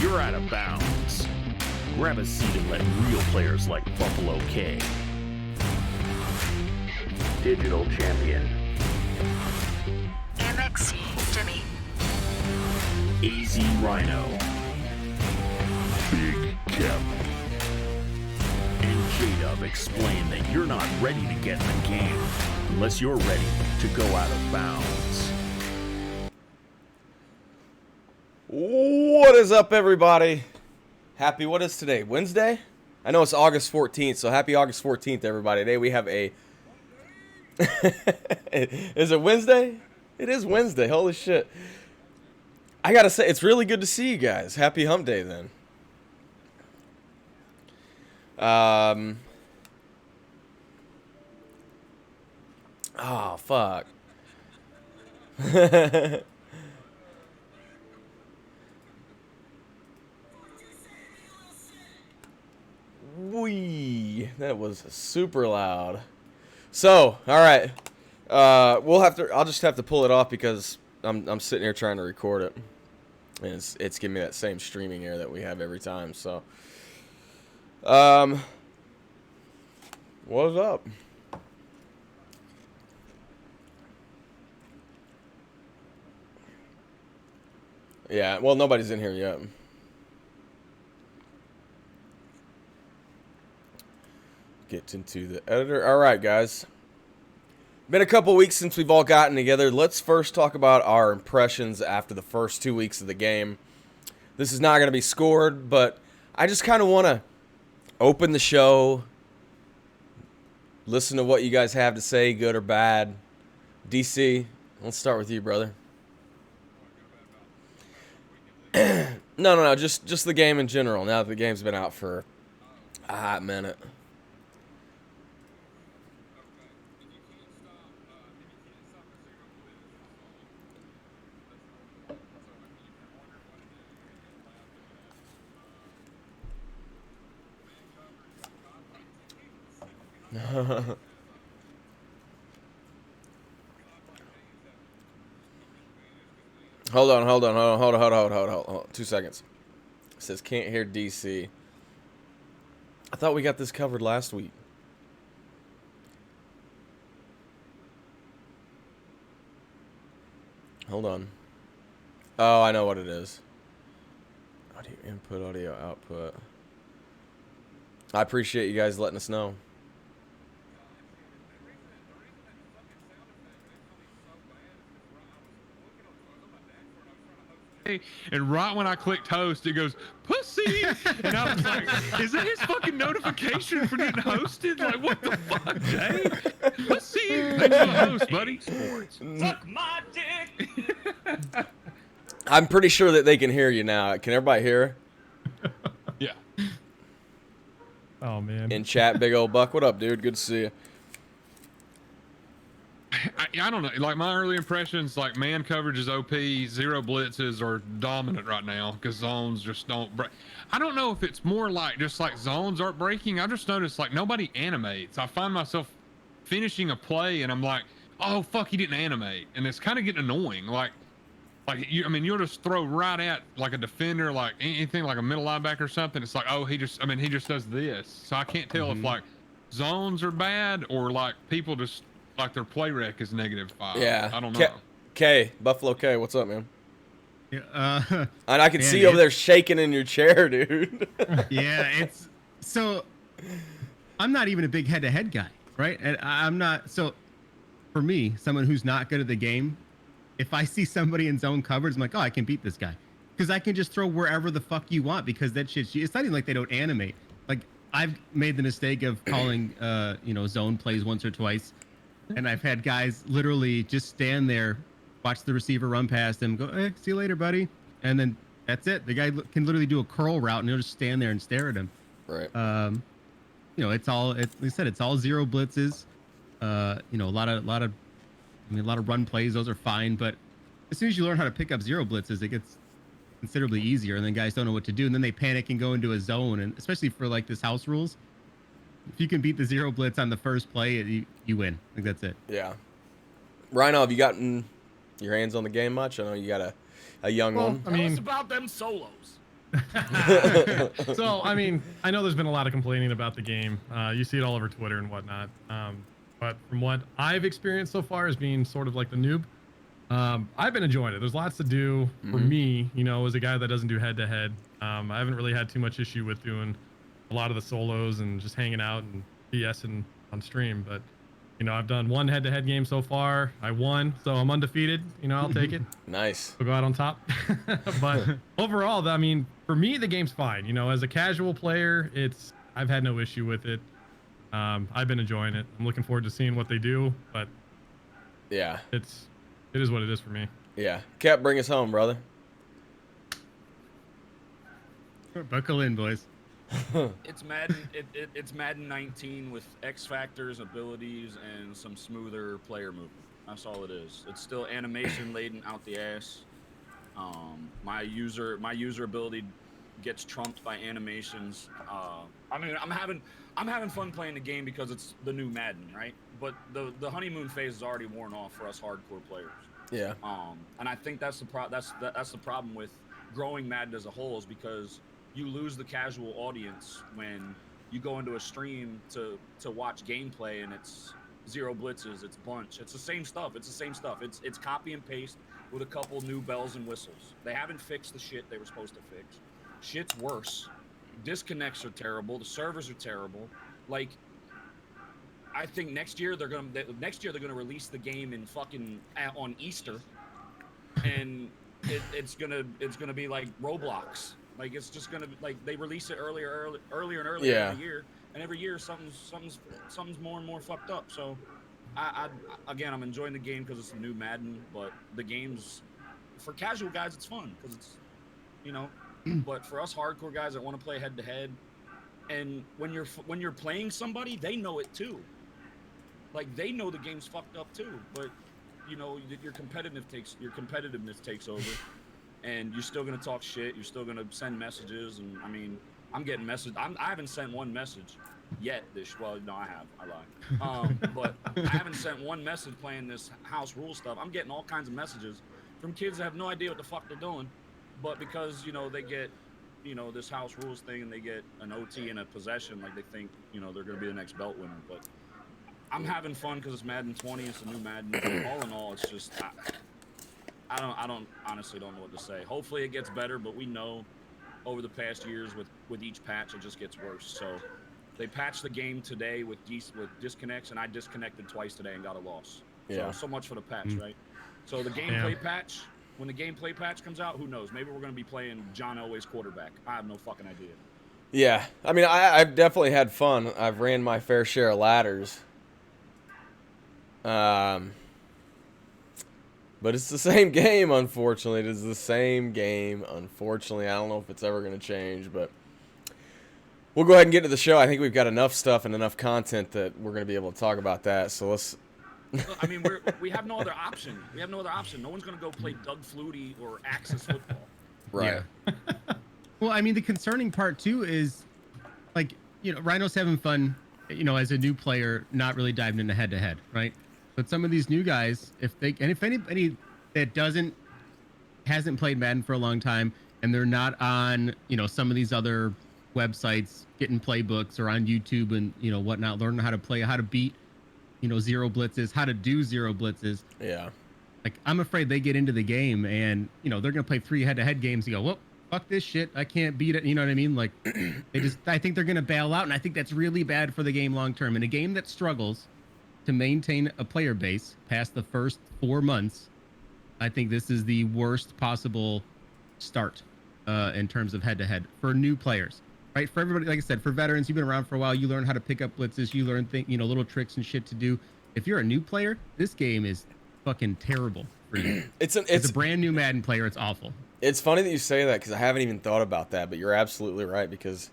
You're out of bounds. Grab a seat and let real players like Buffalo K, Digital Champion, MXC, Jimmy, AZ Rhino, Big Kev, and J-Dub explain that you're not ready to get in the game unless you're ready to go out of bounds. What is up, everybody? Happy, what is today? Wednesday? I know it's August 14th, so happy August 14th, everybody. Today we have a... Is it Wednesday? It is Wednesday. Holy shit. I gotta say, it's really good to see you guys. Happy hump day, then. Oh, fuck. Wee, that was super loud. So, all right, I'll just have to pull it off because I'm sitting here trying to record it, and it's giving me that same streaming error that we have every time. So, what's up? Yeah, well, nobody's in here yet. Get into the editor. All right, guys. Been a couple weeks since we've all gotten together. Let's first talk about our impressions after the first 2 weeks of the game. This is not going to be scored, but I just kind of want to open the show, listen to what you guys have to say, good or bad. DC, let's start with you, brother. No, just the game in general. Now that the game's been out for a hot minute. Hold on. 2 seconds. It says can't hear DC. I thought we got this covered last week. Hold on. Oh, I know what it is. Audio input, audio output. I appreciate you guys letting us know. And right when I clicked host, it goes, pussy! And I was like, is that his fucking notification for getting hosted? Like, what the fuck, Jay? Pussy! Thanks for the host, buddy. Suck my dick! I'm pretty sure that they can hear you now. Can everybody hear? Yeah. Oh, man. In chat, big old buck. What up, dude? Good to see you. I don't know. Like, my early impressions, like, man coverage is OP. Zero blitzes are dominant right now because zones just don't break. I don't know if it's more like just like zones aren't breaking. I just noticed, like, nobody animates. I find myself finishing a play and I'm like, oh, fuck, he didn't animate. And it's kind of getting annoying. Like you'll just throw right at, like, a defender, like, anything like a middle linebacker or something. It's like, oh, he just does this. So I can't tell if, like, zones are bad or, like, people just... like their play rec is -5. Yeah. I don't know. Buffalo K, what's up, man? Yeah, And I can see you over there shaking in your chair, dude. yeah, it's so. I'm not even a big head-to-head guy, right? And I'm not. So, for me, someone who's not good at the game, if I see somebody in zone coverage, I'm like, oh, I can beat this guy, because I can just throw wherever the fuck you want, because that shit. It's not even like they don't animate. Like, I've made the mistake of calling, zone plays once or twice. And I've had guys literally just stand there, watch the receiver run past him, go, "Hey, see you later, buddy," and then that's it. The guy can literally do a curl route, and he'll just stand there and stare at him. Right. It's all. Like I said, it's all zero blitzes. A lot of run plays. Those are fine, but as soon as you learn how to pick up zero blitzes, it gets considerably easier. And then guys don't know what to do, and then they panic and go into a zone. And especially for like this house rules, if you can beat the zero blitz on the first play, you win. I think that's it. Yeah. Rhino, have you gotten your hands on the game much? I know you got a young one. I mean, Tell us about them solos. So, I mean, I know there's been a lot of complaining about the game. You see it all over Twitter and whatnot. But from what I've experienced so far as being sort of like the noob, I've been enjoying it. There's lots to do for me, you know, as a guy that doesn't do head to head. I haven't really had too much issue with doing a lot of the solos and just hanging out and BSing on stream. But, you know, I've done one head to head game so far. I won, so I'm undefeated. You know, I'll take it. Nice. We'll go out on top. But overall, I mean, for me, the game's fine. You know, as a casual player, I've had no issue with it. I've been enjoying it. I'm looking forward to seeing what they do, but Yeah. it is what it is for me. Yeah. Cap, bring us home, brother. Buckle in, boys. It's Madden. It's Madden 19 with X factors, abilities, and some smoother player movement. That's all it is. It's still animation laden out the ass. My user ability gets trumped by animations. I mean, I'm having fun playing the game because it's the new Madden, right? But the honeymoon phase is already worn off for us hardcore players. Yeah. And I think that's the problem with growing Madden as a whole, is because you lose the casual audience when you go into a stream to watch gameplay and it's zero blitzes, it's bunch, it's the same stuff. It's copy and paste with a couple new bells and whistles. They haven't fixed the shit they were supposed to fix. Shit's worse. Disconnects are terrible. The servers are terrible. Like, I think next year they're gonna release the game in fucking on Easter, and it's gonna be like Roblox. Like, it's just gonna be like they release it earlier and earlier every year, and every year something's more and more fucked up. So, I'm enjoying the game because it's a new Madden, but the game's for casual guys it's fun because it's, you know, but for us hardcore guys that want to play head to head, and when you're playing somebody, they know it too. Like, they know the game's fucked up too, but you know your competitiveness takes over. And you're still gonna talk shit. You're still gonna send messages, and I mean, I'm getting messages. I haven't sent one message yet. Well, no, I have. I lied. But I haven't sent one message playing this house rule stuff. I'm getting all kinds of messages from kids that have no idea what the fuck they're doing, but because, you know, they get, you know, this house rules thing and they get an OT and a possession, like they think, you know, they're gonna be the next belt winner. But I'm having fun because it's Madden 20. It's a new Madden. All in all, it's just. I don't honestly don't know what to say. Hopefully it gets better, but we know over the past years with each patch it just gets worse. So they patched the game today with disconnects, and I disconnected twice today and got a loss. Yeah. So much for the patch, right? So the gameplay patch, when the gameplay patch comes out, who knows? Maybe we're gonna be playing John Elway's quarterback. I have no fucking idea. Yeah. I mean, I've definitely had fun. I've ran my fair share of ladders. But it's the same game, unfortunately. It is the same game, unfortunately. I don't know if it's ever going to change, but we'll go ahead and get to the show. I think we've got enough stuff and enough content that we're going to be able to talk about that. So let's... I mean, we have no other option. No one's going to go play Doug Flutie or Axis football. Right. Yeah. Well, I mean, the concerning part, too, is, like, you know, Rhino's having fun, you know, as a new player, not really diving into head-to-head, right? But some of these new guys, if anybody that hasn't played Madden for a long time, and they're not on, you know, some of these other websites getting playbooks or on YouTube and, you know, whatnot, learning how to play, how to beat, you know, zero blitzes, how to do zero blitzes. Yeah. Like, I'm afraid they get into the game and, you know, they're going to play 3 head-to-head games and go, well, fuck this shit. I can't beat it. You know what I mean? Like, I think they're going to bail out, and I think that's really bad for the game long term. In a game that struggles to maintain a player base past the first 4 months, I think this is the worst possible start in terms of head-to-head for new players, right? For everybody, like I said, for veterans, you've been around for a while, you learn how to pick up blitzes, you learn little tricks and shit to do. If you're a new player, this game is fucking terrible for you. It's a brand new Madden player, it's awful. It's funny that you say that because I haven't even thought about that, but you're absolutely right because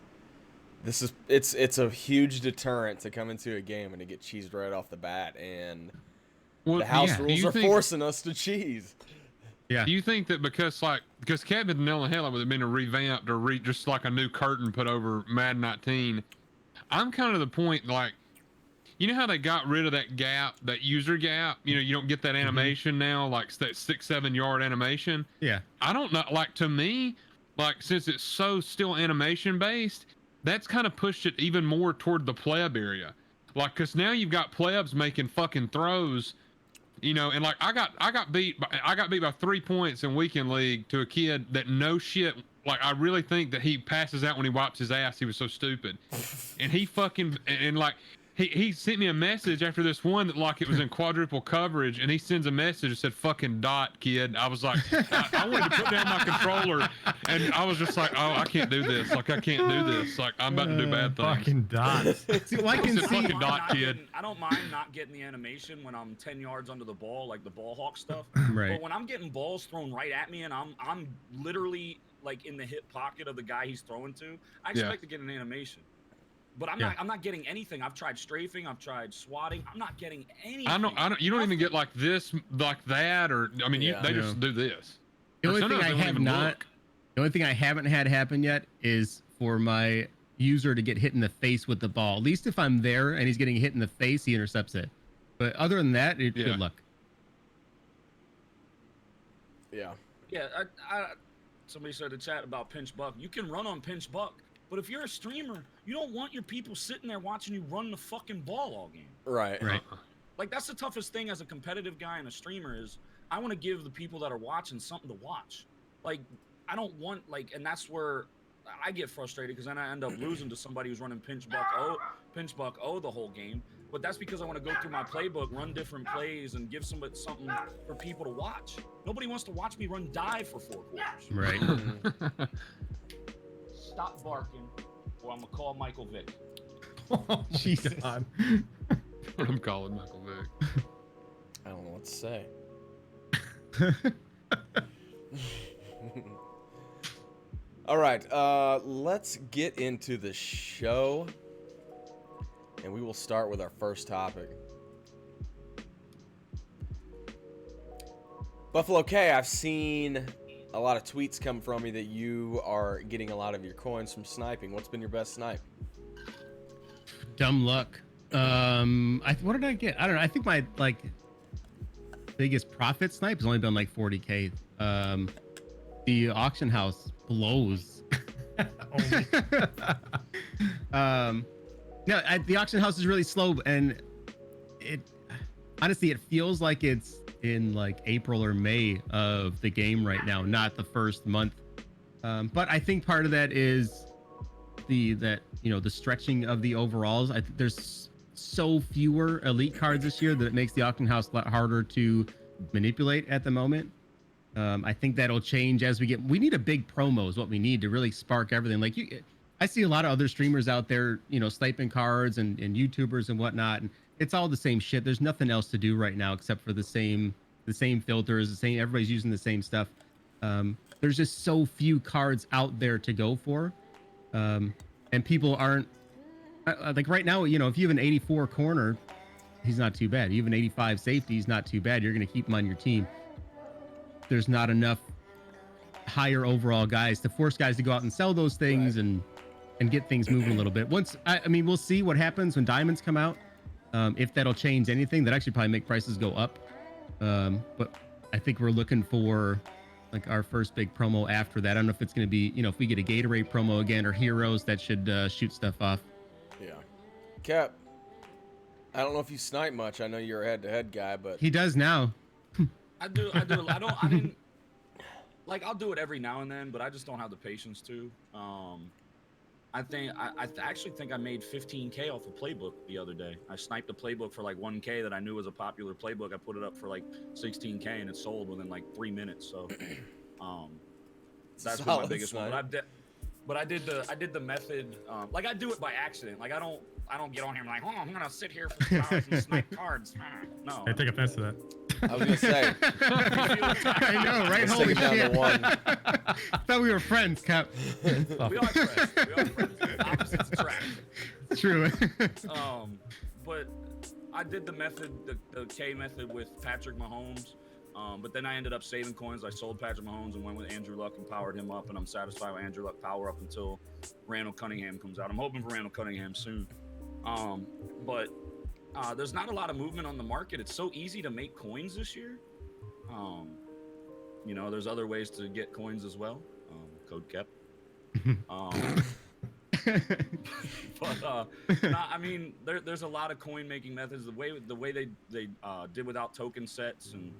it's a huge deterrent to come into a game and to get cheesed right off the bat, and the house rules are forcing us to cheese. Yeah. Do you think that because Kevin nailed the hell with it being a revamped or just like a new curtain put over Madden 19, I'm kind of the point, like, you know how they got rid of that gap, that user gap? You know, you don't get that animation now, like that 6-7 yard animation. Yeah. I don't know. Like, to me, like since it's so still animation based, that's kind of pushed it even more toward the pleb area. Like, cause now you've got plebs making fucking throws, you know, and like I got beat by 3 points in weekend league to a kid that no shit. Like, I really think that he passes out when he wipes his ass. He was so stupid, and he fucking and like. He sent me a message after this one that like it was in quadruple coverage, and he sends a message that said "fucking dot, kid." I was like, I wanted to put down my controller, and I was just like, oh, I can't do this. Like, I can't do this. Like, I'm about to do bad things. Fucking dots. See, well, I can It's a see. fucking dot, kid. I don't mind not getting the animation when I'm 10 yards under the ball, like the ball hawk stuff. Right. But when I'm getting balls thrown right at me and I'm literally like in the hip pocket of the guy he's throwing to, I expect to get an animation. But I'm not getting anything. I've tried strafing, I've tried swatting. I'm not getting anything. I don't. You don't even get like this, like that, or I mean, they just do this. The Or only thing sometimes I they won't have even not, look. the only thing I haven't had happen yet is for my user to get hit in the face with the ball. At least if I'm there and he's getting hit in the face, he intercepts it. But other than that, good luck. Yeah. Yeah, somebody said in the chat about pinch buck. You can run on pinch buck, but if you're a streamer, you don't want your people sitting there watching you run the fucking ball all game. Right. Right. Like, that's the toughest thing as a competitive guy and a streamer is I want to give the people that are watching something to watch. Like, I don't want, like, and that's where I get frustrated because then I end up losing to somebody who's running pinch buck O the whole game. But that's because I want to go through my playbook, run different plays, and give somebody something for people to watch. Nobody wants to watch me run dive for 4 quarters. Right. Stop barking, or I'm gonna call Michael Vick. Oh, Jesus. God. I'm calling Michael Vick. I don't know what to say. All right, let's get into the show, and we will start with our first topic. Buffalo K, I've seen a lot of tweets come from you that you are getting a lot of your coins from sniping. What's been your best snipe? Dumb luck. What did I get? I don't know. I think my biggest profit snipe has only been like 40K. The auction house blows. The auction house is really slow, and it honestly it feels like it's in like April or May of the game right now, not the first month. But I think part of that is the stretching of the overalls. There's so fewer elite cards this year that it makes the auction house a lot harder to manipulate at the moment. I think that'll change as we need a big promo is what we need to really spark everything. Like I see a lot of other streamers out there, sniping cards and YouTubers and whatnot, and it's all the same shit. There's nothing else to do right now except for the same filters, everybody's using the same stuff. There's just so few cards out there to go for. And people aren't like right now, if you have an 84 corner, he's not too bad. You have an 85 safety, he's not too bad. You're going to keep him on your team. There's not enough higher overall guys to force guys to go out and sell those things and get things moving a little bit. We'll see what happens when diamonds come out. If that'll change anything, that actually probably make prices go up. But I think we're looking for like our first big promo after that. I don't know if it's going to be, if we get a Gatorade promo again or heroes that should shoot stuff off. Yeah. Cap, I don't know if you snipe much. I know you're a head-to-head guy, but He does now. I do. I didn't like. I'll do it every now and then, but I just don't have the patience to. I actually think I made 15K off a playbook the other day. I sniped a playbook for like 1K that I knew was a popular playbook. I put it up for like 16K and it sold within like 3 minutes. So, that's been my Solid biggest one. snipe. But I did the method. Like I do it by accident. Like I don't get on here and like, oh, I'm gonna sit here for 2 hours and snipe cards. No. I take offense to that. I was gonna say, I know, right? let's take Holy it down shit. to one. Thought we were friends, Cap. We are friends. We are friends. Opposites attract. It's true. But I did the method, the K method with Patrick Mahomes. But then I ended up saving coins. I sold Patrick Mahomes and went with Andrew Luck and powered him up. And I'm satisfied with Andrew Luck power up until Randall Cunningham comes out. I'm hoping for Randall Cunningham soon. But there's not a lot of movement on the market. It's so easy to make coins this year. There's other ways to get coins as well. code kept. But nah, I mean, there's a lot of coin making methods. The way they did without token sets, and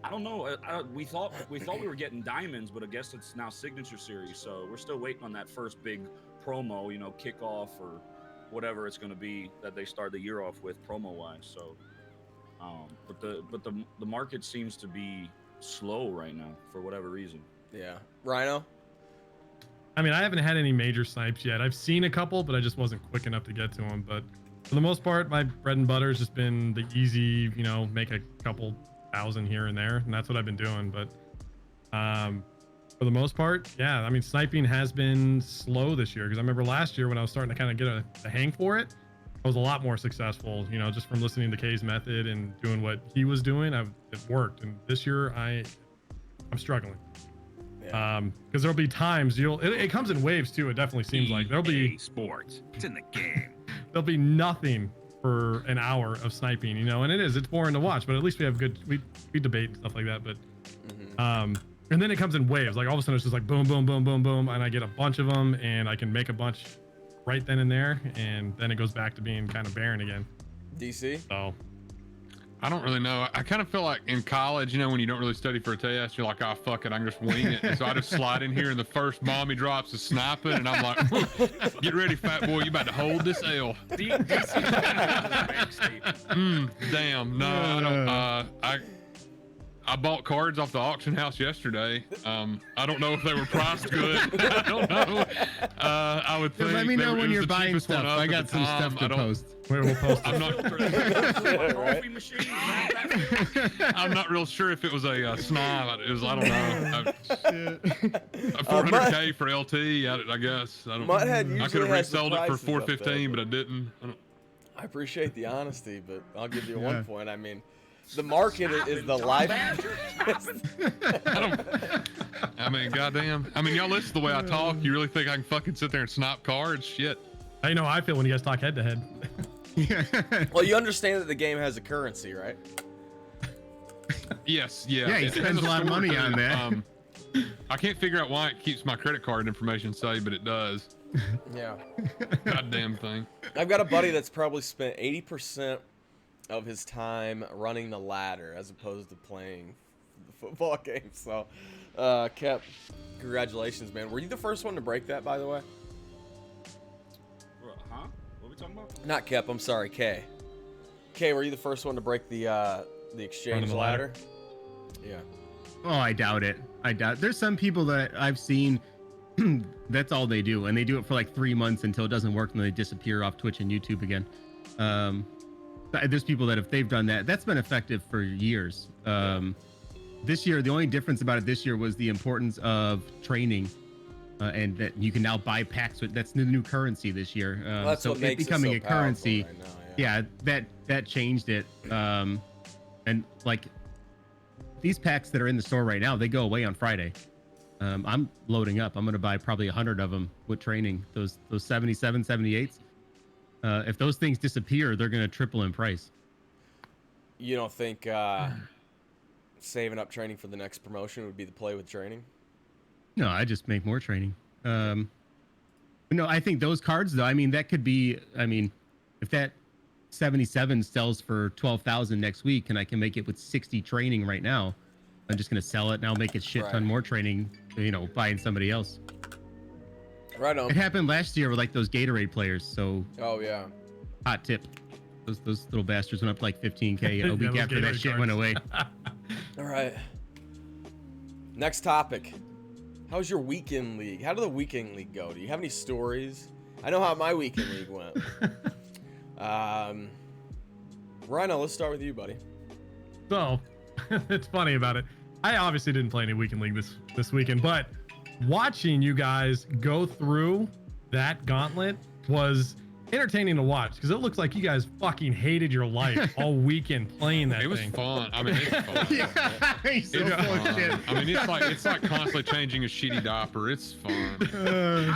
I don't know. We thought we were getting diamonds, but I guess it's now signature series. So we're still waiting on that first big promo, you know, kickoff or whatever it's going to be that they start the year off with promo wise. So, but the market seems to be slow right now for whatever reason. Yeah, Rhino. I mean, I haven't had any major snipes yet. I've seen a couple, but I just wasn't quick enough to get to them. But for the most part, my bread and butter has just been the easy, you know, make a couple thousand here and there, and that's what I've been doing. But for the most part, yeah, I mean, sniping has been slow this year, because I remember last year when I was starting to kind of get a hang for it, I was a lot more successful, you know, just from listening to Kay's method and doing what he was doing. It worked. And this year I'm struggling. Yeah. Because there'll be times it comes in waves too. It definitely seems like there'll be sports. It's in the game. there'll be nothing for an hour of sniping, you know, and it's boring to watch, but at least we have we debate and stuff like that. But and then it comes in waves. Like all of a sudden it's just like boom, boom, boom, boom, boom, and I get a bunch of them, and I can make a bunch right then and there, and then it goes back to being kind of barren again. DC. So I don't really know. I kind of feel like in college, you know, when you don't really study for a test, you're like, oh, fuck it, I can just wing it. And so I just slide in here, and the first bomb he drops is sniping, and I'm like, get ready, fat boy, you about to hold this L. Damn, no, I don't. I bought cards off the auction house yesterday. I don't know if they were priced good. I don't know. I would think. Let me know when you're the buying cheapest one stuff. up I at got the some time. stuff to post. we'll post I'm not. Coffee machine. I'm not real sure if it was a snob. It was, I don't know. A 400K for LT, I guess. I don't. Mudhead I usually could have has the resold it for prices up there, 415, but I didn't. I appreciate the honesty, but I'll give you Yeah. one point. I mean, the market is the life. I mean, goddamn. I mean, y'all listen to the way I talk. You really think I can fucking sit there and snipe cards? Shit. I know how I feel when you guys talk head to head. Well, you understand that the game has a currency, right? Yes, yeah. Yeah, he It spends has a lot of store money to on it. that. I can't figure out why it keeps my credit card information safe, but it does. Yeah. Goddamn thing. I've got a buddy that's probably spent 80% of his time running the ladder as opposed to playing the football game. So, Kep, congratulations, man. Were you the first one to break that, by the way? Huh? What are we talking about? Not Kep, I'm sorry, Kay. Kay, were you the first one to break the exchange Running the ladder? Yeah. Oh, I doubt it. I doubt. There's some people that I've seen. That's all they do, and they do it for like 3 months until it doesn't work, and then they disappear off Twitch and YouTube again. There's people that if they've done that, that's been effective for years. This year, the only difference about it this year was the importance of training, and that you can now buy packs with. That's the new currency this year. Well, that's so what it makes becoming it so a currency. powerful right now, Yeah, that changed it. And like these packs that are in the store right now, they go away on Friday. I'm loading up. I'm going to buy probably 100 of them with training. Those 77, 78s. If those things disappear, they're going to triple in price. You don't think saving up training for the next promotion would be the play with training? No, I just make more training. No, I think those cards though, I mean, that could be, I mean, if that 77 sells for 12,000 next week and I can make it with 60 training right now, I'm just going to sell it and I'll make it shit ton Right. more training, you know, buying somebody else. Right on. It happened last year with like those Gatorade players. So Oh, yeah. hot tip. Those little bastards went up to like 15K a week those after that Gatorade shit cards. went away. All right. Next topic. How's your weekend league? How did the weekend league go? Do you have any stories? I know how my weekend league went. Rhino, let's start with you, buddy. So it's funny about it. I obviously didn't play any weekend league this weekend, but watching you guys go through that gauntlet was entertaining to watch, because it looks like you guys fucking hated your life all weekend playing that It was thing. fun. I mean, it's fun. He's so It's full of fun. shit. I mean, it's like constantly changing a shitty diaper. It's fun.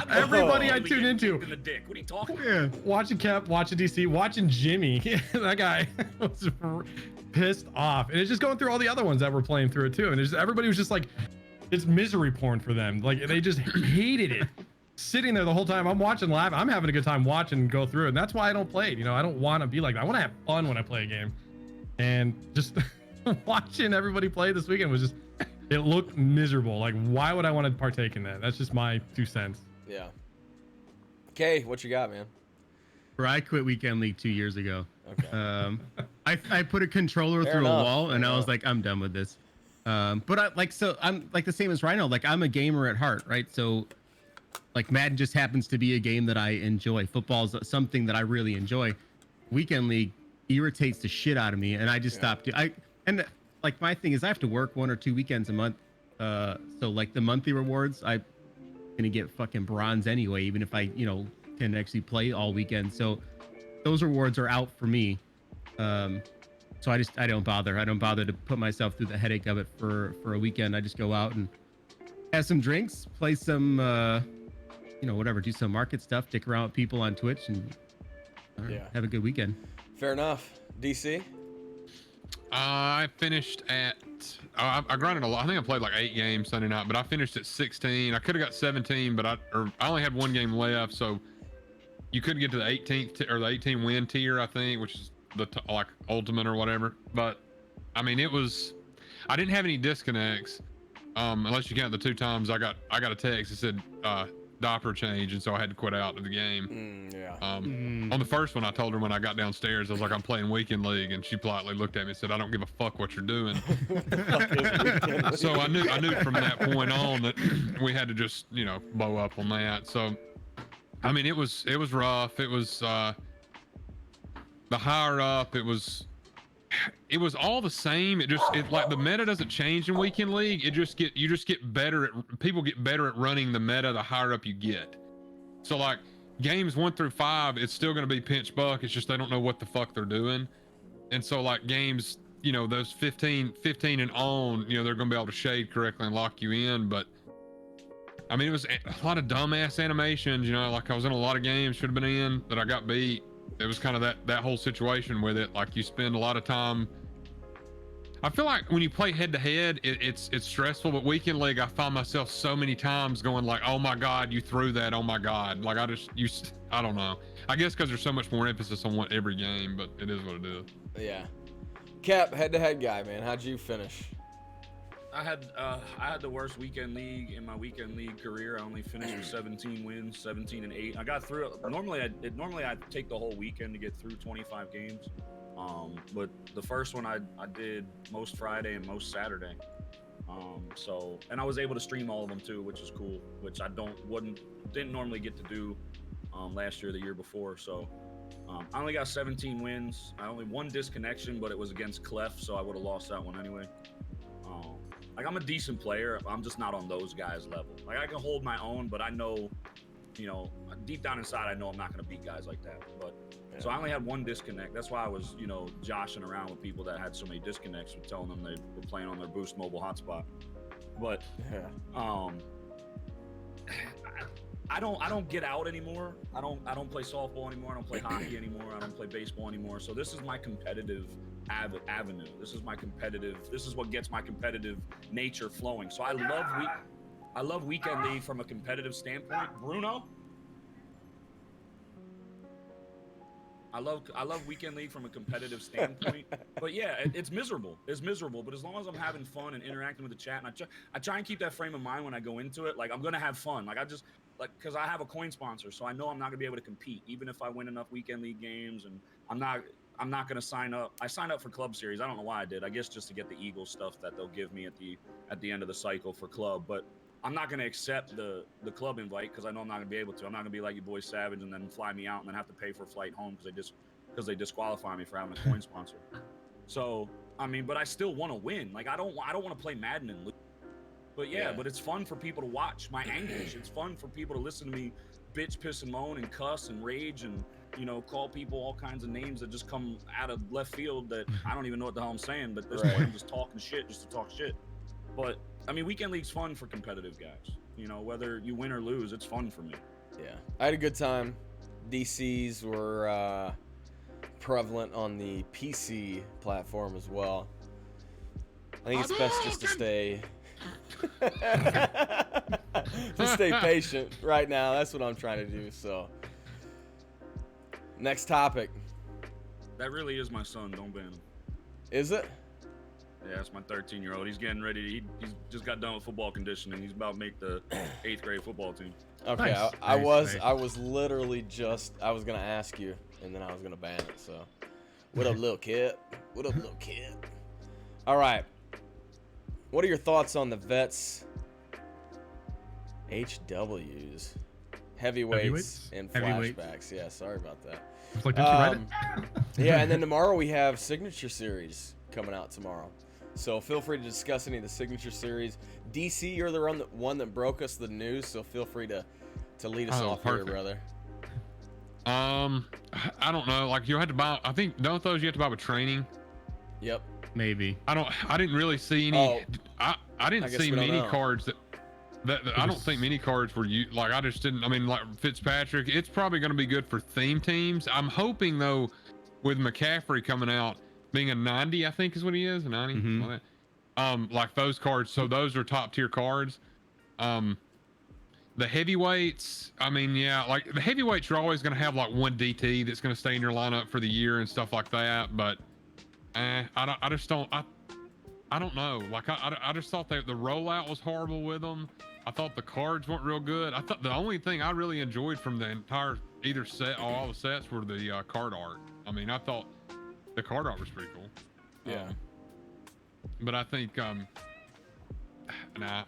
Everybody I Totally tuned get into. kicked in the dick. What are you talking about? Yeah. Watching Cap, watching DC, watching Jimmy. That guy was pissed off. And it's just going through all the other ones that were playing through it too. And everybody was just like, it's misery porn for them. Like they just hated it. Sitting there the whole time, I'm watching live. I'm having a good time watching and go through it. And that's why I don't play it. You know, I don't want to be like that. I want to have fun when I play a game. And just watching everybody play this weekend was just, it looked miserable. Like, why would I want to partake in that? That's just my 2 cents. Yeah. Okay, what you got, man? Bro, I quit Weekend League 2 years ago. Okay. I put a controller Fair through enough. a wall, and Fair I was enough. like, I'm done with this. But I'm like the same as Rhino. Like, I'm a gamer at heart, right? So, like, Madden just happens to be a game that I enjoy. Football is something that I really enjoy. Weekend League irritates the shit out of me, and I just stopped. Like, my thing is I have to work 1 or 2 weekends a month. So like the monthly rewards, I'm gonna get fucking bronze anyway, even if I, can actually play all weekend. So those rewards are out for me. So I don't bother. I don't bother to put myself through the headache of it for a weekend. I just go out and have some drinks, play some, whatever, do some market stuff, dick around with people on Twitch, and have a good weekend. Fair enough. DC? I finished at. I grinded a lot. I think I played like 8 games Sunday night, but I finished at 16. I could have got 17, but I only had 1 game left, so you couldn't get to the 18th or the 18 win tier, I think, which is the like ultimate or whatever. But I mean, it was. I didn't have any disconnects, unless you count the 2 times I got a text that said diaper change, and so I had to quit out of the game. On the first one, I told her when I got downstairs, I was like, I'm playing Weekend League, and she politely looked at me and said, I don't give a fuck what you're doing. So I knew from that point on that we had to just bow up on that. So I mean, it was rough. It was the higher up, it was all the same. It like the meta doesn't change in Weekend League. You just get better at, people get better at running the meta the higher up you get. So like games 1 through 5, it's still going to be pinch buck. It's just they don't know what the fuck they're doing. And so like games, those 15 and on, they're going to be able to shade correctly and lock you in. But I mean, it was a lot of dumbass animations, like I was in a lot of games should have been in that I got beat. It was kind of that whole situation with it. Like you spend a lot of time. I feel like when you play head to head, it's stressful. But Weekend League, I find myself so many times going like, "Oh my god, you threw that! Oh my god!" Like I don't know. I guess because there's so much more emphasis on every game, but it is what it is. Yeah. Cap, head to head guy, man. How'd you finish? I had the worst Weekend League in my Weekend League career. I only finished with 17 wins, 17 and 8. I got through it. Normally I'd take the whole weekend to get through 25 games. But the first one I did most Friday and most Saturday. And I was able to stream all of them too, which is cool, which I didn't normally get to do last year, the year before. So I only got 17 wins. I only 1 disconnection, but it was against Clef, so I would have lost that one anyway. Like I'm a decent player. I'm just not on those guys' level. Like I can hold my own, but I know, deep down inside, I know I'm not going to beat guys like that. But so I only had 1 disconnect. That's why I was, joshing around with people that had so many disconnects, with telling them they were playing on their Boost mobile hotspot. But I don't get out anymore. I don't play softball anymore. I don't play hockey anymore. I don't play baseball anymore. So this is my competitive avenue. This is what gets my competitive nature flowing. So I love Weekend League from a competitive standpoint. Bruno, I love Weekend League from a competitive standpoint. But yeah, it's miserable. It's miserable. But as long as I'm having fun and interacting with the chat, and I try and keep that frame of mind when I go into it. Like I'm gonna have fun. Because I have a coin sponsor, so I know I'm not gonna be able to compete, even if I win enough Weekend League games. And I'm not gonna sign up. I signed up for Club Series. I don't know why I did. I guess just to get the Eagles stuff that they'll give me at the end of the cycle for Club. But I'm not gonna accept the Club invite because I know I'm not gonna be able to. I'm not gonna be like your boy Savage and then fly me out and then have to pay for a flight home because they disqualify me for having a coin sponsor. So I mean, but I still want to win. Like I don't want to play Madden and lose. But yeah, but it's fun for people to watch my anguish. It's fun for people to listen to me bitch, piss, and moan and cuss and rage and, call people all kinds of names that just come out of left field that I don't even know what the hell I'm saying. But this point, I'm just talking shit just to talk shit. But, I mean, Weekend League's fun for competitive guys. Whether you win or lose, it's fun for me. Yeah. I had a good time. DCs were prevalent on the PC platform as well. I think it's best just to stay Just stay patient right now. That's what I'm trying to do. So, next topic. That really is my son. Don't ban him. Is it? Yeah, it's my 13-year-old. He's getting ready. He's just got done with football conditioning. He's about to make the 8th grade football team. Okay, Nice. I Nice. was literally just, I was going to ask you, and then I was going to ban it. So, what up, little kid? What up, little kid? All right. What are your thoughts on the vets HWs? Heavyweights and Heavyweights. flashbacks. Yeah, sorry about that. It's like, did you write it? Yeah, and then tomorrow we have Signature Series coming out tomorrow. So feel free to discuss any of the Signature Series. DC, you're the one that broke us the news, so feel free to lead us off perfect. here, brother. I don't know. Like you had to buy. I think don't those you have to buy with training. Yep. Maybe. I didn't really see any. Oh. I didn't I guess see we don't many know. cards that I don't think many cards were like I just didn't. I mean, like Fitzpatrick, it's probably going to be good for theme teams. I'm hoping though, with McCaffrey coming out being a 90, I think is what he is, a 90. Mhm. Like that. Like those cards. So those are top tier cards. The heavyweights, I mean, yeah, like the heavyweights, you're always going to have like one DT that's going to stay in your lineup for the year and stuff like that. But I just don't. I don't know. Like I just thought that the rollout was horrible with them. I thought the cards weren't real good. I thought the only thing I really enjoyed from the entire either set or all the sets were the card art. I mean, I thought the card art was pretty cool. Yeah. But I think nah,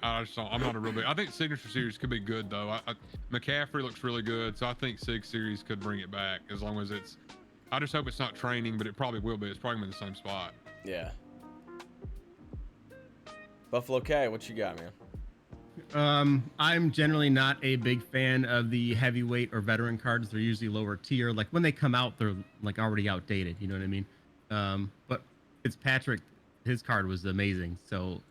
I just don't. I'm not a real big. I think Signature Series could be good though. McCaffrey looks really good, so I think Sig Series could bring it back as long as it's. I just hope it's not training, but it probably will be. It's probably in the same spot. Yeah. Buffalo K, what you got, man? I'm generally not a big fan of the heavyweight or veteran cards. They're usually lower tier. Like when they come out, they're like already outdated. You know what I mean? But Fitzpatrick, his card was amazing. So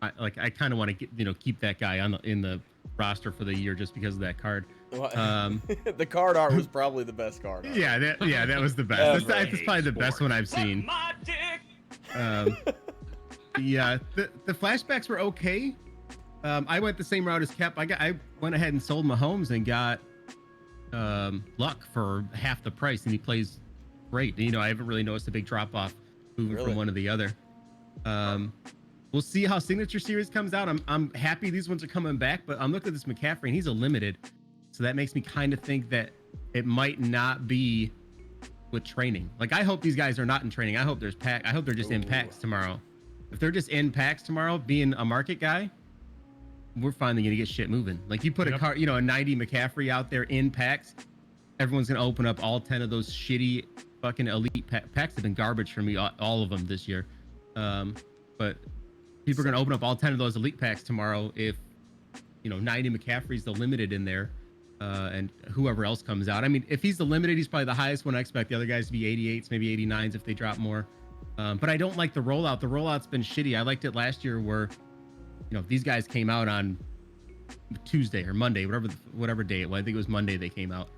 I kind of want to keep that guy in the roster for the year just because of that card. The card art was probably the best card art. Yeah, that was the best. That's probably the best one I've seen. My dick. Yeah, the flashbacks were okay. I went the same route as Kep. I went ahead and sold Mahomes and got Luck for half the price, and he plays great. You know, I haven't really noticed a big drop off moving Really? from one to the other. We'll see how Signature Series comes out. I'm happy these ones are coming back, but I'm looking at this McCaffrey, and he's a limited, so that makes me kind of think that it might not be with training. Like I hope these guys are not in training. I hope there's pack. I hope they're just in packs tomorrow. If they're just in packs tomorrow, being a market guy, we're finally gonna get shit moving. Like you put a car, a 90 McCaffrey out there in packs, everyone's gonna open up all 10 of those shitty fucking elite packs. Have been garbage for me, all of them this year. But people are gonna open up all 10 of those elite packs tomorrow if 90 McCaffrey's the limited in there, and whoever else comes out. I mean, if he's the limited, he's probably the highest one. I expect the other guys to be 88s, maybe 89s if they drop more. But I don't like the rollout. The rollout's been shitty. I liked it last year where, these guys came out on Tuesday or Monday, whatever day it was. I think it was Monday they came out.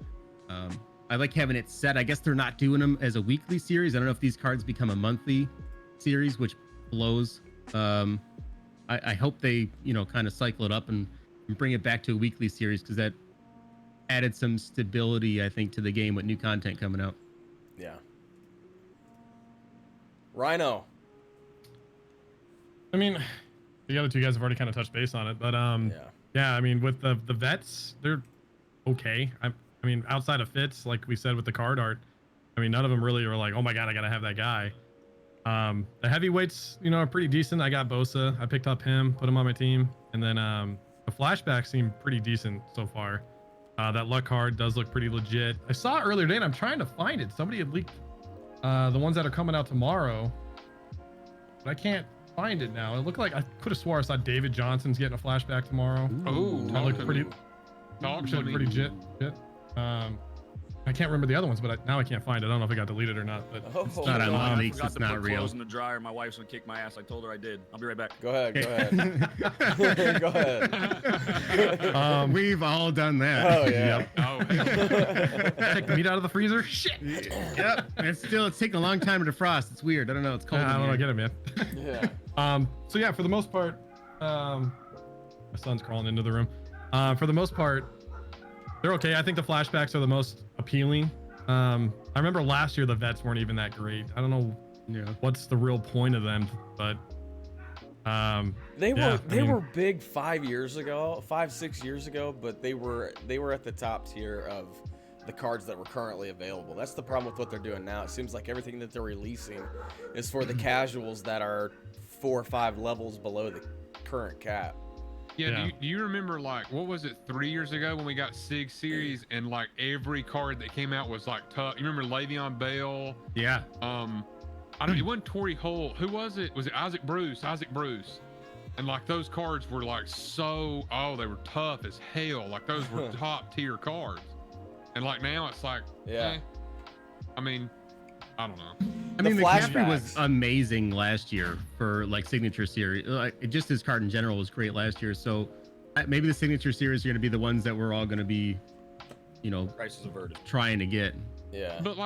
I like having it set. I guess they're not doing them as a weekly series. I don't know if these cards become a monthly series, which blows. I hope they, kind of cycle it up and bring it back to a weekly series because that added some stability, I think, to the game with new content coming out. Yeah. Rhino. I mean, the other two guys have already kind of touched base on it, but yeah. I mean, with the vets, they're okay. I mean, outside of Fitz, like we said with the card art, I mean, none of them really are like, oh my god, I gotta have that guy. The heavyweights, are pretty decent. I got Bosa. I picked up him, put him on my team, and then the flashbacks seem pretty decent so far. That luck card does look pretty legit. I saw it earlier today, and I'm trying to find it. Somebody had leaked the ones that are coming out tomorrow, but I can't find it now. It looked like I could have swore I saw David Johnson's getting a flashback tomorrow. Oh, That looked pretty. Looked pretty legit. I can't remember the other ones, but now I can't find it. I don't know if it got deleted or not. But Oh, It's not on I leaks. forgot It's to not put real. clothes in the dryer. My wife's gonna kick my ass. I told her I did. I'll be right back. Go ahead. Go ahead. We've all done that. Oh, yeah. take the meat out of the freezer. Shit. Yep. It's taking a long time to defrost. It's weird. I don't know. It's cold. I don't know. in Get here. it, man. Yeah. So yeah, for the most part, My son's crawling into the room. For the most part, they're okay. I think the flashbacks are the most appealing. I remember last year the vets weren't even that great. I don't know what's the real point of them, but They yeah, were big 5 years ago, 5-6 years ago, but they were at the top tier of the cards that were currently available. That's the problem with what they're doing now. It seems like everything that they're releasing is for the casuals that are 4 or 5 levels below the current cap. Yeah, do you remember, like, what was it, 3 years ago when we got SIG Series and, like, every card that came out was, like, tough? You remember Le'Veon Bell? Yeah. It wasn't Torrey Holt. Who was it? Was it Isaac Bruce? And, like, those cards were, like, they were tough as hell. Like, those were top tier cards. And, like, now it's like, I mean, I don't know. I mean, McCaffrey was flashbacks. amazing last year for like signature series. Like, just his card in general was great last year. So maybe the signature series are going to be the ones that we're all going to be, Prices averted. trying to get. Yeah. But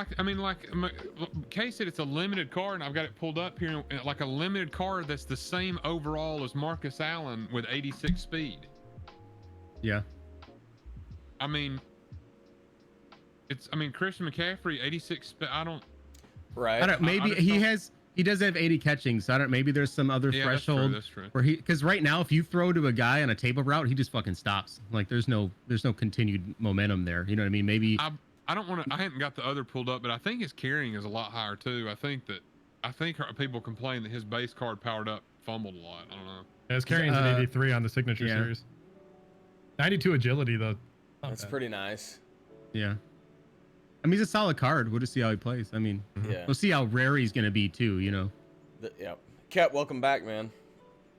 Kay said it's a limited card, and I've got it pulled up here, like a limited card that's the same overall as Marcus Allen with 86 speed. Yeah. I mean, Christian McCaffrey, 86. Right. I don't. Maybe he does have 80 catching. So I don't. Maybe there's some other threshold That's true. where because right now if you throw to a guy on a table route, he just fucking stops. Like there's no continued momentum there. You know what I mean? Maybe. I don't want to. I hadn't got the other pulled up, but I think his carrying is a lot higher too. I think people complain that his base card powered up fumbled a lot. I don't know. Yeah, his carrying's an 83 on the signature series. 92 agility though. That's pretty nice. Yeah. I mean, he's a solid card. We'll just see how he plays. I mean, Yeah. we'll see how rare he's going to be too, Yep. Ket, welcome back, man.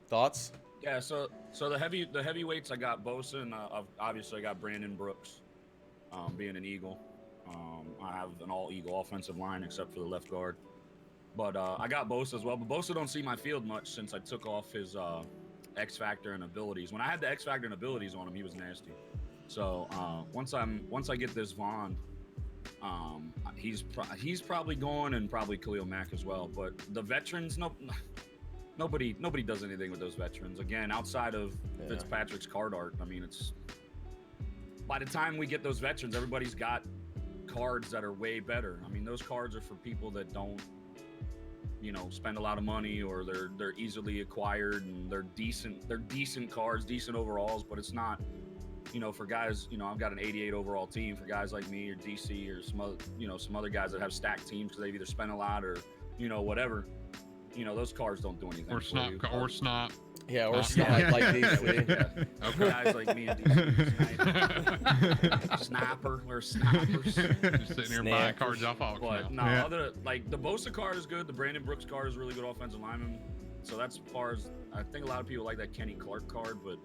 Thoughts? Yeah, so the heavyweights, I got Bosa, and obviously I got Brandon Brooks, being an Eagle. I have an all Eagle offensive line except for the left guard, but I got Bosa as well. But Bosa don't see my field much since I took off his X Factor and abilities. When I had the X Factor and abilities on him, he was nasty. So once I get this Vaughn, he's probably going, and probably Khalil Mack as well. But the veterans, nobody does anything with those veterans. Again, outside of Fitzpatrick's card art, I mean, it's by the time we get those veterans, everybody's got cards that are way better. I mean, those cards are for people that don't, spend a lot of money, or they're easily acquired, and they're decent cards, decent overalls, but it's not. For guys, I've got an 88 overall team. For guys like me or DC or some other guys that have stacked teams because they've either spent a lot or, whatever. Those cards don't do anything. Or snot. Yeah, or snot like DC. Yeah. Okay. Guys like me and DC. Sniper. We're snipers. Just sitting here buying cards off auction. But no, the Bosa card is good. The Brandon Brooks card is really good offensive lineman. So that's as far as I think a lot of people like that Kenny Clark card, but.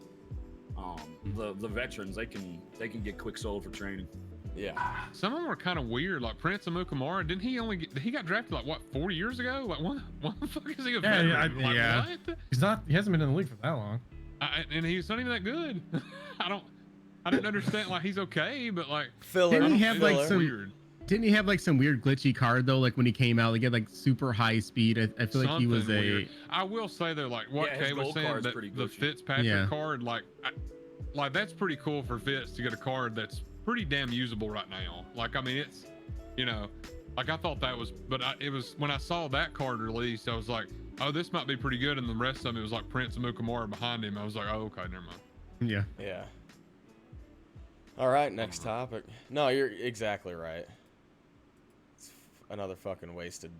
The veterans, they can get quick sold for training. Yeah. Some of them are kind of weird, like Prince Amukamara. Didn't he got drafted like 4 years ago? Like what the fuck is he a veteran? What? He hasn't been in the league for that long. And he's not even that good. I didn't understand. Like he's okay, but like Filler. Didn't he have like Filler. some weird. Didn't he have like some weird glitchy card though? Like when he came out, he had like super high speed. I feel like he was Something weird. I will say though, like what his Kay was gold saying, card's that pretty the glitchy. Fitzpatrick card, like that's pretty cool for Fitz to get a card that's pretty damn usable right now. Like I mean, it's like I thought that was, but it was when I saw that card released, I was like, oh, this might be pretty good, and the rest of them it was like Prince Amukamara behind him. I was like, oh, okay, never mind. Yeah. Yeah. All right, next topic. No, you're exactly right. It's another fucking wasted.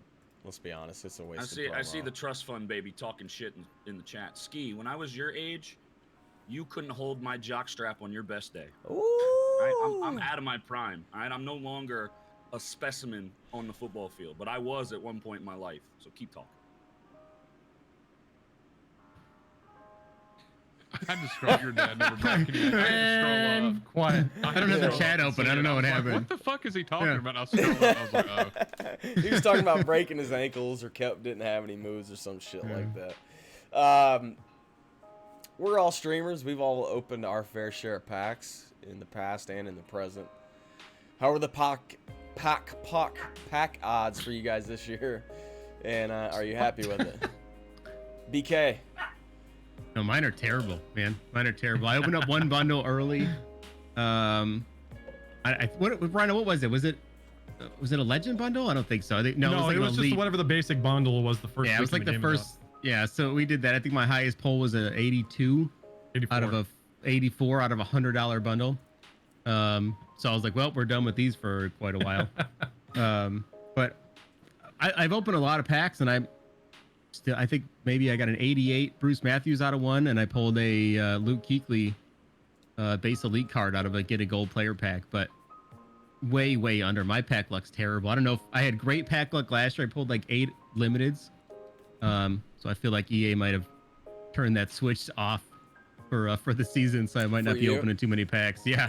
Let's be honest, it's a wasted. I see the trust fund baby talking shit in the chat. Ski, when I was your age, you couldn't hold my jock strap on your best day. Ooh. Right? I'm out of my prime. All right? I'm no longer a specimen on the football field, but I was at one point in my life. So keep talking. I just scrolled your dad never back. I had to scroll up. Quiet. I don't have the chat open. I don't know what happened. What the fuck is he talking about? I was scrolling up. I was like, oh. He was talking about breaking his ankles, or didn't have any moves, or some shit like that. We're all streamers. We've all opened our fair share of packs in the past and in the present. How are the pack odds for you guys this year? And are you happy with it? BK. No, mine are terrible, man. Mine are terrible. I opened up one bundle early. Rhino, what was it? Was it a legend bundle? I don't think so. No, No, it was like just whatever the basic bundle was the first. Yeah, it was like the first. Yeah, so we did that. I think my highest pull was a 82 out of a 84 out of a $100 bundle. So I was like, well, we're done with these for quite a while. But I've opened a lot of packs, and I think maybe I got an 88 Bruce Matthews out of one, and I pulled a Luke Kuechly base elite card out of a get a gold player pack, but way under. My pack luck's terrible. I don't know if I had great pack luck last year. I pulled like 8 limiteds. So I feel like EA might have turned that switch off for the season, so I might not be opening too many packs. Yeah.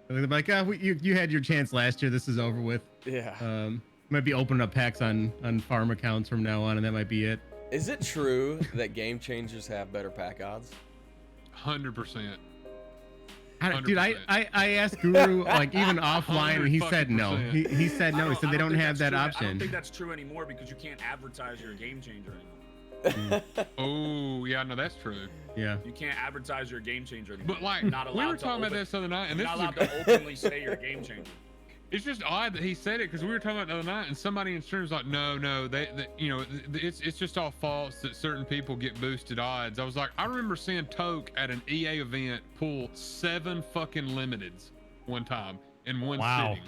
They're like, you had your chance last year. This is over with. Yeah. Might be opening up packs on farm accounts from now on, and that might be it. Is it true that Game Changers have better pack odds? 100%. Dude, I asked Guru like even offline, and he said no. He said no. He said they don't have that option. I don't think that's true anymore because you can't advertise your Game Changer anymore. Oh yeah, no, that's true. Yeah. You can't advertise your Game Changer anymore. But like, not allowed we were talking about this the other night, and you're this not is allowed to openly say your Game Changer. It's just odd that he said it because we were talking about it the other night, and somebody in stream was like, "No, they you know, it's just all false that certain people get boosted odds." I was like, I remember seeing Toke at an EA event pull 7 fucking limiteds one time in one sitting.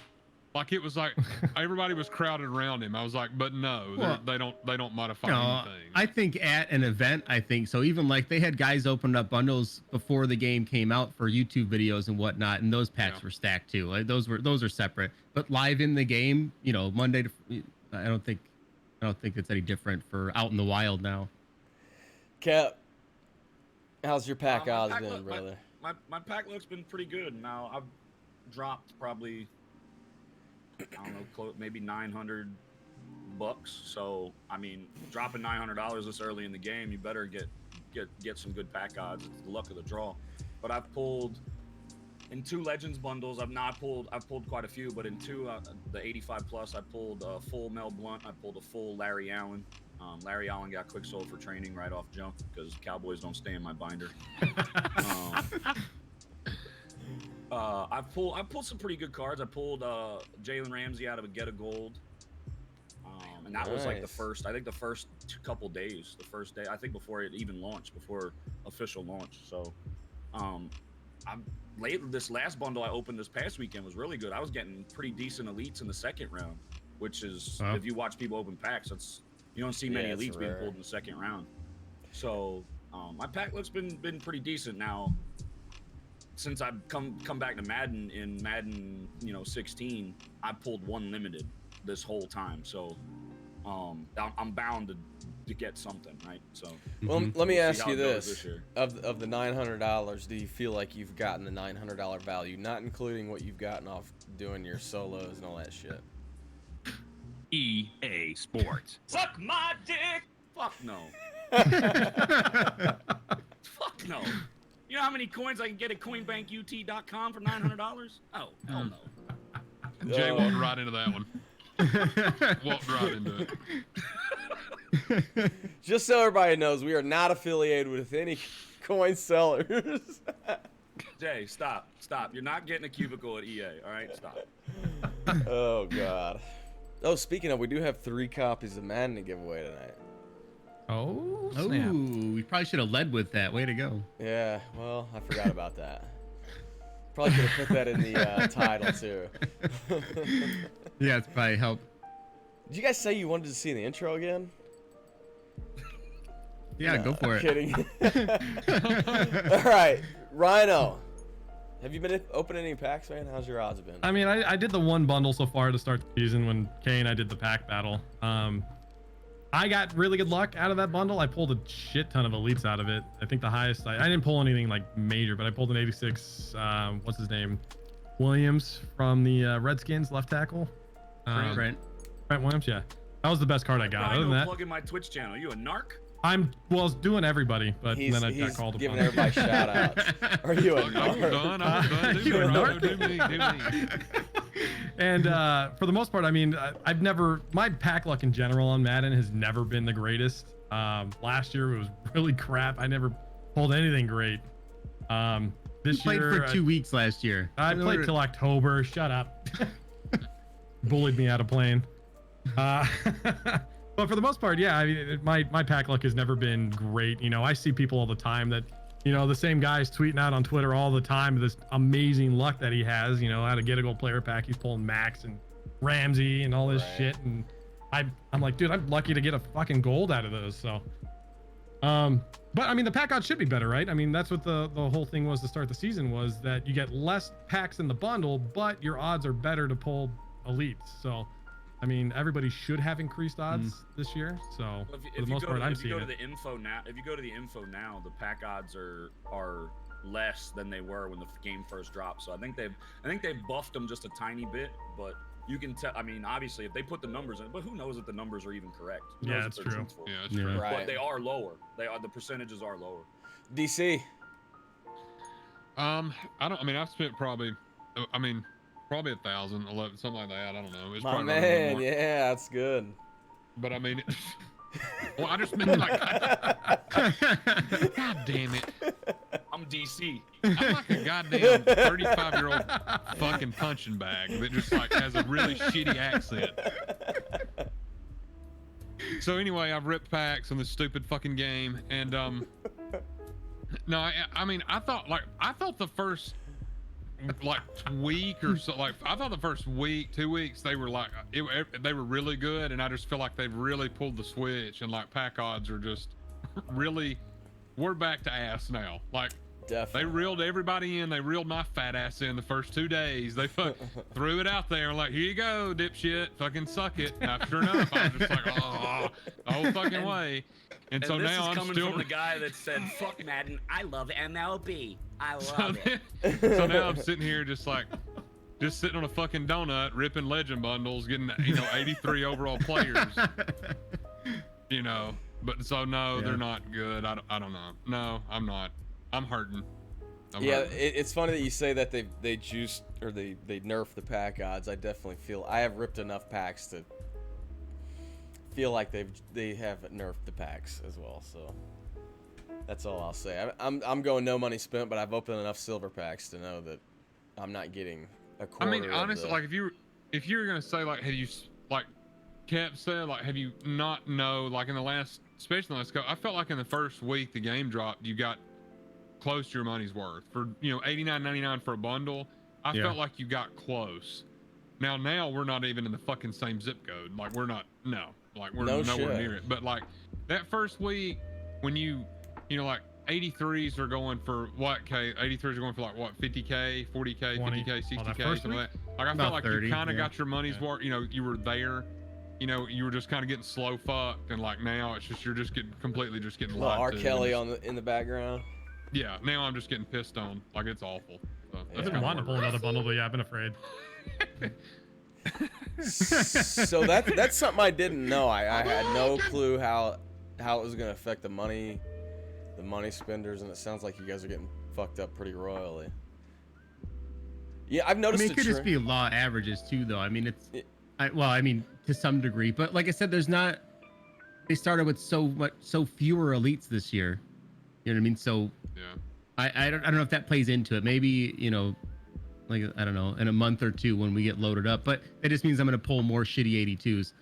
Like it was like everybody was crowded around him. I was like, but no, they don't modify anything. I think at an event, so. Even like they had guys open up bundles before the game came out for YouTube videos and whatnot, and those packs were stacked too. Like those are separate. But live in the game, Monday to I don't think it's any different for out in the wild now. Cap, how's your pack odds been, brother? My pack luck's been pretty good. Now I've dropped probably, I don't know, maybe $900. So I mean, dropping $900 this early in the game, you better get some good pack odds. It's the luck of the draw. But I've pulled in 2 Legends bundles. I've pulled quite a few, but in 2, the 85 plus, I pulled a full Mel Blount. I pulled a full Larry Allen. Larry Allen got quick sold for training right off jump because Cowboys don't stay in my binder. I pulled some pretty good cards. I pulled Jalen Ramsey out of a Get a Gold, and that was like the first couple days. The first day, I think, before it even launched, before official launch. So, this last bundle I opened this past weekend was really good. I was getting pretty decent elites in the second round, which is if you watch people open packs, you don't see many elites being pulled in the second round. So my pack luck's been pretty decent now. Since I've come back to Madden in Madden 16, I pulled 1 limited this whole time. So I'm bound to get something, right? So well, let me ask you this: of the $900, do you feel like you've gotten the $900 value, not including what you've gotten off doing your solos and all that shit? EA Sports. Suck my dick. Fuck no. Fuck no. You know how many coins I can get at coinbankut.com for $900? Oh, hell no. Jay walked right into that one. Walked right into it. Just so everybody knows, we are not affiliated with any coin sellers. Jay, stop. You're not getting a cubicle at EA, all right? Stop. Oh, God. Oh, speaking of, we do have 3 copies of Madden to give away tonight. Oh, snap. Ooh, we probably should have led with that. Way to go. Yeah, well, I forgot about that. Probably could have put that in the title, too. Yeah, it's probably helped. Did you guys say you wanted to see the intro again? Yeah, No, go for I'm it. kidding. All right, Rhino. Have you been opening any packs, man? How's your odds been? I mean, I did the 1 bundle so far to start the season when Kay and I did the pack battle. I got really good luck out of that bundle. I pulled a shit ton of elites out of it. I think the highest, I didn't pull anything like major, but I pulled an 86, what's his name? Williams from the Redskins, left tackle. Trent Williams, yeah. That was the best card I got. Other than that, plug in my Twitch channel. You a narc? I was doing everybody, but then I got called giving upon. everybody shout outs. Are you a I'm narc? done. You a narc? Do me. And for the most part, I mean, my pack luck in general on Madden has never been the greatest. Last year it was really crap. I never pulled anything great. This Played year, for 2 weeks last year. I played till October. Shut up. Bullied me out of playing. But for the most part, yeah, I mean, my pack luck has never been great. You know, I see people all the time that, you know, the same guys tweeting out on Twitter all the time this amazing luck that he has. You know, how to get a gold player pack. He's pulling Max and Ramsey and all this shit. And I'm like, dude, I'm lucky to get a fucking gold out of those. So, but I mean, the pack odds should be better, right? I mean, that's what the whole thing was to start the season, was that you get less packs in the bundle, but your odds are better to pull elites. So, I mean, everybody should have increased odds this year. So, for the most part, I'm seeing it. If you go to the info now, the pack odds are less than they were when the game first dropped. So I think they've buffed them just a tiny bit, but you can tell. I mean, obviously, if they put the numbers in, but who knows if the numbers are even correct? Who knows Yeah, if that's they're true. truthful? Yeah, that's true. Yeah. Right. But they are lower. The percentages are lower. DC. I mean, I've spent probably 1,000, 11, something like that. I don't know. It's My probably man, more. yeah, that's good. But I mean, well, I just meant like, God damn it. I'm DC. I'm like a goddamn 35-year-old fucking punching bag that just like has a really shitty accent. So anyway, I've ripped packs on this stupid fucking game, and no, I mean, I thought the first like week or so, like I thought the first week, 2 weeks, they were like they were really good, and I just feel like they've really pulled the switch, and like pack odds are just really, we're back to ass now. Like Definitely. they reeled everybody in, they reeled my fat ass in the first 2 days. They threw it out there and like, here you go, dipshit, fucking suck it. Now, sure enough, I was just like, oh, the whole fucking way. And so this now is I'm coming still from the guy that said, "Fuck Madden, I love MLB, I love so, it." so now I'm sitting here just sitting on a fucking donut, ripping legend bundles, getting 83 overall players. You know, but so no, they're not good. I don't know. No, I'm not. I'm hurting. Yeah, it's funny that you say that they juiced or they nerfed the pack odds. I definitely feel I have ripped enough packs to feel like they have nerfed the packs as well. So that's all I'll say. I'm going no money spent, but I've opened enough silver packs to know that I'm not getting a quarter. I mean, honestly, like if you were gonna say like, have you like Cap said, like, have you not know, like in the last, especially in the last couple, I felt like in the first week the game dropped, you got close to your money's worth for $89.99 for a bundle. I felt like you got close. Now we're not even in the fucking same zip code. Like we're nowhere near it. But like that first week when you like 83s are going for what, K? 83s are going for like what, 50K, 40K, 20. 50K, 60K, something like that. Like I About felt like 30, you kind of yeah. got your money's worth. You were there. You were just kind of getting slow fucked, and like now it's just you're just getting completely just getting Little lied R. to. Kelly in the background. Yeah, now I'm just getting pissed on. Like it's awful. So I've been wanting to pull another bundle, but yeah, I've been afraid. So that's something I didn't know. I had no clue how it was gonna affect the money spenders, and it sounds like you guys are getting fucked up pretty royally. Yeah, I've I noticed. mean, it could just be law averages too, though. I mean, I mean, to some degree, but like I said, they started with so fewer elites this year. You know what I mean? So yeah. I don't know if that plays into it. Maybe, like, I don't know, in a month or two when we get loaded up, but it just means I'm going to pull more shitty 82s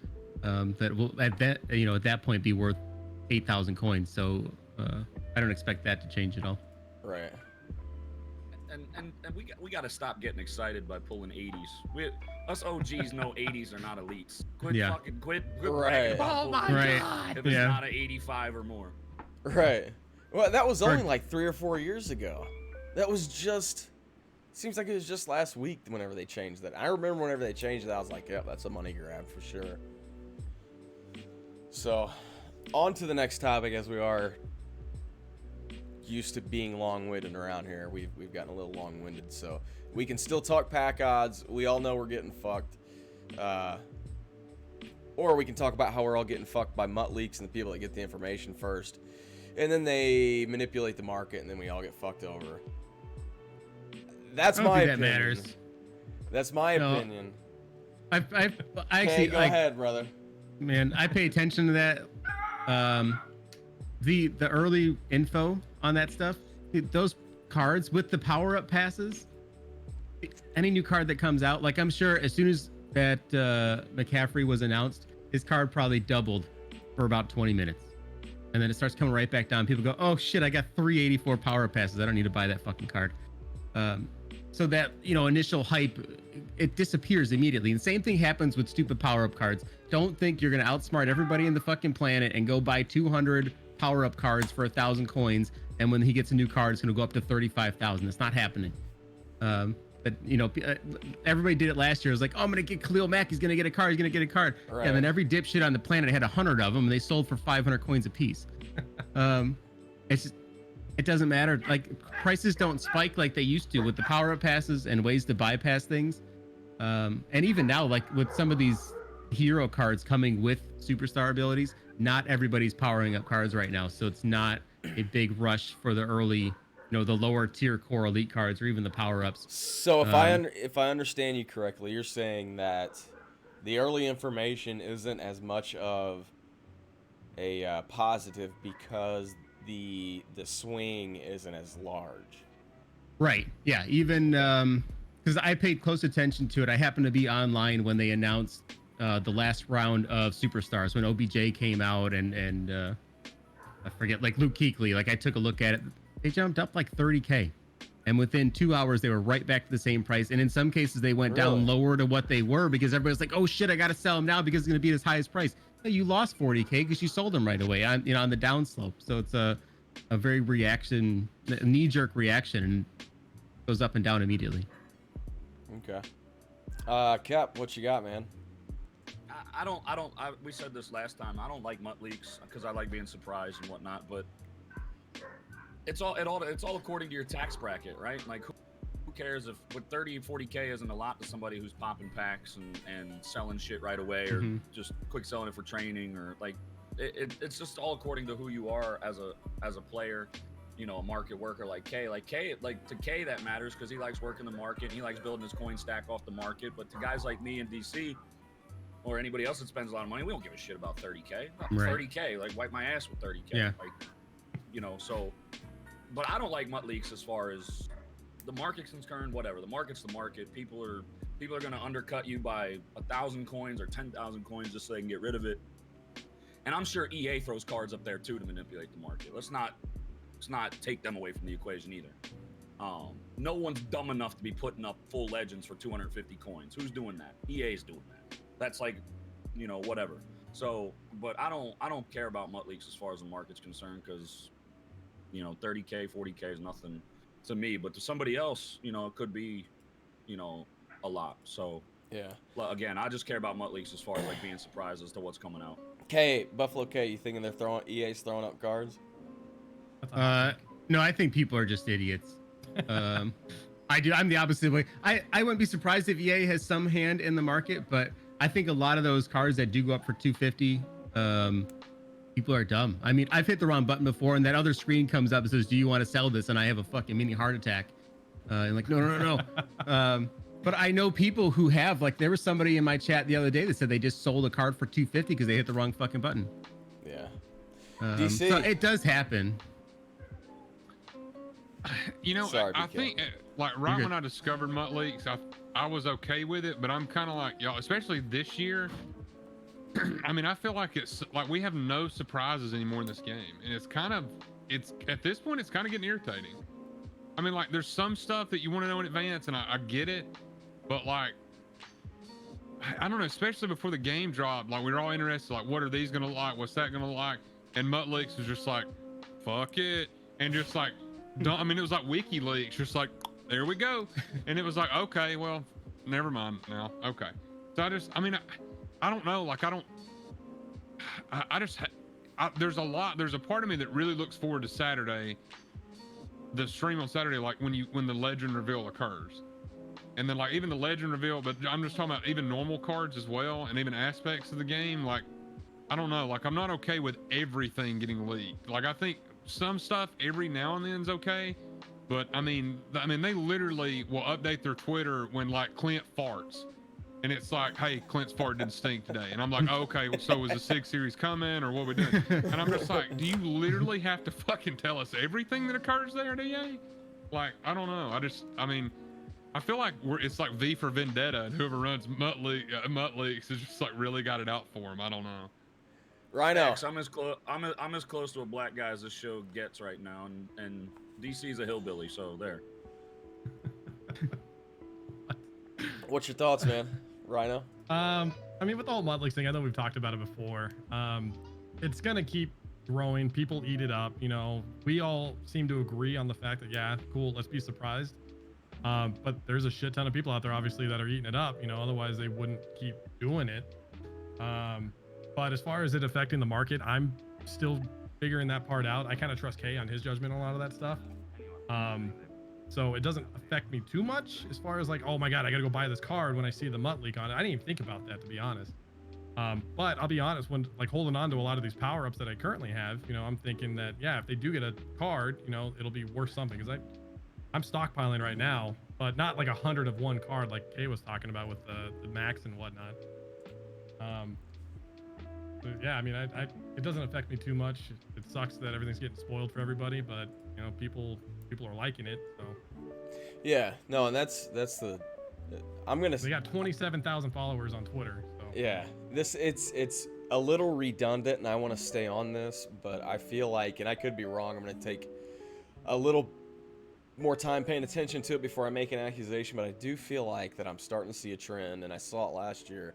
that will at that point be worth 8,000 coins. So I don't expect that to change at all. Right. And we got to stop getting excited by pulling 80s. Us OGs know 80s are not elites. Quit Yeah. fucking quit Right. bragging about Oh my pulling Right. god! if it's Yeah. not an 85 or more. Right. Well, that was only Right. like 3 or 4 years ago. That was just. Seems like it was just last week whenever they changed that. I remember whenever they changed that, I was like, yeah, that's a money grab for sure. So, on to the next topic, as we are used to being long-winded around here. We've gotten a little long-winded, so we can still talk pack odds. We all know we're getting fucked. Or we can talk about how we're all getting fucked by mutt leaks and the people that get the information first. And then they manipulate the market, and then we all get fucked over. That's I don't my think opinion. that matters. That's my No. opinion. I actually Okay, go like, ahead, brother. man, I pay attention to that the early info on that stuff, those cards with the power up passes, any new card that comes out, like I'm sure as soon as that McCaffrey was announced, his card probably doubled for about 20 minutes. And then it starts coming right back down. People go, oh shit, I got 384 power passes. I don't need to buy that fucking card. So that, initial hype, it disappears immediately. And same thing happens with stupid power-up cards. Don't think you're going to outsmart everybody in the fucking planet and go buy 200 power-up cards for 1,000 coins. And when he gets a new card, it's going to go up to 35,000. It's not happening. But, everybody did it last year. It was like, oh, I'm going to get Khalil Mack. He's going to get a card. He's going to get a card. Right. And then every dipshit on the planet had 100 of them, and they sold for 500 coins apiece. It's just, it doesn't matter. Like, prices don't spike like they used to with the power-up passes and ways to bypass things. And even now, like with some of these hero cards coming with superstar abilities, not everybody's powering up cards right now. So it's not a big rush for the early, the lower tier core elite cards or even the power-ups. So if I understand you correctly, you're saying that the early information isn't as much of a positive because the swing isn't as large. Right. Yeah. Even because I paid close attention to it. I happened to be online when they announced the last round of superstars when OBJ came out and I forget, like Luke Kuechly. Like I took a look at it. They jumped up like 30K. And within 2 hours, they were right back to the same price. And in some cases, they went down lower to what they were because everybody's like, oh shit, I got to sell them now because it's going to be his highest price. No, you lost 40K because you sold them right away on the downslope. So it's a very knee-jerk reaction, and goes up and down immediately. Okay. Cap, what you got, man? We said this last time. I don't like MUT leaks because I like being surprised and whatnot, but it's all according to your tax bracket, right? Like, who cares if with 30 and 40K isn't a lot to somebody who's popping packs and selling shit right away, or just quick selling it for training, or like it's just all according to who you are as a player, a market worker like K. Like to K that matters because he likes working the market, and he likes building his coin stack off the market. But to guys like me in DC or anybody else that spends a lot of money, we don't give a shit about 30K. Right. 30K, like wipe my ass with 30K. Yeah. Like, so. But I don't like MUT leaks as far as the market's concerned. Whatever, the market's the market. People are going to undercut you by 1,000 coins or 10,000 coins just so they can get rid of it. And I'm sure EA throws cards up there too to manipulate the market. Let's not take them away from the equation either. No one's dumb enough to be putting up full legends for 250 coins. Who's doing that? EA's doing that. That's like, whatever. So, but I don't care about MUT leaks as far as the market's concerned because, 30K, 40K is nothing to me, but to somebody else, it could be, a lot. So yeah. Again, I just care about MUT leaks as far as like being surprised as to what's coming out. Buffalo K, you thinking EA's throwing up cards? No, I think people are just idiots. I'm the opposite way. I wouldn't be surprised if EA has some hand in the market, but I think a lot of those cards that do go up for 250, people are dumb. I mean, I've hit the wrong button before, and that other screen comes up and says, "Do you want to sell this?" And I have a fucking mini heart attack. And like, no. But I know people who have, like, there was somebody in my chat the other day that said they just sold a card for 250 because they hit the wrong fucking button. Yeah. DC. So it does happen. Sorry, I think like right when I discovered MUT leaks, I was okay with it, but I'm kind of like y'all, especially this year. I mean, I feel like it's like we have no surprises anymore in this game, and it's at this point it's kind of getting irritating. I mean, like there's some stuff that you want to know in advance, and I get it, but like I don't know, especially before the game dropped, like we were all interested, like what are these gonna look like, what's that gonna look like, and MUT leaks was just like fuck it, and just like don't, I mean, it was like WikiLeaks, just like there we go, and it was like okay, well, never mind now, okay. So I don't know, like there's a part of me that really looks forward to Saturday, the stream on Saturday, like when the legend reveal occurs, and then like even the legend reveal, but I'm just talking about even normal cards as well, and even aspects of the game. Like I don't know, like I'm not okay with everything getting leaked. Like I think some stuff every now and then is okay, but I mean they literally will update their Twitter when like Clint farts, and it's like, hey, Clint's fart didn't stink today, and I'm like, oh, okay, well, so is the 6 Series coming, or what we doing? And I'm just like, do you literally have to fucking tell us everything that occurs there at EA? Like, I don't know. I mean, I feel like it's like V for Vendetta, and whoever runs Mutt Leaks has just like really got it out for him. I don't know. Rhino. X, I'm as close to a black guy as this show gets right now, and DC's a hillbilly, so there. What's your thoughts, man? Rhino? I mean, with the whole Mutt Leaks thing, I know we've talked about it before. It's gonna keep growing. People eat it up. You know, we all seem to agree on the fact that, yeah, cool, let's be surprised. But there's a shit ton of people out there, obviously, that are eating it up. You know, otherwise they wouldn't keep doing it. But as far as it affecting the market, I'm still figuring that part out. I kind of trust Kay on his judgment on a lot of that stuff. So it doesn't affect me too much as far as like, oh my God, I got to go buy this card when I see the Mutt Leak on it. I didn't even think about that, to be honest. But I'll be honest, when like holding on to a lot of these power-ups that I currently have, you know, I'm thinking that, yeah, if they do get a card, you know, it'll be worth something. Because I'm stockpiling right now, but not like 100 of one card like Kay was talking about with the max and whatnot. Yeah, I mean, it doesn't affect me too much. It sucks that everything's getting spoiled for everybody, but you know, people are liking it. So Yeah, no, and that's the. I'm gonna. they got 27,000 followers on Twitter. So Yeah, it's a little redundant, and I want to stay on this, but I feel like, and I could be wrong, I'm gonna take a little more time paying attention to it before I make an accusation, but I do feel like that I'm starting to see a trend, and I saw it last year,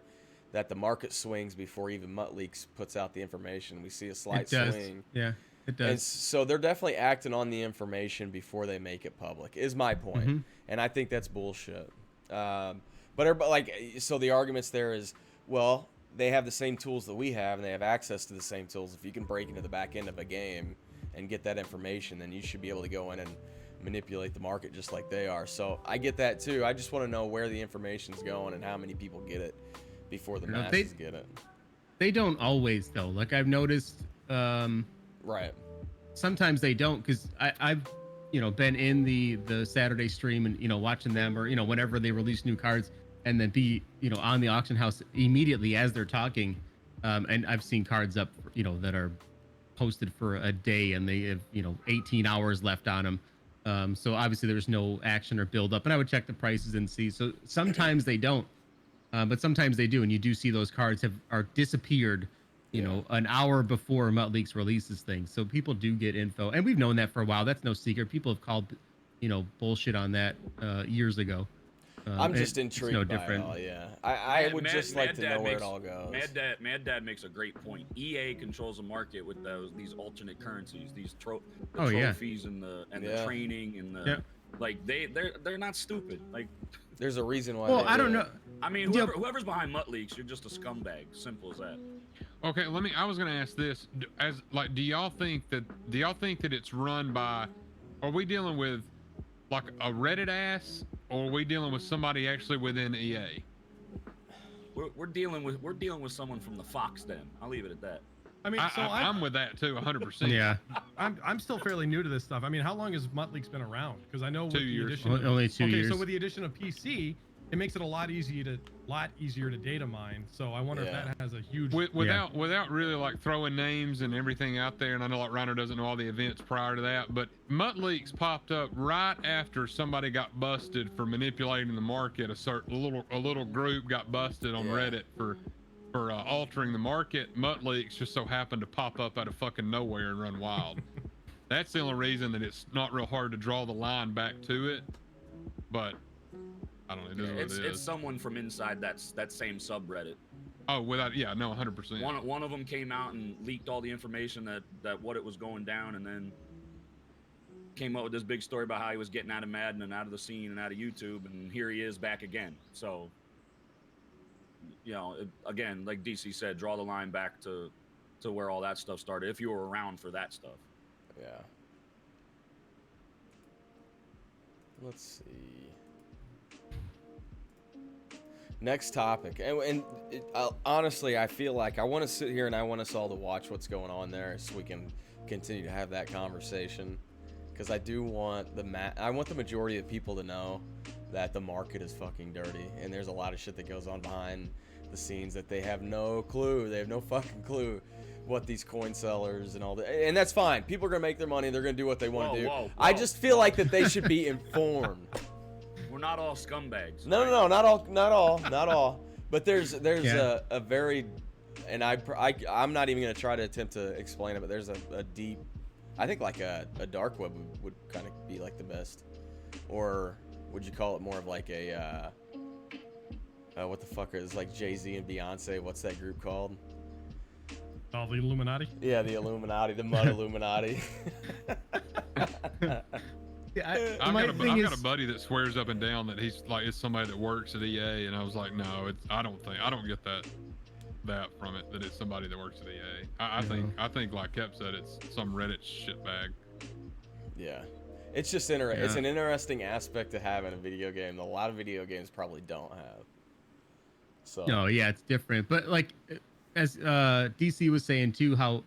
that the market swings before even Mutt Leaks puts out the information. We see a slight swing. Yeah, it does. And so they're definitely acting on the information before they make it public, is my point. Mm-hmm. And I think that's bullshit. But everybody, like, so the arguments there is, well, they have the same tools that we have, and they have access to the same tools. If you can break into the back end of a game and get that information, then you should be able to go in and manipulate the market just like they are. So I get that too. I just want to know where the information's going and how many people get it before the masses get it. They don't always though. Like I've noticed, Right. sometimes they don't, because I've been in the Saturday stream and watching them, or whenever they release new cards, and then be on the auction house immediately as they're talking, and I've seen cards up that are posted for a day and they have 18 hours left on them. So obviously there's no action or build up, and I would check the prices and see. So sometimes they don't, but sometimes they do, and you do see those cards are disappeared an hour before Mutt Leaks releases things. So people do get info, and we've known that for a while. That's no secret. People have called bullshit on that years ago. I'm just intrigued no by different. it all, yeah. I would just like to know where it all goes. Mad Dad makes a great point. EA controls the market with these alternate currencies, these Oh, yeah. trophies and the training and the like. They're not stupid. Like, There's a reason why. Well, they I do don't it. know. I mean, whoever's behind Mutt Leaks, you're just a scumbag. Simple as that. Okay, I was gonna ask this: do y'all think that it's run by? Are we dealing with like a Reddit ass, or are we dealing with somebody actually within EA? We're dealing with someone from the Fox Den. I'll leave it at that. I mean, I'm with that too, 100%. Yeah, I'm still fairly new to this stuff. I mean, how long has Mutt Leaks been around? Because I know with 2 the years. addition of, only 2 years. so with the addition of PC, it makes it a lot easier to data mine. So I wonder if that has a huge without really like throwing names and everything out there. And I know like Rhino doesn't know all the events prior to that, but Mutt Leaks popped up right after somebody got busted for manipulating the market. A little group got busted on Reddit for altering the market. Mutt Leaks just so happened to pop up out of fucking nowhere and run wild. That's the only reason that it's not real hard to draw the line back to it. But I don't know. It's someone from inside that same subreddit. Oh, 100%. One of them came out and leaked all the information that what it was going down, and then came up with this big story about how he was getting out of Madden and out of the scene and out of YouTube, and here he is back again. So, again, like DC said, draw the line back to where all that stuff started, if you were around for that stuff. Yeah. Let's see. Next topic, and honestly, I feel like I want to sit here and I want us all to watch what's going on there, so we can continue to have that conversation. Because I do want I want the majority of people to know that the market is fucking dirty, and there's a lot of shit that goes on behind the scenes that they have no clue. They have no fucking clue what these coin sellers and all that. And that's fine. People are gonna make their money. They're gonna do what they want to do. I just feel like that they should be informed. We're not all scumbags. No, not all. But there's a very, and I'm not even gonna try to attempt to explain it. But there's a deep, I think like a dark web would kind of be like the best, or would you call it more of like a what the fuck is like Jay-Z and Beyonce? What's that group called? Oh, the Illuminati. Yeah, the Illuminati, the Mud Illuminati. Yeah, I've got a buddy that swears up and down that he's like it's somebody that works at EA, and I was like, no, I don't get that from it, that it's somebody that works at EA. I think like Kep said, it's some Reddit shitbag. Yeah, it's just It's an interesting aspect to have in a video game that a lot of video games probably don't have. So. No, yeah, it's different. But like, as DC was saying too, how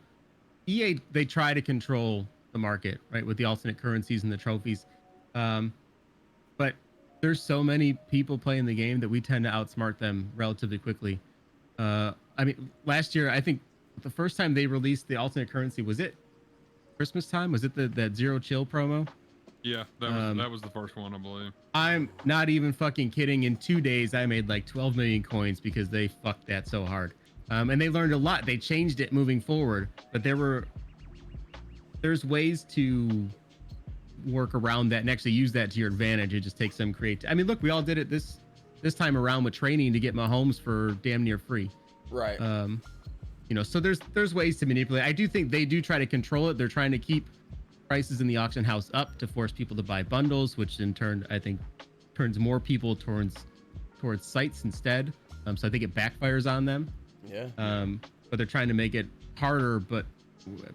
EA, they try to control the market, right, with the alternate currencies and the trophies. But there's so many people playing the game that we tend to outsmart them relatively quickly. I mean, last year, I think the first time they released the alternate currency, was it Christmas time? Was it that Zero Chill promo? Yeah, that was the first one, I believe. I'm not even fucking kidding. In 2 days, I made like 12 million coins because they fucked that so hard. And they learned a lot. They changed it moving forward, but there's ways to work around that and actually use that to your advantage. It just takes some creativity. I mean, look, we all did it this time around with training to get Mahomes for damn near free. Right. So there's ways to manipulate. I do think they do try to control it. They're trying to keep prices in the auction house up to force people to buy bundles, which in turn I think turns more people towards sites instead. So I think it backfires on them. Yeah. But they're trying to make it harder, but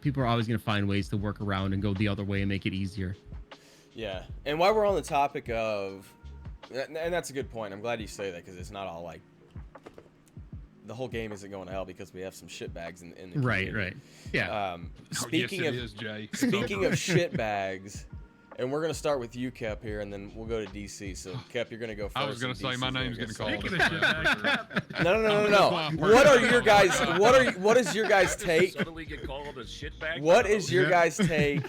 people are always going to find ways to work around and go the other way and make it easier. Yeah. And while we're on the topic of, and that's a good point. I'm glad you say that, because it's not all like the whole game isn't going to hell because we have some shitbags in the community. Right. Yeah. Speaking of shitbags, and we're gonna start with you, Kep, here, and then we'll go to DC. So, Kep, you're gonna go first. I was gonna say my name's getting called. Speaking of shitbags, No. What are your guys? What is your guys' take? Suddenly get called a shitbag. What is your guys' take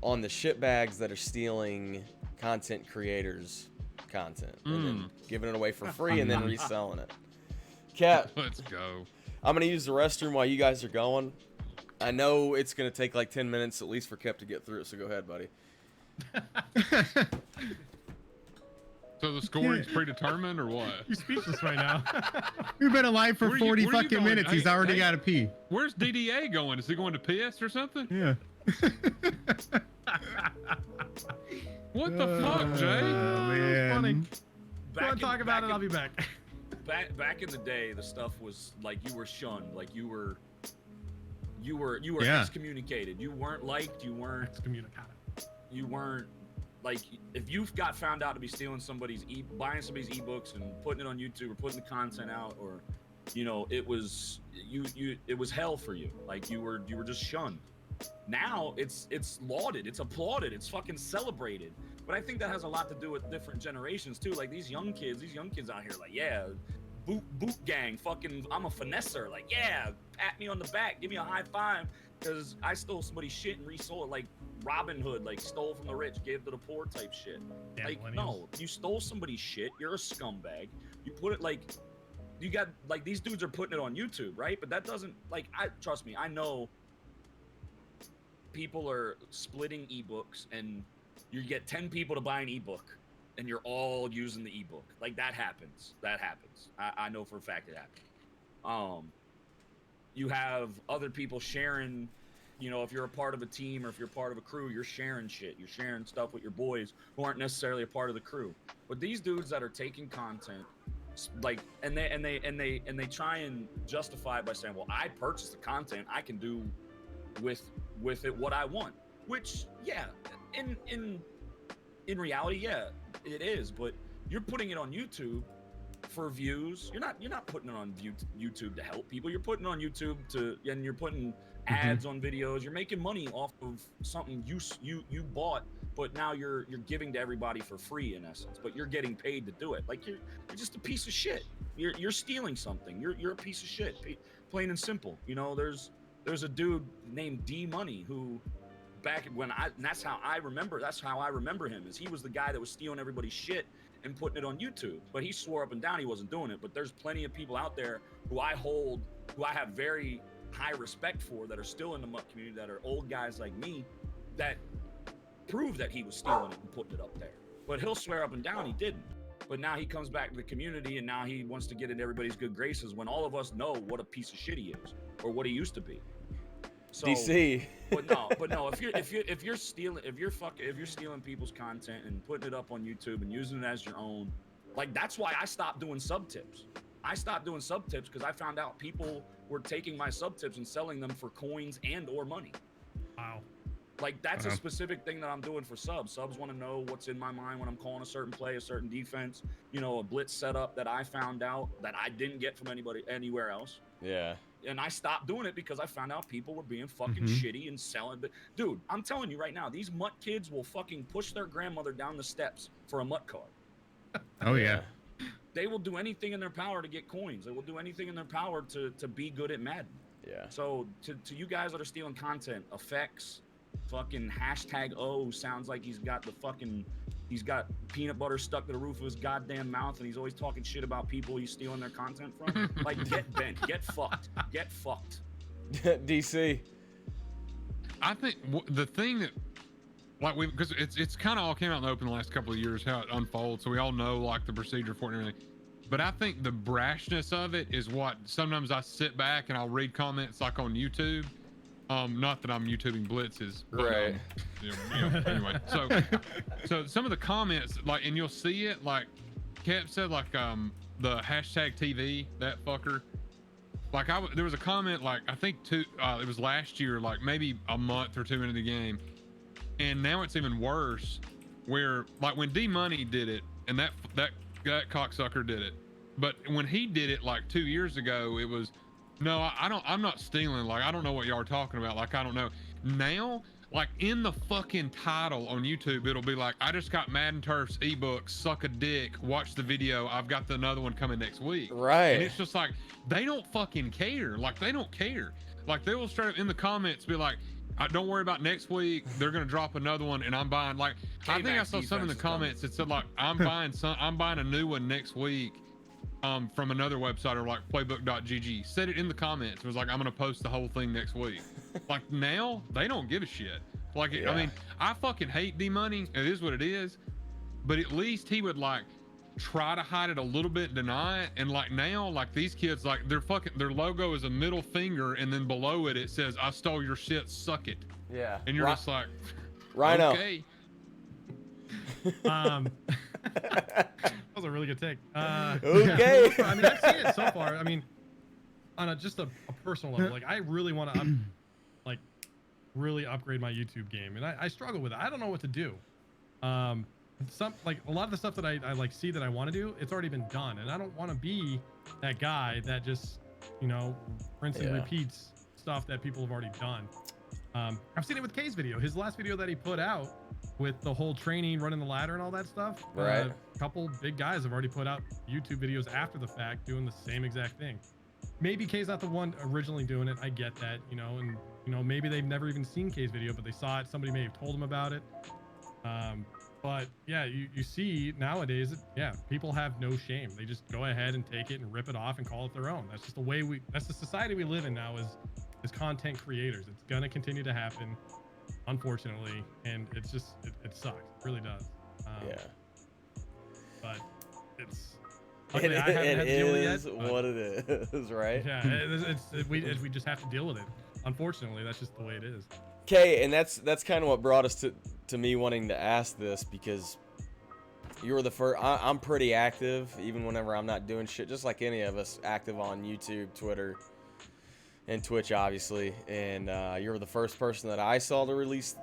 on the shitbags that are stealing content creators' content and then giving it away for free and then reselling it? Kep, Let's go. I'm gonna use the restroom while you guys are going. I know it's gonna take like 10 minutes at least for Kep to get through it, so go ahead, buddy. So the scoring's predetermined or what? you're speechless right now. We've been alive for Where 40 you fucking going? minutes. He's already got to pee. Where's DDA going? Is he going to piss or something? Yeah. What the fuck, Jay? Man. Funny. Go Back on, talk about it. I'll be back. Back in the day, the stuff was like you were shunned, like you were Yeah. excommunicated. You weren't liked. You weren't like, if you got found out to be stealing buying somebody's ebooks and putting it on YouTube or putting the content out, or it was it was hell for you. Like you were just shunned. Now it's lauded, it's applauded, it's fucking celebrated. But I think that has a lot to do with different generations too. Like these young kids out here, like, yeah, boot gang, fucking, I'm a finesser. Like, yeah, pat me on the back, give me a high five, because I stole somebody's shit and resold it, like Robin Hood, like stole from the rich, gave to the poor type shit. Damn like, millennials. no, you stole somebody's shit, you're a scumbag. You put it like, you got, like, these dudes are putting it on YouTube, right? But that doesn't, like, trust me, I know people are splitting ebooks, and you get 10 people to buy an ebook, and you're all using the ebook. Like, that happens. I know for a fact it happens. You have other people sharing, if you're a part of a team or if you're part of a crew, you're sharing shit. You're sharing stuff with your boys who aren't necessarily a part of the crew. But these dudes that are taking content, like, and they try and justify it by saying, well, I purchased the content, I can do with it what I want. Which, yeah, in reality, yeah, it is. But you're putting it on YouTube for views. You're not putting it on YouTube to help people. You're putting it on YouTube and you're putting ads on videos. You're making money off of something you bought but now you're giving to everybody for free in essence, but you're getting paid to do it. Like you're just a piece of shit. You're stealing something. You're a piece of shit, plain and simple. You know, there's a dude named D Money who back when and that's how I remember him, is he was the guy that was stealing everybody's shit and putting it on YouTube. But he swore up and down he wasn't doing it. But there's plenty of people out there who I have very high respect for, that are still in the MUT community, that are old guys like me, that prove that he was stealing it and putting it up there. But he'll swear up and down he didn't. But now he comes back to the community and now he wants to get into everybody's good graces when all of us know what a piece of shit he is, or what he used to be. So, DC. but no, if you're stealing people's content and putting it up on YouTube and using it as your own, like that's why I stopped doing sub tips. I stopped doing sub tips because I found out people were taking my sub tips and selling them for coins and or money. Wow. Like that's a specific thing that I'm doing for subs. Subs want to know what's in my mind when I'm calling a certain play, a certain defense, you know, a blitz setup that I found out that I didn't get from anybody anywhere else. Yeah. And I stopped doing it because I found out people were being fucking shitty and selling. But dude, I'm telling you right now, these MUT kids will fucking push their grandmother down the steps for a MUT card. Oh yeah. They will do anything in their power to get coins. They will do anything in their power to be good at Madden. Yeah. So to you guys that are stealing content, effects, fucking #O sounds like he's got peanut butter stuck to the roof of his goddamn mouth and he's always talking shit about people he's stealing their content from. Like, get bent, get fucked. DC. I think the thing that, like, because it's kind of all came out in the open the last couple of years, how it unfolds, so we all know like the procedure for it and everything. But I think the brashness of it is what sometimes I sit back and I'll read comments like on YouTube. Not that I'm YouTubing blitzes, but, right? Anyway, so some of the comments, like, and you'll see it, like Cap said, like the #TV, that fucker. Like there was a comment, like I think it was last year, like maybe a month or two into the game, and now it's even worse. Where like when D Money did it, and that cocksucker did it, but when he did it like 2 years ago, it was. No, I'm not stealing. Like, I don't know what y'all are talking about. Like, I don't know. Now, like in the fucking title on YouTube, it'll be like, I just got Madden Turf's ebook, suck a dick, watch the video. I've got another one coming next week. Right. And it's just like, they don't fucking care. Like, they don't care. Like, they will straight up in the comments be like, don't worry about next week. They're going to drop another one and I'm buying, like, I think I saw some in the comments that said like, I'm buying a new one next week. From another website or like playbook.gg, said it in the comments. It was like, I'm gonna post the whole thing next week. Like now they don't give a shit. Like, I mean, I fucking hate D Money. It is what it is. But at least he would like try to hide it a little bit, deny it. And like now, like these kids, like their logo is a middle finger, and then below it says, "I stole your shit, suck it." Yeah. And you're just like, Rhino. Okay. That was a really good take. Okay. Yeah, I mean, I've seen it so far. I mean, on just a personal level, like I really want to really upgrade my YouTube game, and I struggle with it. I don't know what to do. Like a lot of the stuff that I like see that I want to do, it's already been done, and I don't want to be that guy that just, you know, rinse and repeats stuff that people have already done. I've seen it with K's video. His last video that he put out with the whole training, running the ladder and all that stuff. Right. A couple big guys have already put out YouTube videos after the fact doing the same exact thing. Maybe K's not the one originally doing it. I get that, you know, and you know, maybe they've never even seen K's video, but they saw it. Somebody may have told them about it. But yeah, you see nowadays, people have no shame. They just go ahead and take it and rip it off and call it their own. That's just the way that's the society we live in now is content creators. It's gonna continue to happen, unfortunately, and it's just it sucks. It really does. But it's luckily, I haven't had to deal with it yet, but what it is, right? Yeah, we just have to deal with it. Unfortunately, that's just the way it is. Okay, and that's kind of what brought us to me wanting to ask this, because you were the first. I'm pretty active, even whenever I'm not doing shit, just like any of us, active on YouTube, Twitter, and Twitch, obviously. And you were the first person that I saw to release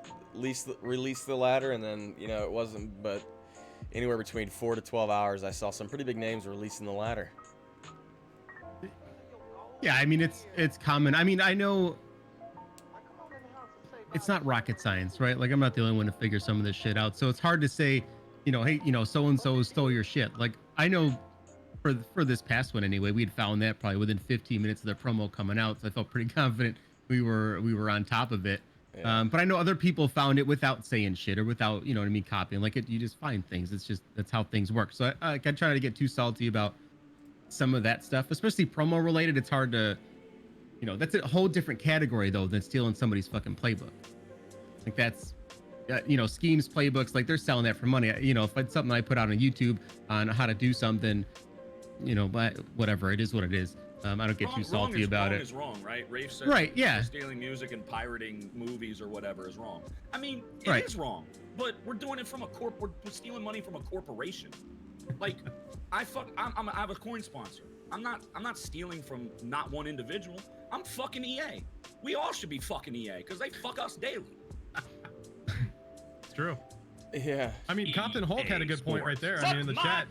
the ladder, and then, you know, it wasn't but anywhere between 4 to 12 hours, I saw some pretty big names releasing the ladder. Yeah, I mean, it's common. I mean, I know it's not rocket science, right? Like I'm not the only one to figure some of this shit out. So it's hard to say, hey, so and so stole your shit. Like I know for this past one anyway, we'd found that probably within 15 minutes of the promo coming out. So I felt pretty confident we were on top of it. Yeah. But I know other people found it without saying shit or without, you know what I mean, copying. Like you just find things. That's how things work. So I try to get too salty about some of that stuff, especially promo related. It's hard to, that's a whole different category though than stealing somebody's fucking playbook. Like that's, schemes, playbooks, like they're selling that for money. If it's something I put out on YouTube on how to do something, but whatever, it is what it is. I don't get too salty about it. Wrong is wrong, right? Rafe said right, yeah. Stealing music and pirating movies or whatever is wrong. I mean, it is wrong, but we're doing it from we're stealing money from a corporation. Like, I have a coin sponsor. I'm not stealing from not one individual. I'm fucking EA. We all should be fucking EA because they fuck us daily. It's true. Yeah. I mean, Compton Hulk had a good point right there. I mean, in the chat,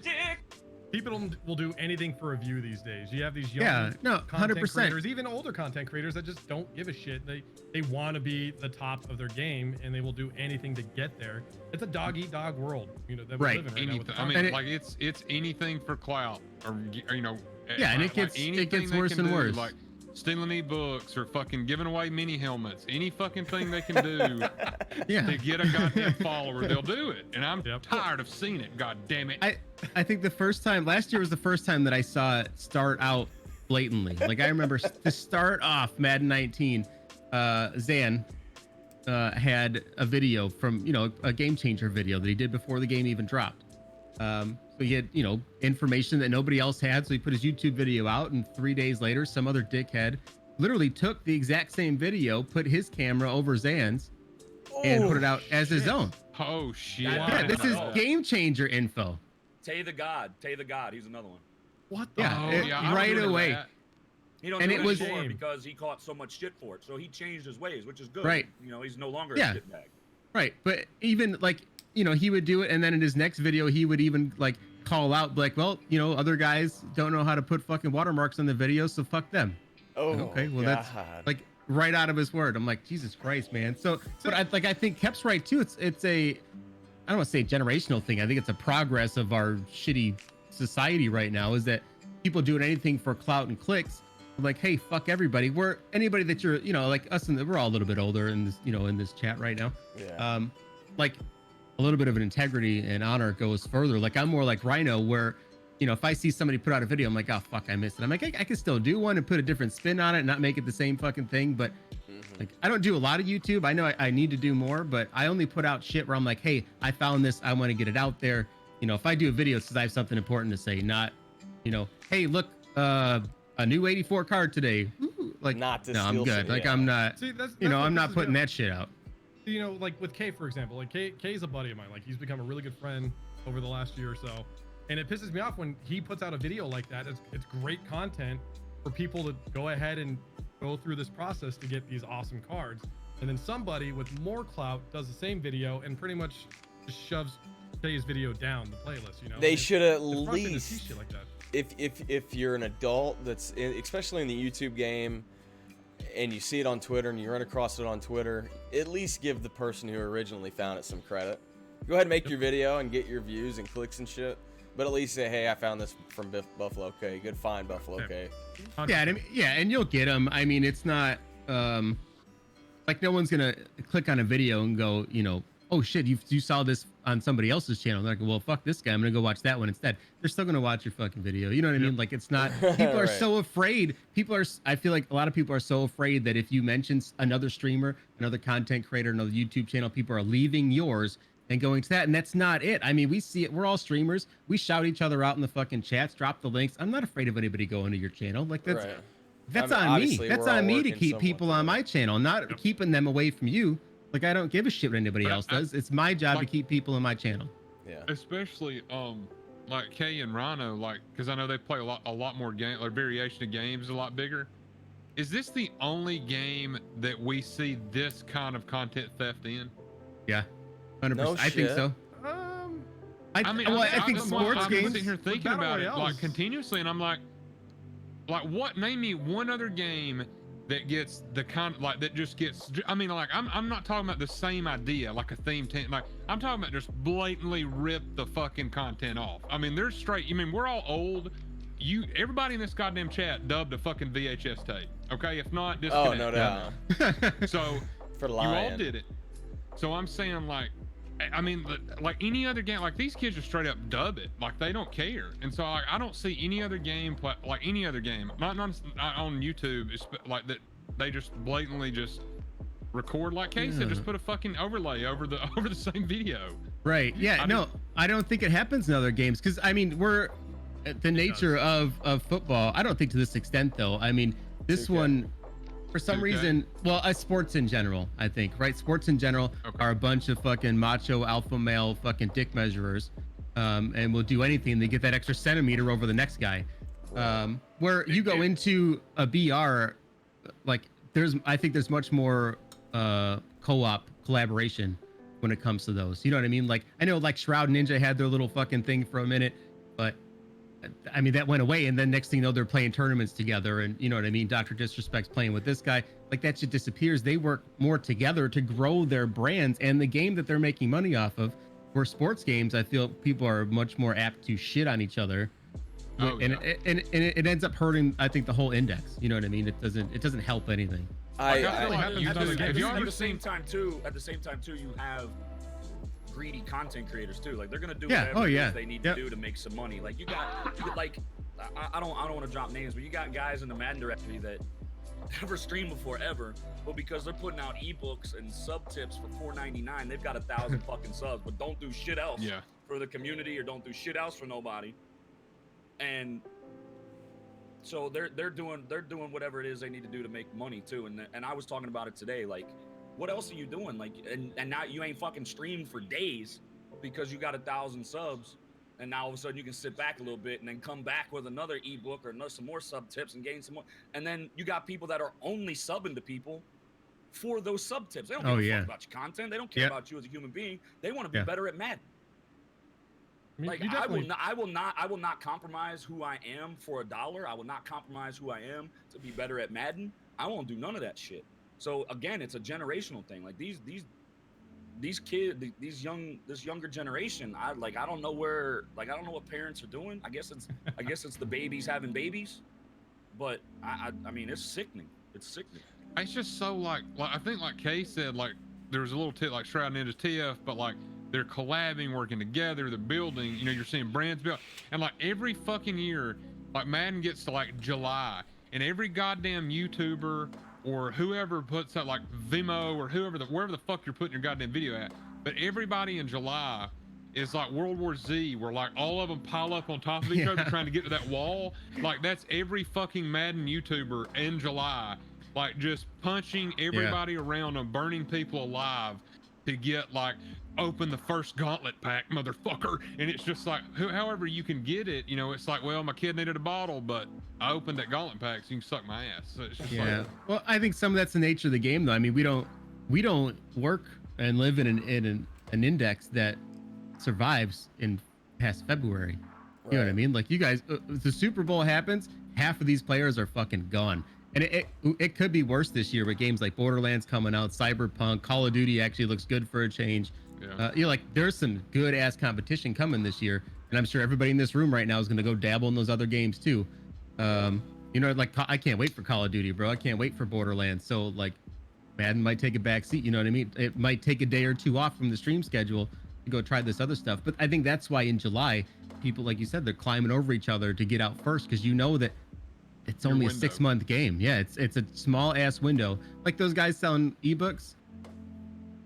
people will do anything for a view these days. You have these young content 100%. creators, even older content creators that just don't give a shit. They want to be the top of their game, and they will do anything to get there. It's a dog eat dog world, that we live in right now. With I mean, like it's anything for clout, or yeah, and it gets worse and worse. Like stealing e-books or fucking giving away mini helmets, any fucking thing they can do to get a goddamn follower, they'll do it. And I'm tired of seeing it. God damn it. I think last year was the first time that I saw it start out blatantly. Like I remember to start off Madden 19, Zan had a video from, a Game Changer video that he did before the game even dropped. So he had, information that nobody else had. So he put his YouTube video out, and 3 days later, some other dickhead literally took the exact same video, put his camera over Zan's, and put it out as his own. Oh shit! Yeah, this is Game Changer info. Tay the God, he's another one. What the? Right away. That. He don't and do it was anymore because he caught so much shit for it. So he changed his ways, which is good. Right. He's no longer a shitbag. Right, but even like he would do it, and then in his next video he would even like call out like, well, other guys don't know how to put fucking watermarks on the video, so fuck them. Oh, okay, well God. that's like right out of his word. I'm like, Jesus Christ, man. But I think Kep's right too. It's a, I don't want to say generational thing. I think it's a progress of our shitty society right now, is that people doing anything for clout and clicks. Like, hey, fuck everybody. Anybody that you're, like us, we're all a little bit older in this, in this chat right now. Yeah. Like a little bit of an integrity and honor goes further. Like I'm more like Rhino, where, if I see somebody put out a video, I'm like, oh fuck, I missed it. I'm like, I can still do one and put a different spin on it and not make it the same fucking thing. But like, I don't do a lot of YouTube. I know I need to do more, but I only put out shit where I'm like, hey, I found this. I want to get it out there. If I do a video, it's because I have something important to say, not, hey, look, a new 84 card today. Ooh, like, not to no, I'm good. shit, like, yeah. I'm not, See, that's I'm not putting that shit out. Like with Kay, for example, like Kay's a buddy of mine. Like he's become a really good friend over the last year or so. And it pisses me off when he puts out a video like that. It's great content for people to go ahead and go through this process to get these awesome cards. And then somebody with more clout does the same video and pretty much just shoves Kay's video down the playlist, They should at frustrating to see least, shit like that. if you're an adult that's especially in the YouTube game, and you see it on Twitter and you run across it on Twitter, at least give the person who originally found it some credit. Go ahead and make your video and get your views and clicks and shit, but at least say, hey, I found this from Buffalo K. Good find, Buffalo K. Yeah, and you'll get them. I mean, it's not like no one's gonna click on a video and go, oh shit, you saw this on somebody else's channel. They're like, well, fuck this guy, I'm gonna go watch that one instead. They're still gonna watch your fucking video. You know what I mean? Like, it's not, people are so afraid. I feel like a lot of people are so afraid that if you mention another streamer, another content creator, another YouTube channel, people are leaving yours and going to that. And that's not it. I mean, we see it. We're all streamers. We shout each other out in the fucking chats, drop the links. I'm not afraid of anybody going to your channel. Like, that's on me. That's on me to keep people on my channel, not keeping them away from you. Like, I don't give a shit what anybody else does. It's my job to keep people in my channel. Yeah. Especially like Kay and Rhino, like, because I know they play a lot more game, or variation of games, a lot bigger. Is this the only game that we see this kind of content theft in? Yeah, 100%. No I think shit. so. I think sports I've games. been sitting here thinking about it Royales. like continuously, and I'm like, what? Name me one other game that gets the kind like that just gets. I mean, like I'm not talking about the same idea like a theme tent. Like I'm talking about just blatantly rip the fucking content off. I mean, they're straight. I mean, we're all old. Everybody in this goddamn chat dubbed a fucking VHS tape. Okay, if not, disconnect. Oh, no doubt. So For you lying. all did it. So I'm saying, like, I mean, like any other game, like these kids just straight up dub it, like they don't care. And so I don't see any other game like any other game, not on YouTube, it's like that they just blatantly just record like Kay said, just put a fucking overlay over the same video. Right. Yeah. I don't think it happens in other games because I mean we're the nature of football. I don't think to this extent though. I mean this 2K. one. For some 2K? reason, well, sports in general, I think, right? Sports in general are a bunch of fucking macho alpha male fucking dick measurers, and will do anything to get that extra centimeter over the next guy. Where you go into a BR, like I think there's much more co-op collaboration when it comes to those. You know what I mean? Like I know like Shroud Ninja had their little fucking thing for a minute, but I mean, that went away, and then next thing you know, they're playing tournaments together, and you know what I mean? Dr. Disrespect's playing with this guy. Like, that shit disappears. They work more together to grow their brands and the game that they're making money off of. For sports games, I feel people are much more apt to shit on each other. Oh, and yeah. it ends up hurting, I think, the whole index. You know what I mean? It doesn't help anything. I feel I, like happens you in do- other have games. you At ever the same seen? time too, you have greedy content creators too. Like they're gonna do Yeah. whatever Oh, it is yeah. they need Yep. to do to make some money. Like you got like I don't want to drop names, but you got guys in the Madden directory that never streamed before ever, but because they're putting out ebooks and sub tips for $4.99, they've got 1,000 fucking subs, but don't do shit else Yeah. for the community or don't do shit else for nobody. And so they're doing whatever it is they need to do to make money too. And I was talking about it today. Like, what else are you doing? Like, and now you ain't fucking streamed for days because you got 1,000 subs, and now all of a sudden you can sit back a little bit and then come back with another ebook or some more sub tips and gain some more. And then you got people that are only subbing to people for those sub tips. They don't give a fuck about your content. They don't care Yep. about you as a human being. They want to be Yeah. better at Madden. I mean, Like you I will definitely- not compromise who I am for $1. I will not compromise who I am to be better at Madden. I won't do none of that shit. So again, it's a generational thing. Like these kids, this younger generation, I don't know what parents are doing. I guess it's the babies having babies, but I mean it's sickening. It's sickening. It's just so like I think like Kay said, like there was a little tip like Shroud Ninjas TF, but like they're collabing, working together, they're building, you know, you're seeing brands build, and like every fucking year, like Madden gets to like July, and every goddamn YouTuber or whoever puts out like Vimeo or wherever the fuck you're putting your goddamn video at, but everybody in July is like World War Z, where like all of them pile up on top of each other trying to get to that wall. Like that's every fucking Madden YouTuber in July, like just punching everybody around them, burning people alive to get like open the first gauntlet pack, motherfucker. And it's just like however you can get it, you know, it's like, well, my kid needed a bottle, but I opened that gauntlet pack so you can suck my ass. So it's just like, Well, I think some of that's the nature of the game, though. I mean, we don't work and live in an index that survives in past February. You know what I mean? Like you guys, the Super Bowl happens, half of these players are fucking gone. And it could be worse this year with games like Borderlands coming out, Cyberpunk, Call of Duty actually looks good for a change. Yeah. You know, like there's some good ass competition coming this year, and I'm sure everybody in this room right now is gonna go dabble in those other games too. You know, like I can't wait for Call of Duty, bro. I can't wait for Borderlands. So like, Madden might take a back seat. You know what I mean? It might take a day or two off from the stream schedule to go try this other stuff. But I think that's why in July, people, like you said, they're climbing over each other to get out first because you know that it's only a window. 6-month game. Yeah, it's a small ass window. Like those guys selling ebooks.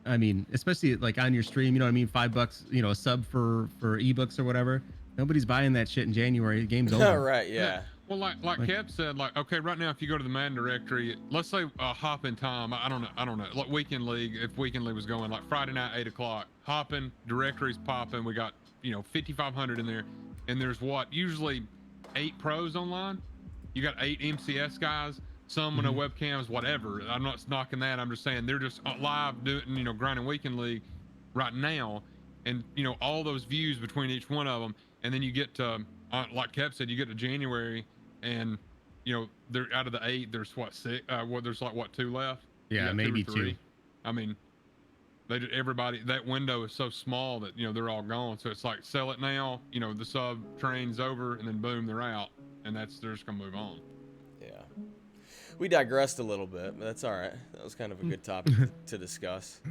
I mean, especially like on your stream, you know what I mean? $5, you know, a sub for ebooks or whatever. Nobody's buying that shit in January. The game's over. Right, yeah. Well, like Kev said, like, okay, right now, if you go to the Madden directory, let's say hop in time, I don't know, like Weekend League, if Weekend League was going, like Friday night, 8 o'clock, hopping, directory's popping, we got, you know, 5,500 in there, and there's usually 8 pros online, you got 8 MCS guys, some with no webcams, whatever, I'm not knocking that, I'm just saying they're just live doing, you know, grinding Weekend League right now, and, you know, all those views between each one of them, and then you get to, like Kev said, you get to January, and you know, they're out of the 8. There's what 6? There's like what 2 left? You Yeah, got maybe 2 or 3. 2. I mean, everybody, that window is so small that, you know, they're all gone. So it's like sell it now. You know, the sub train's over, and then boom, they're out, and they're just gonna move on. Yeah. We digressed a little bit, but that's all right. That was kind of a good topic to discuss.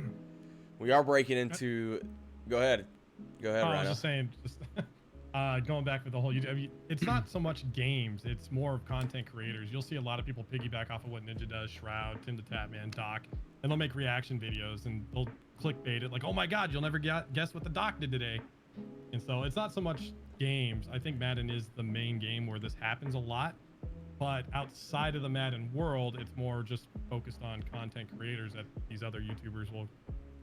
We are breaking into. Go ahead. Go ahead, I was Rhino. just saying, going back with the whole YouTube. I mean, it's not so much games; it's more of content creators. You'll see a lot of people piggyback off of what Ninja does, Shroud, Tim the Tatman, Doc, and they'll make reaction videos and they'll clickbait it like, "Oh my God, you'll never guess what the Doc did today." And so it's not so much games. I think Madden is the main game where this happens a lot. But outside of the Madden world, it's more just focused on content creators that these other YouTubers will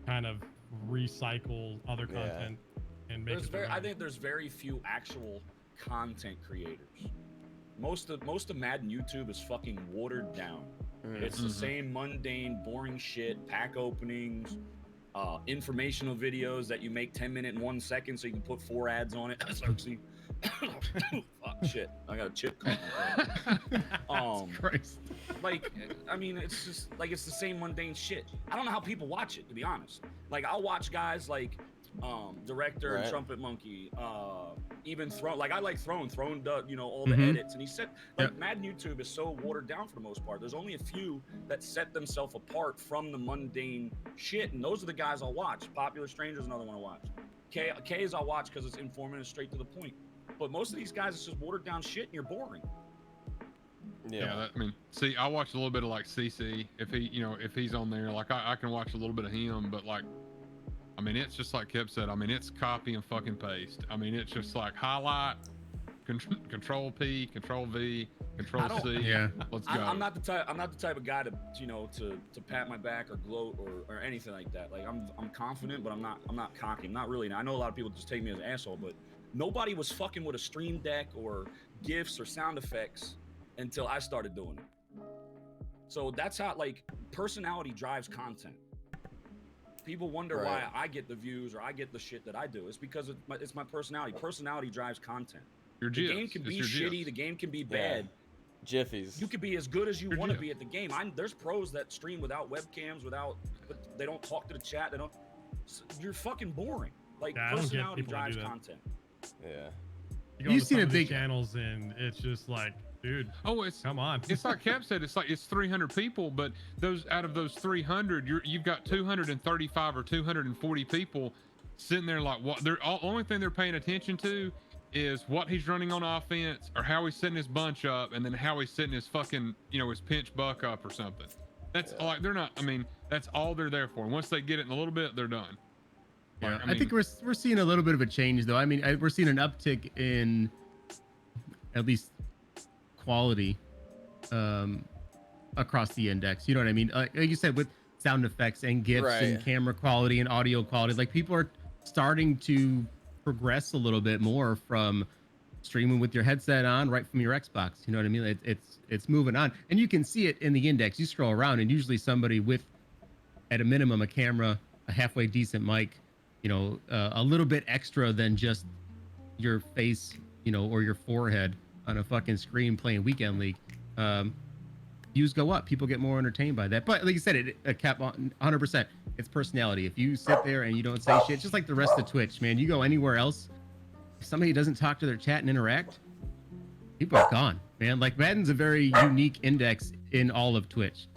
kind of recycle other content and make it their I own. think there's very few actual content creators. Most of Madden YouTube is fucking watered down. It's the same mundane, boring shit, pack openings, informational videos that you make 10 minutes in 1 second so you can put 4 ads on it. See, fuck shit, I got a chip coming. Christ. Like, I mean, it's just like it's the same mundane shit. I don't know how people watch it, to be honest. Like, I'll watch guys like Director and Trumpet Monkey, even Throne. Like, I like Throne does, you know, all the edits, and he said like Madden YouTube is so watered down for the most part. There's only a few that set themselves apart from the mundane shit, and those are the guys I'll watch. Popular Stranger's another one I watch. K's I'll watch because it's informative, straight to the point. But most of these guys, it's just watered down shit, and you're boring. Yeah. I mean, see, I watch a little bit of like CC if he, you know, if he's on there. Like I can watch a little bit of him, but like, I mean, it's just like Kip said. I mean, it's copy and fucking paste. I mean, it's just like highlight, control P, control V, control C. Yeah. Let's go. I'm not the type of guy to, you know, to pat my back or gloat or anything like that. Like I'm confident, but I'm not cocky. I'm not really. I know a lot of people just take me as an asshole, but nobody was fucking with a Stream Deck or GIFs or sound effects until I started doing it. So that's how, like, personality drives content. People wonder why I get the views or I get the shit that I do. It's because it's my personality. Personality drives content. Your The GIFs. game can It's be your shitty. GIFs. The game can be bad. Jiffies. You could be as good as you Your want to GIF. be at the game. There's pros that stream without webcams, but they don't talk to the chat. You're fucking boring. Like, Yeah, I don't get personality people that drives do that. content. Yeah. You go You've to seen some a of these big- channels and it's just like, dude, Oh, it's come on. it's like Cap said. It's like it's 300 people, but out of those 300, you've got 235 or 240 people sitting there like what? They're only thing they're paying attention to is what he's running on offense or how he's setting his bunch up, and then how he's setting his fucking, you know, his pinch buck up or something. That's like they're not. I mean, that's all they're there for. Once they get it in a little bit, they're done. Yeah, Like, I think we're seeing a little bit of a change, though. I mean, we're seeing an uptick in at least quality across the index. You know what I mean? Like you said, with sound effects and GIFs and camera quality and audio quality, like people are starting to progress a little bit more from streaming with your headset on right from your Xbox. You know what I mean? It's moving on, and you can see it in the index. You scroll around, and usually somebody with, at a minimum, a camera, a halfway decent mic, you know, a little bit extra than just your face, you know, or your forehead on a fucking screen playing Weekend League. Views go up. People get more entertained by that. But like you said, it kept on 100%. It's personality. If you sit there and you don't say shit, just like the rest of Twitch, man, you go anywhere else, if somebody doesn't talk to their chat and interact, people are gone, man. Like Madden's a very unique index in all of Twitch,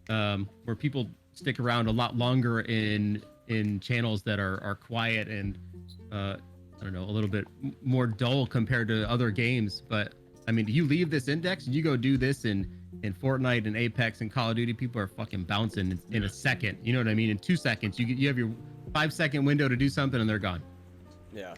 where people stick around a lot longer in channels that are quiet and I don't know, a little bit more dull compared to other games. But I mean, you leave this index and you go do this in Fortnite and Apex and Call of Duty, people are fucking bouncing in a second. You know what I mean? In 2 seconds, you have your 5-second window to do something and they're gone. Yeah.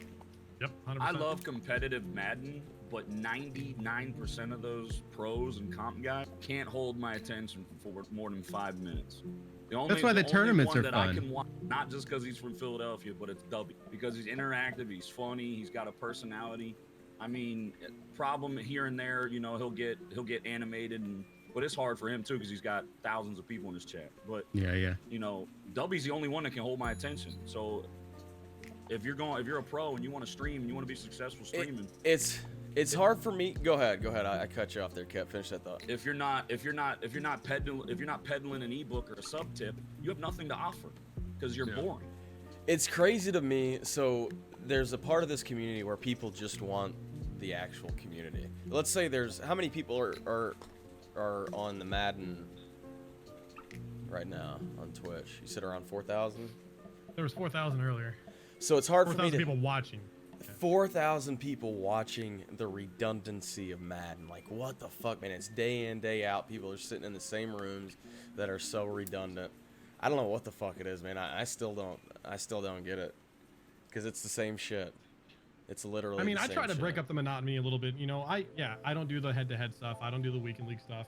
Yep, 100%. I love competitive Madden, but 99% of those pros and comp guys can't hold my attention for more than 5 minutes. That's why the tournaments one are that fun. I can watch, not just because he's from Philadelphia, but it's W. Because he's interactive, he's funny, he's got a personality. I mean, problem here and there, you know, he'll get animated, but it's hard for him too because he's got thousands of people in his chat. But Yeah. you know, W's the only one that can hold my attention. So if you're a pro and you want to stream and you want to be successful streaming, It's It's hard for me. Go ahead. I cut you off there, Kev. Finish that thought. If you're not peddling an ebook or a sub tip, you have nothing to offer because you're boring. It's crazy to me. So there's a part of this community where people just want the actual community. Let's say there's how many people are on the Madden right now on Twitch? You said around 4,000. There was 4,000 earlier. So it's hard for me 4,000 to. people watching. 4,000 people watching the redundancy of Madden. Like, what the fuck, man? It's day in, day out. People are sitting in the same rooms that are so redundant. I don't know what the fuck it is, man. I still don't get it. Because it's the same shit. It's literally I mean, the I same try to break shit. up the monotony a little bit. You know, I don't do the head-to-head stuff. I don't do the weekend league stuff.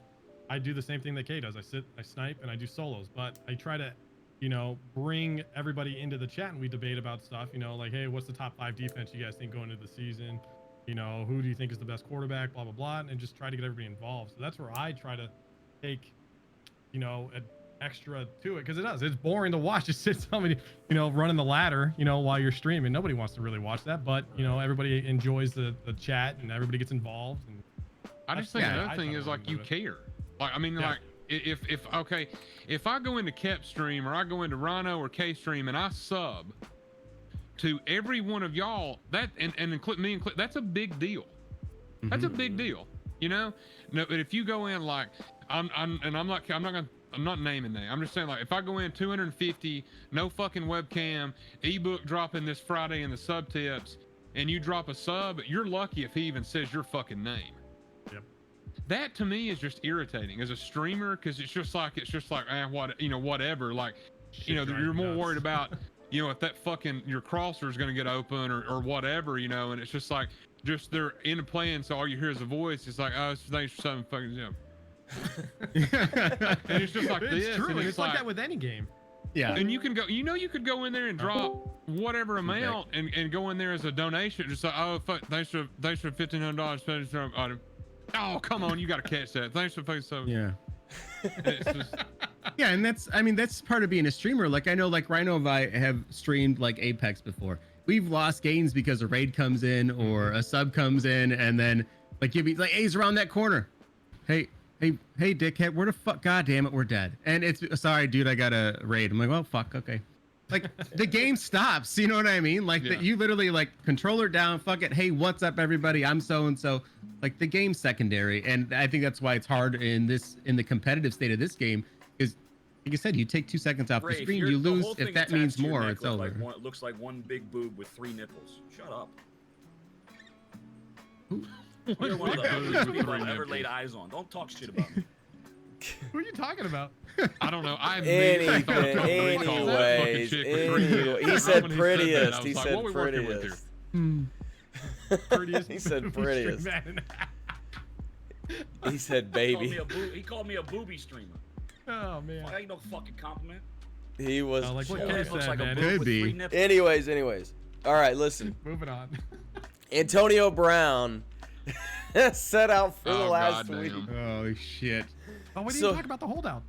I do the same thing that Kay does. I snipe, and I do solos. But I try to, you know, bring everybody into the chat and we debate about stuff, you know, like, hey, what's the top 5 defense you guys think going into the season? You know, who do you think is the best quarterback, blah, blah, blah, and just try to get everybody involved. So that's where I try to take, you know, an extra to it, because it's boring to watch. Just sit somebody, you know, running the ladder, you know, while you're streaming. Nobody wants to really watch that, but, you know, everybody enjoys the chat and everybody gets involved. And I just think another thing is like you care. Like, I mean, like, if I go into Kep stream or I go into Rhino or K stream and I sub to every one of y'all, that and include me, that's a big deal. That's a big deal, you know. No, but if you go in like I'm not naming names. I'm just saying, like, if I go in 250, no fucking webcam, ebook dropping this Friday in the sub tips, and you drop a sub, you're lucky if he even says your fucking name. Yep. That to me is just irritating as a streamer, because it's just like what, you know, whatever. Like, you know, you're more worried about, you know, if that fucking your crosser is going to get open or whatever, you know, and it's just like they're in playing, so all you hear is a voice. It's like, oh, thanks for something fucking jump. And it's just like It's this. true. And It's like that with any game. Yeah. And you can go, you know, you could go in there and drop whatever amount and go in there as a donation. Just like, oh, fuck, thanks for $1,500. Oh, come on, you got to catch that. Thanks for fucking so. Yeah. It's just, Yeah, and that's part of being a streamer. Like, I know, like, Rhino and I have streamed like Apex before. We've lost games because a raid comes in or a sub comes in, and then like you'd be like, hey, he's around that corner. Hey, dickhead, where the fuck? God damn it, we're dead. And it's sorry, dude, I got a raid. I'm like, well, fuck, okay. Like, the game stops. You know what I mean? Like, that you literally, like, controller down, fuck it. Hey, what's up, everybody? I'm so and so. Like, the game's secondary, and I think that's why it's hard in the competitive state of this game. Is like I said, you take 2 seconds off the screen, you lose. If that means more, it's over. It looks like one big boob with 3 nipples. Shut up. You're one of the ugliest people I've ever laid eyes on. Don't talk shit about me. Who are you talking about? I don't know. Anyways, he said prettiest. He said prettiest. Prettiest. He said prettiest. Man. He said baby. He called me a booby streamer. Oh man. That ain't no fucking compliment. He was. Oh, like what That Kay looks said, like a man. boob Could with be. 3 nipples. Anyways. All right, listen. Moving on. Antonio Brown set out for the last week. goddamn. Oh shit. Oh, we didn't So- talk about the holdout.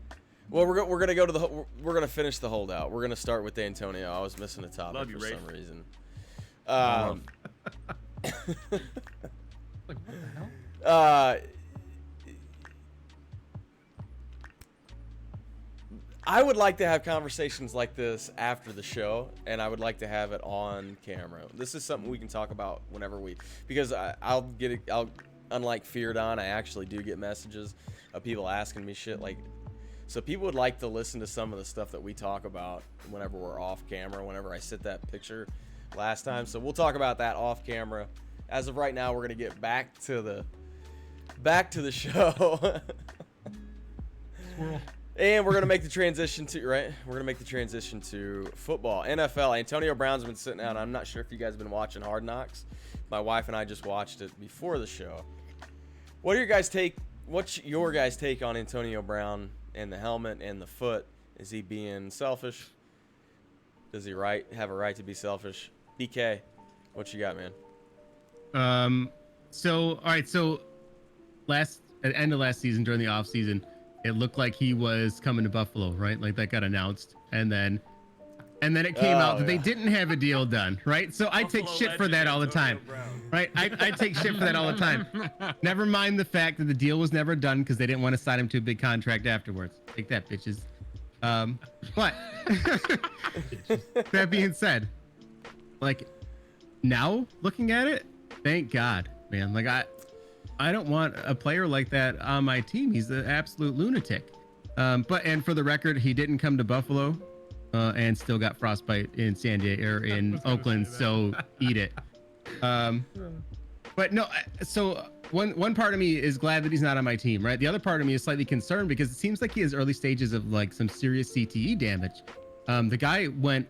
Well, we're gonna go to we're gonna finish the holdout. We're gonna start with Antonio. I was missing a topic Love you, for Rafe. some reason. Like, what the hell? I would like to have conversations like this after the show, and I would like to have it on camera. This is something we can talk about whenever because unlike Feardon, I actually do get messages of people asking me shit like, so people would like to listen to some of the stuff that we talk about whenever we're off camera, whenever I sit that picture last time. So we'll talk about that off camera. As of right now, we're gonna get back to the show. Squirrel. And we're going to make the transition to football. NFL. Antonio Brown's been sitting out. I'm not sure if you guys have been watching Hard Knocks. My wife and I just watched it before the show. What's your guys' take on Antonio Brown and the helmet and the foot? Is he being selfish? Does he have a right to be selfish? BK, what you got, man? So all right, so at the end of last season, during the off season, it looked like he was coming to Buffalo, right? Like, that got announced, and then and then it came out that Oh, they yeah. didn't have a deal done, right? So I take Buffalo shit for legend that all the Antonio time, Brown. right? I take shit for that all the time. Never mind the fact that the deal was never done because they didn't want to sign him to a big contract afterwards. Take that, bitches. But that being said, like now looking at it, thank God, man. Like I don't want a player like that on my team. He's an absolute lunatic. And for the record, he didn't come to Buffalo, and still got frostbite in San Diego or in Oakland. So eat it. But no, so one part of me is glad that he's not on my team, right? The other part of me is slightly concerned because it seems like he has early stages of like some serious CTE damage. The guy went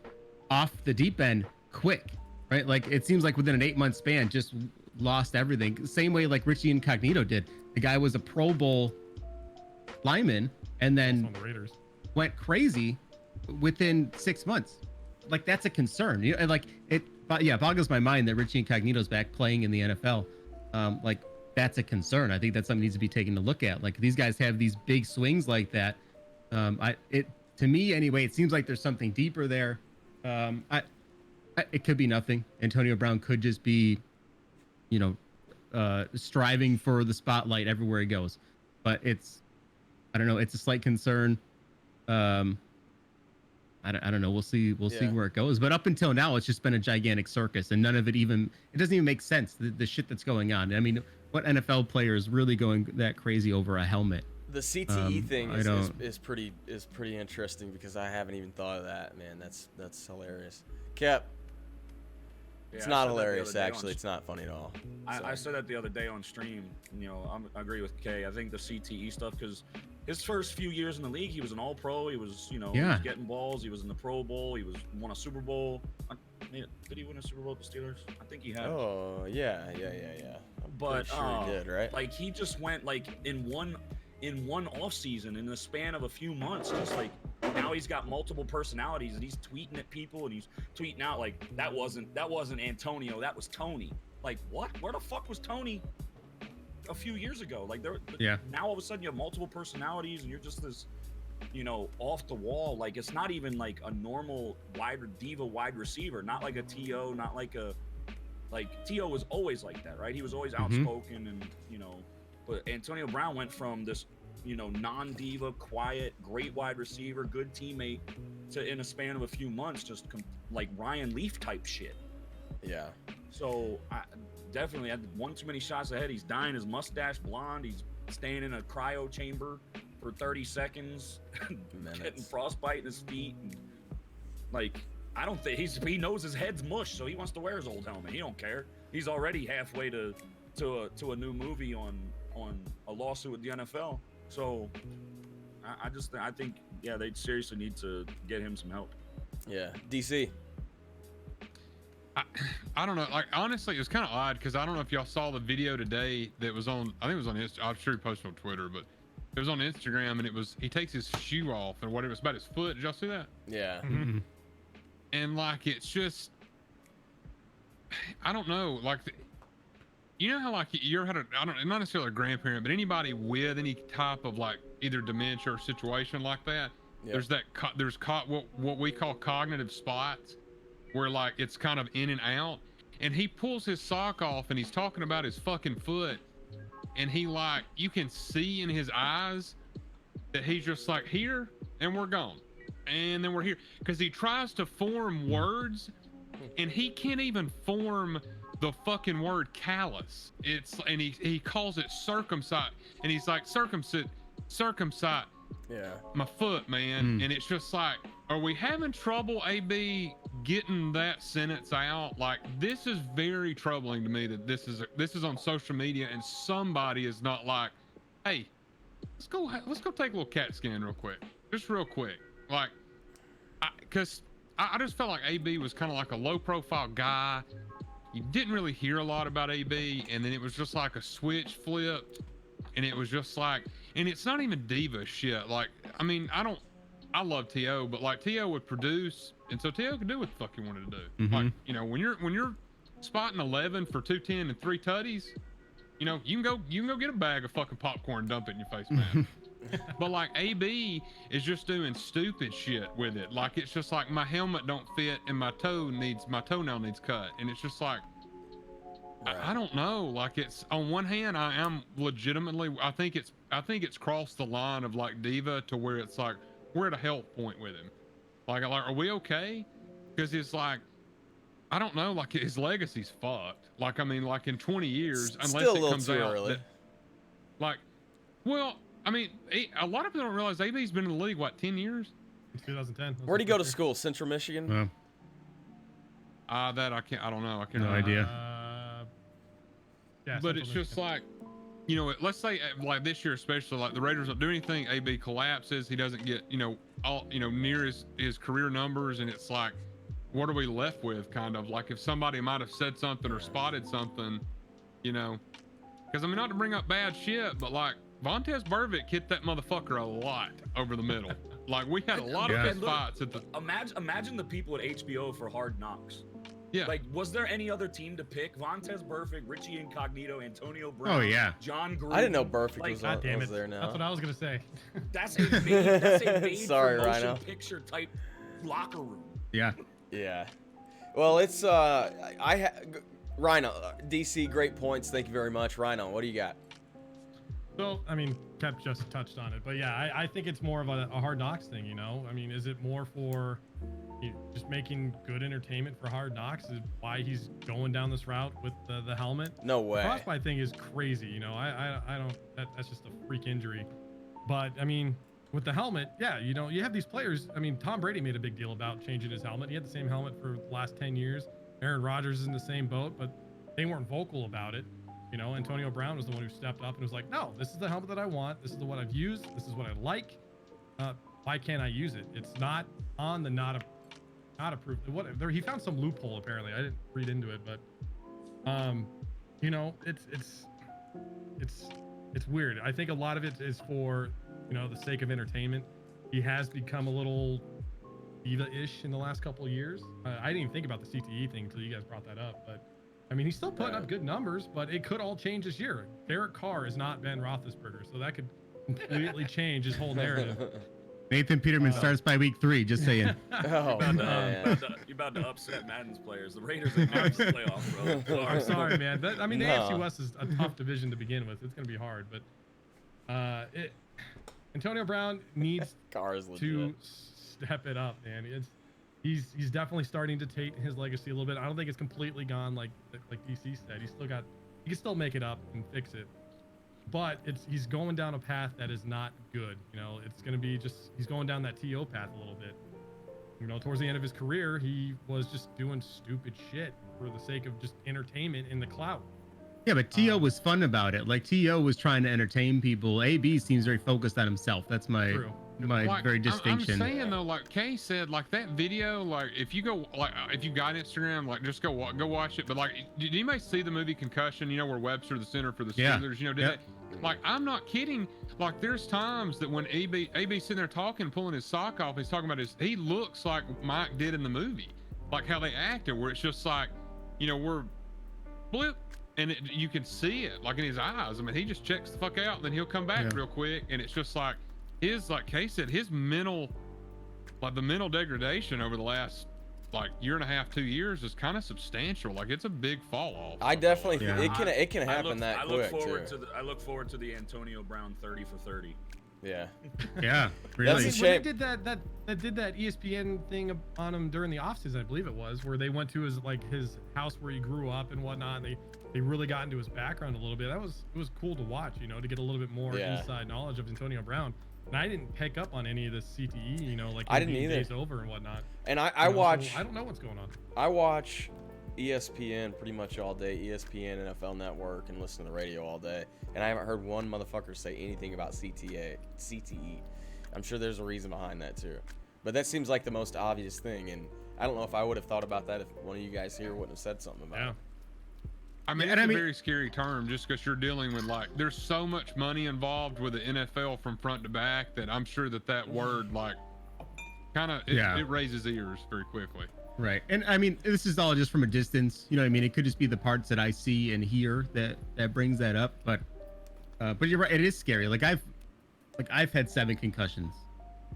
off the deep end quick, right? Like it seems like within an 8-month span, just lost everything. Same way like Richie Incognito did. The guy was a Pro Bowl lineman and On then the Raiders. went crazy within 6 months. Like that's a concern. You know, and like it, but yeah, boggles my mind that Richie Incognito's back playing in the NFL. Like that's a concern. I think that's something that needs to be taken a look at. Like these guys have these big swings like that. To me anyway, it seems like there's something deeper there. It could be nothing. Antonio Brown could just be, you know, striving for the spotlight everywhere he goes. But I don't know. It's a slight concern. I don't know. We'll see where it goes. But up until now, it's just been a gigantic circus, and it doesn't even make sense. The shit that's going on. I mean, what NFL player is really going that crazy over a helmet? The CTE thing is pretty interesting because I haven't even thought of that. Man, that's hilarious. Cap. It's Yeah, not I said that the hilarious, other day on actually. It's not funny at all. I said that the other day on stream. You know, I agree with Kay. I think the CTE stuff, because his first few years in the league, he was an All-Pro. He was, he was getting balls. He was in the Pro Bowl. He won a Super Bowl. Did he win a Super Bowl with the Steelers? I think he had. Oh yeah. I'm But sure he did, right? Like he just went like in one off season in the span of a few months, just like now he's got multiple personalities and he's tweeting at people and he's tweeting out like that wasn't Antonio, that was Tony. Like what? Where the fuck was Tony a few years ago? Like now all of a sudden you have multiple personalities and you're just this, off the wall. Like it's not even like a normal diva wide receiver, not like a T.O., not like T.O. was always like that, right? He was always outspoken and but Antonio Brown went from this, non-diva, quiet, great wide receiver, good teammate, to in a span of a few months, just like Ryan Leaf type shit. Yeah. So I definitely had one too many shots ahead. He's dyeing his mustache blonde. He's staying in a cryo chamber for 30 seconds, getting frostbite in his feet. And, like, I don't think he knows his head's mush, so he wants to wear his old helmet. He don't care. He's already halfway to a new movie on a lawsuit with the NFL. So I think they seriously need to get him some help. Yeah. DC. I don't know. Like honestly, it was kind of odd because I don't know if y'all saw the video today that was on. I think it was on Instagram. I'm sure he posted on Twitter, but it was on Instagram, and it was he takes his shoe off and whatever. It's about his foot. Did y'all see that? Yeah. Mm-hmm. And like it's just, I don't know. Like, you know how like you ever had not necessarily a grandparent, but anybody with any type of like either dementia or situation like that. Yep. There's what we call cognitive spots, where like it's kind of in and out. And he pulls his sock off and he's talking about his fucking foot, and he like you can see in his eyes that he's just like here and we're gone, and then we're here, because he tries to form words and he can't even form the fucking word callus. And he calls it circumcise, and he's like circumcise Yeah. my foot, man. And it's just like, are we having trouble, AB, getting that sentence out? Like, this is very troubling to me that this is on social media and somebody is not like, hey, let's go take a little CAT scan real quick, just real quick. Like, because I just felt like AB was kind of like a low profile guy. You didn't really hear a lot about AB, and then it was just like a switch flipped, and it was just like, and it's not even diva shit. Like, I mean, I love T.O., but like T.O. would produce, and so T.O. could do what the fuck he wanted to do. Like, when you're spotting 11 for 210 and 3 tutties, you can go get a bag of fucking popcorn, dump it in your face, man. But like AB is just doing stupid shit with it. Like it's just like my helmet don't fit and my toenail needs cut, and it's just like I don't know. Like it's on one hand, I am legitimately. I think it's crossed the line of like diva to where it's like we're at a health point with him. Like are we okay? Because it's like I don't know. Like his legacy's fucked. Like I mean, like in 20 years, unless Still a it little comes too out early. that, like, well, I mean, a lot of people don't realize AB's been in the league what 10 years. 2010. Where'd he go to school? Central Michigan. Well, That I can't. I don't know. I can't. No idea. Yeah, But Central it's just Michigan. like, you know, let's say like this year, especially like the Raiders don't do anything. AB collapses. He doesn't get, you know, near his career numbers, and it's like, what are we left with? Kind of like if somebody might have said something or spotted something, you know, because I mean not to bring up bad shit, but like Vontez Burfict hit that motherfucker a lot over the middle. Like we had a lot of Yeah. fist fights at the. Imagine the people at HBO for Hard Knocks. Yeah. Like, was there any other team to pick? Vontez Burfict, Richie Incognito, Antonio Brown. Oh, yeah. John Gruden. I didn't know Burfict Like, was, God damn was it. there now. That's what I was gonna say. That's a made Sorry, for motion Rhino. picture type locker room. yeah. Yeah. Well, it's Rhino, DC, great points. Thank you very much, Rhino. What do you got? So, I mean, Kep just touched on it, but yeah, I think it's more of a Hard Knocks thing, you know? I mean, is it more for just making good entertainment for Hard Knocks? Is why he's going down this route with the helmet? No way. The frostbite thing is crazy, you know? I don't, that's just a freak injury. But, I mean, with the helmet, yeah, you know, you have these players. I mean, Tom Brady made a big deal about changing his helmet. He had the same helmet for the last 10 years. Aaron Rodgers is in the same boat, but they weren't vocal about it. You know, Antonio Brown was the one who stepped up and was like, no, this is the helmet that I want. This is the one I've used. This is what I like. Why can't I use it? It's not on the not approved. He found some loophole apparently. I didn't read into it, but you know, it's weird. I think a lot of it is for, you know, the sake of entertainment. He has become a little diva-ish in the last couple of years. I didn't even think about the CTE thing until you guys brought that up, but I mean, he's still putting up good numbers, but it could all change this year. Derek Carr is not Ben Roethlisberger, so that could completely change his whole narrative. Nathan Peterman starts by week 3, just saying. Oh, man. You're about to upset Madden's players. The Raiders are not in the playoff, bro. I'm sorry, man. I mean, the No. AFC West is a tough division to begin with. It's going to be hard, but Antonio Brown needs Car is legit. to step it up, man. He's definitely starting to take his legacy a little bit. I don't think it's completely gone like DC said. He can still make it up and fix it, but he's going down a path that is not good. You know, it's going to be he's going down that TO path a little bit. You know, towards the end of his career, he was just doing stupid shit for the sake of just entertainment in the clout. Yeah, but T.O. was fun about it. Like, T.O. was trying to entertain people. A.B. seems very focused on himself. That's my True. Like, very distinction. I'm saying though, like Kay said, like that video, like if you go, like if you got Instagram, like just go watch it. But like, did anybody see the movie Concussion? You know, where Webster, the center for the Yeah. Steelers, you know, did Yep. that. Like, I'm not kidding. Like, there's times that when AB sitting there talking, pulling his sock off, he's talking about he looks like Mike did in the movie, like how they acted, where it's just like, you know, we're blip. And you can see it, like in his eyes. I mean, he just checks the fuck out, and then he'll come back real quick. And it's just like like Kay said, his mental, like the mental degradation over the last like year and a half, 2 years is kind of substantial. Like it's a big fall off. I definitely think Yeah. it can happen that quick too. I look forward to the Antonio Brown 30 for 30. Yeah. Yeah, That's really. a When shame. they did that ESPN thing on him during the offseason, I believe it was, where they went to his house where he grew up and whatnot. And they really got into his background a little bit. It was cool to watch, you know, to get a little bit more inside knowledge of Antonio Brown. And I didn't pick up on any of the CTE, you know, like I didn't being either. days over and whatnot. And I You know, watch so I don't know what's going on. I watch ESPN pretty much all day, ESPN, NFL Network, and listen to the radio all day. And I haven't heard one motherfucker say anything about CTE. I'm sure there's a reason behind that too. But that seems like the most obvious thing, and I don't know if I would have thought about that if one of you guys here wouldn't have said something about Yeah. it. I mean, And it's I a mean- very scary term just because you're dealing with like, there's so much money involved with the NFL from front to back that I'm sure that word like kind of it raises ears very quickly. Right. And I mean, this is all just from a distance. You know what I mean? It could just be the parts that I see and hear that brings that up. But you're right. It is scary. Like like I've had 7 concussions.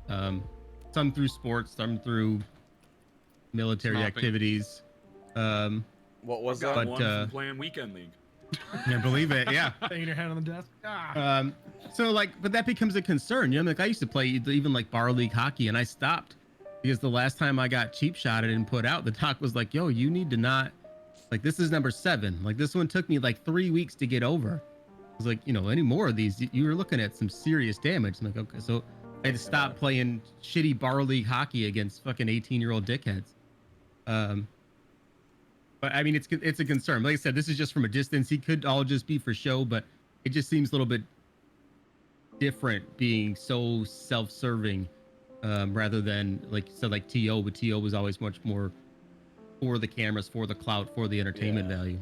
Some through sports, some through military Smopping. activities. What was Got that? But, one from playing weekend league. Can't believe it. Yeah. Banging your head on the desk. Ah. So like, but that becomes a concern. You know, like I used to play even like bar league hockey, and I stopped because the last time I got cheap shotted and put out, the doc was like, "Yo, you need to not like this is number 7. Like this one took me like 3 weeks to get over." I was like, you know, any more of these, you were looking at some serious damage. I'm like, okay, so I had to stop playing shitty bar league hockey against fucking 18-year-old dickheads. But I mean, it's a concern. Like I said, this is just from a distance. He could all just be for show, but it just seems a little bit different being so self-serving rather than like you said, like TO. But TO was always much more for the cameras, for the clout, for the entertainment value.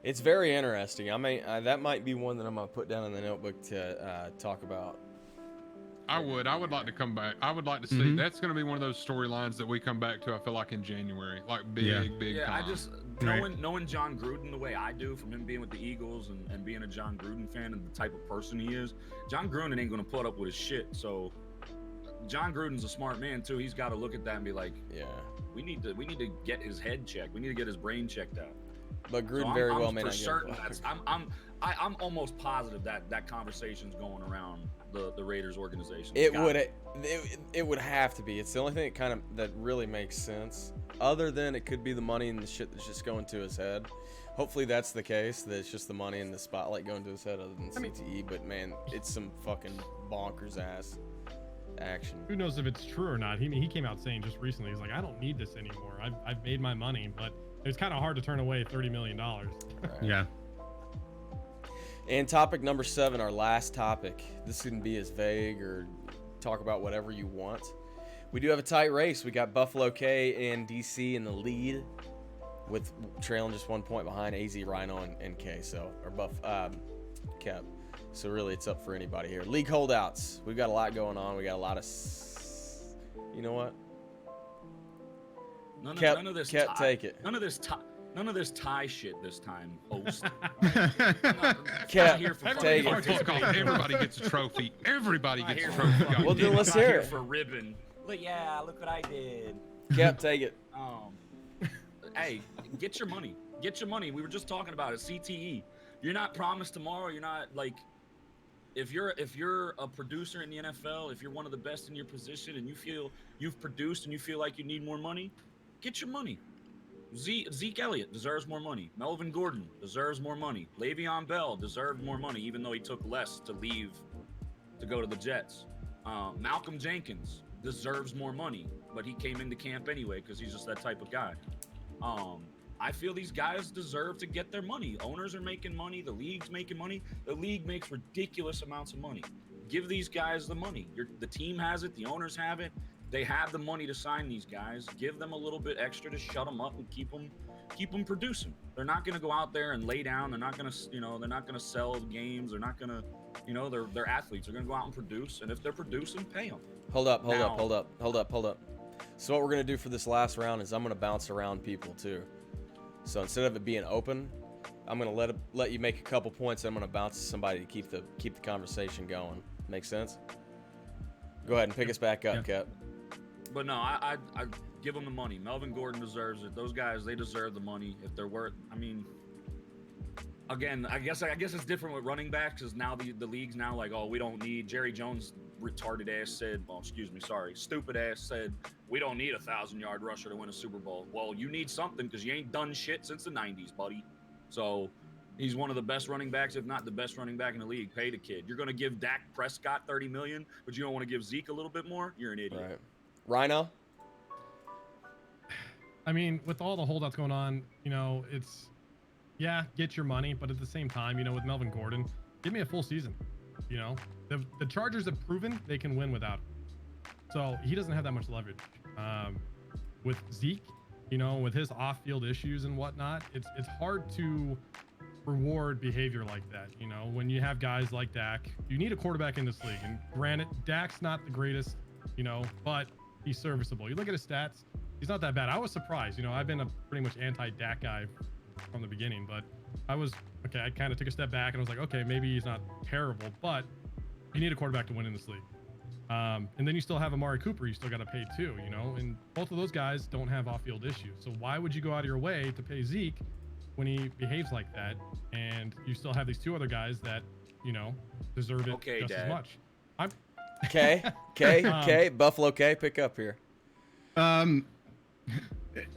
It's very interesting. I mean, that might be one that I'm gonna put down in the notebook to talk about. I would like to come back. I would like to see. Mhm. That's going to be one of those storylines that we come back to. I feel like in January, like big Yeah, I time. just knowing John Gruden the way I do, from him being with the Eagles and being a John Gruden fan and the type of person he is, John Gruden ain't gonna put up with his shit. So John Gruden's a smart man too. He's got to look at that and be like, Yeah, we need to get his head checked. We need to get his brain checked out. but Gruden So very well I'm may for not get certain involved. I'm almost positive that conversation's going around the Raiders organization. It Got would it would have to be. It's the only thing that really makes sense. Other than it could be the money and the shit that's just going to his head. Hopefully that's the case. That it's just the money and the spotlight going to his head, other than CTE. But man, it's some fucking bonkers ass action. Who knows if it's true or not? He came out saying just recently, he's like, I don't need this anymore. I've made my money, but it's kind of hard to turn away $30 million. Right. Yeah. And topic number 7, our last topic. This can be as vague or talk about whatever you want. We do have a tight race. We got Buffalo K and DC in the lead, with trailing just 1 point behind AZ, Rhino, and K. So or Cap. So really, it's up for anybody here. League holdouts. We've got a lot going on. We got a lot of. You know what? none of this. Kept take it. None of this tie shit this time, host. Cap, here for take fucking it. Fuck off. Everybody gets a trophy. Everybody Not gets a here trophy. for goddamn. Well, then let's not hear here it. for ribbon. Look, yeah, look what I did. Cap, take it. Hey, get your money. Get your money. We were just talking about it. CTE. You're not promised tomorrow. You're not like. If you're a producer in the NFL, if you're one of the best in your position, and you feel you've produced and you feel like you need more money, get your money. Zeke Elliott deserves more money. Melvin Gordon deserves more money. Le'Veon Bell deserved more money, even though he took less to leave to go to the Jets. Malcolm Jenkins deserves more money, but he came into camp anyway because he's just that type of guy. I feel these guys deserve to get their money. Owners are making money. The league's making money. The league makes ridiculous amounts of money. Give these guys the money. The team has it. The owners have it. They have the money to sign these guys. Give them a little bit extra to shut them up and keep them producing. They're not going to go out there and lay down. They're not going to, they're not going to sell games. They're not going to, they're athletes. They're going to go out and produce. And if they're producing, pay them. Hold up. So what we're going to do for this last round is I'm going to bounce around people too. So instead of it being open, I'm going to let you make a couple points. And I'm going to bounce to somebody to keep the conversation going. Make sense? Go ahead and pick us back up, Cap. But no, I give them the money. Melvin Gordon deserves it. Those guys, they deserve the money if they're worth. I mean, again, I guess it's different with running backs because now the league's now like, oh, we don't need. Jerry Jones retarded ass said, stupid ass said, we don't need a 1,000-yard rusher to win a Super Bowl. Well, you need something because you ain't done shit since the 90s, buddy. So he's one of the best running backs, if not the best running back in the league. Pay the kid. You're gonna give Dak Prescott $30 million, but you don't want to give Zeke a little bit more? You're an idiot. Right. Rhino? I mean, with all the holdouts going on, it's, get your money, but at the same time, with Melvin Gordon, give me a full season. The Chargers have proven they can win without him. So he doesn't have that much leverage. With Zeke, with his off-field issues and whatnot, it's hard to reward behavior like that. When you have guys like Dak, you need a quarterback in this league. And granted, Dak's not the greatest, but he's serviceable. You look at his stats, he's not that bad. I was surprised. I've been a pretty much anti-Dak guy from the beginning, but I kind of took a step back and I was like, okay, maybe he's not terrible, but You need a quarterback to win in this league. And then you still have Amari Cooper. You still got to pay too, you know. And both of those guys don't have off-field issues. So why would you go out of your way to pay Zeke when he behaves like that? And you still have these two other guys that, you know, deserve it Okay, just Dad. as much. K, Buffalo K, pick up here. And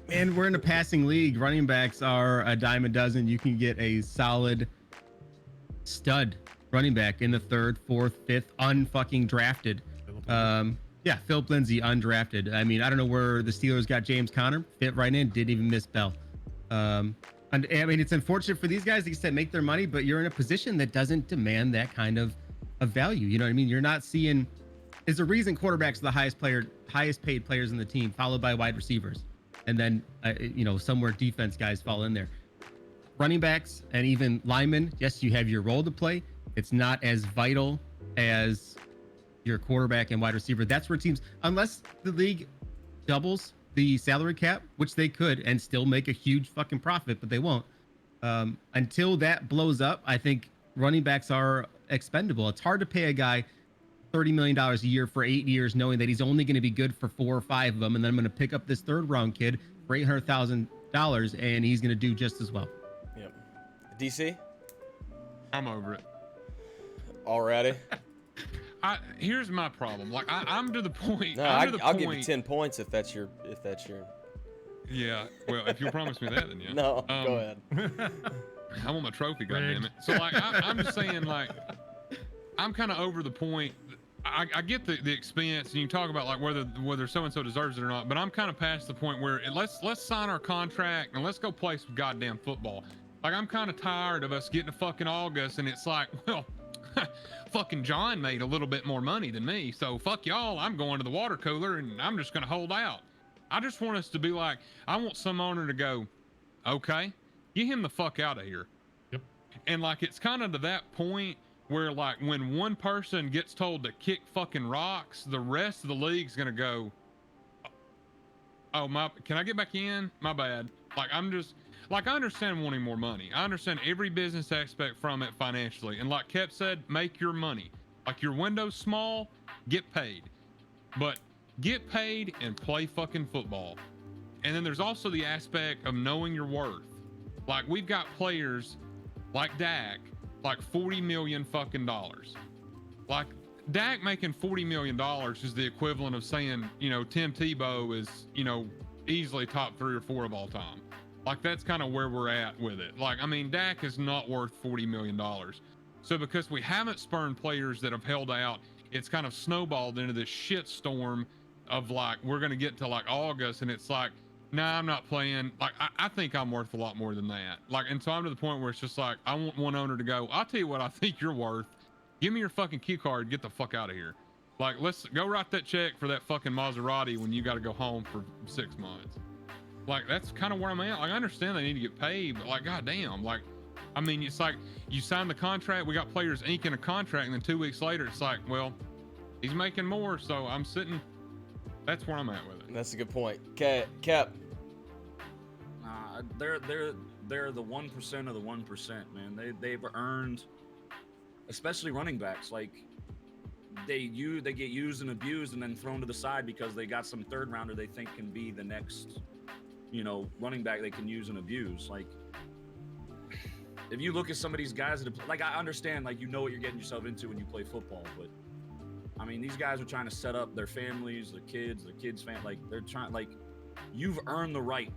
we're in a passing league. Running backs are a dime a dozen. You can get a solid stud running back in the 3rd, 4th, 5th, unfucking drafted. Yeah, Philip Lindsay, undrafted. I mean, I don't know where the Steelers got James Conner. Fit right in, didn't even miss Bell. And I mean, it's unfortunate for these guys, like you said, make their money, but you're in a position that doesn't demand that kind of value. You know what I mean? You're not seeing. There's a reason quarterbacks are the highest paid players in the team, followed by wide receivers, and then you know, somewhere defense guys fall in there. Running backs and even linemen, yes, you have your role to play. It's not as vital as your quarterback and wide receiver. That's where teams, unless the league doubles the salary cap, which they could, and still make a huge fucking profit, but they won't. Until that blows up, I think running backs are expendable. It's hard to pay a guy $30 million a year for 8 years, knowing that he's only going to be good for 4 or 5 of them, and then I'm going to pick up this 3rd round kid for $800,000, and he's going to do just as well. Yep. DC? I'm over it. Already? Here's my problem. Like I'm to the point. No, I'll give you 10 points if that's your. Yeah. Well, if you'll promise me that, then yeah. No, go ahead. I want my trophy, goddammit. So like I'm just saying, like, I'm kind of over the point. I get the expense, and you talk about like whether so and so deserves it or not. But I'm kind of past the point where let's sign our contract and let's go play some goddamn football. Like I'm kind of tired of us getting to fucking August, and it's like, well, fucking John made a little bit more money than me, so fuck y'all. I'm going to the water cooler, and I'm just gonna hold out. I just want us to be like, I want some owner to go, okay, get him the fuck out of here. Yep. And like it's kind of to that point where like when one person gets told to kick fucking rocks, the rest of the league's gonna go, oh my, can I get back in? My bad. Like I'm just like, I understand wanting more money. I understand every business aspect from it financially. And like Kep said, make your money. Like your window's small, get paid. But get paid and play fucking football. And then there's also the aspect of knowing your worth. Like we've got players like Dak, like $40 million fucking dollars. Like Dak making $40 million is the equivalent of saying, you know, Tim Tebow is, you know, easily top 3 or 4 of all time. Like that's kind of where we're at with it. Like, I mean, Dak is not worth $40 million. So because we haven't spurned players that have held out, it's kind of snowballed into this shit storm of like, we're going to get to like August and it's like, nah, I'm not playing. Like, I think I'm worth a lot more than that. Like, and so I'm to the point where it's just like, I want one owner to go, I'll tell you what I think you're worth. Give me your fucking cue card. Get the fuck out of here. Like, let's go write that check for that fucking Maserati when you got to go home for 6 months. Like, that's kind of where I'm at. Like, I understand they need to get paid, but like, goddamn, like, I mean, it's like you sign the contract. We got players inking a contract, and then 2 weeks later, it's like, well, he's making more, so I'm sitting. That's where I'm at with it. That's a good point. Kep. They're the 1% of the 1%, man. They've earned, especially running backs, like they get used and abused and then thrown to the side because they got some 3rd rounder they think can be the next, you know, running back they can use and abuse. Like, if you look at some of these guys that, like, I understand, like, you know what you're getting yourself into when you play football, but I mean, these guys are trying to set up their families, their kids' family. Like, they're trying, like, you've earned the right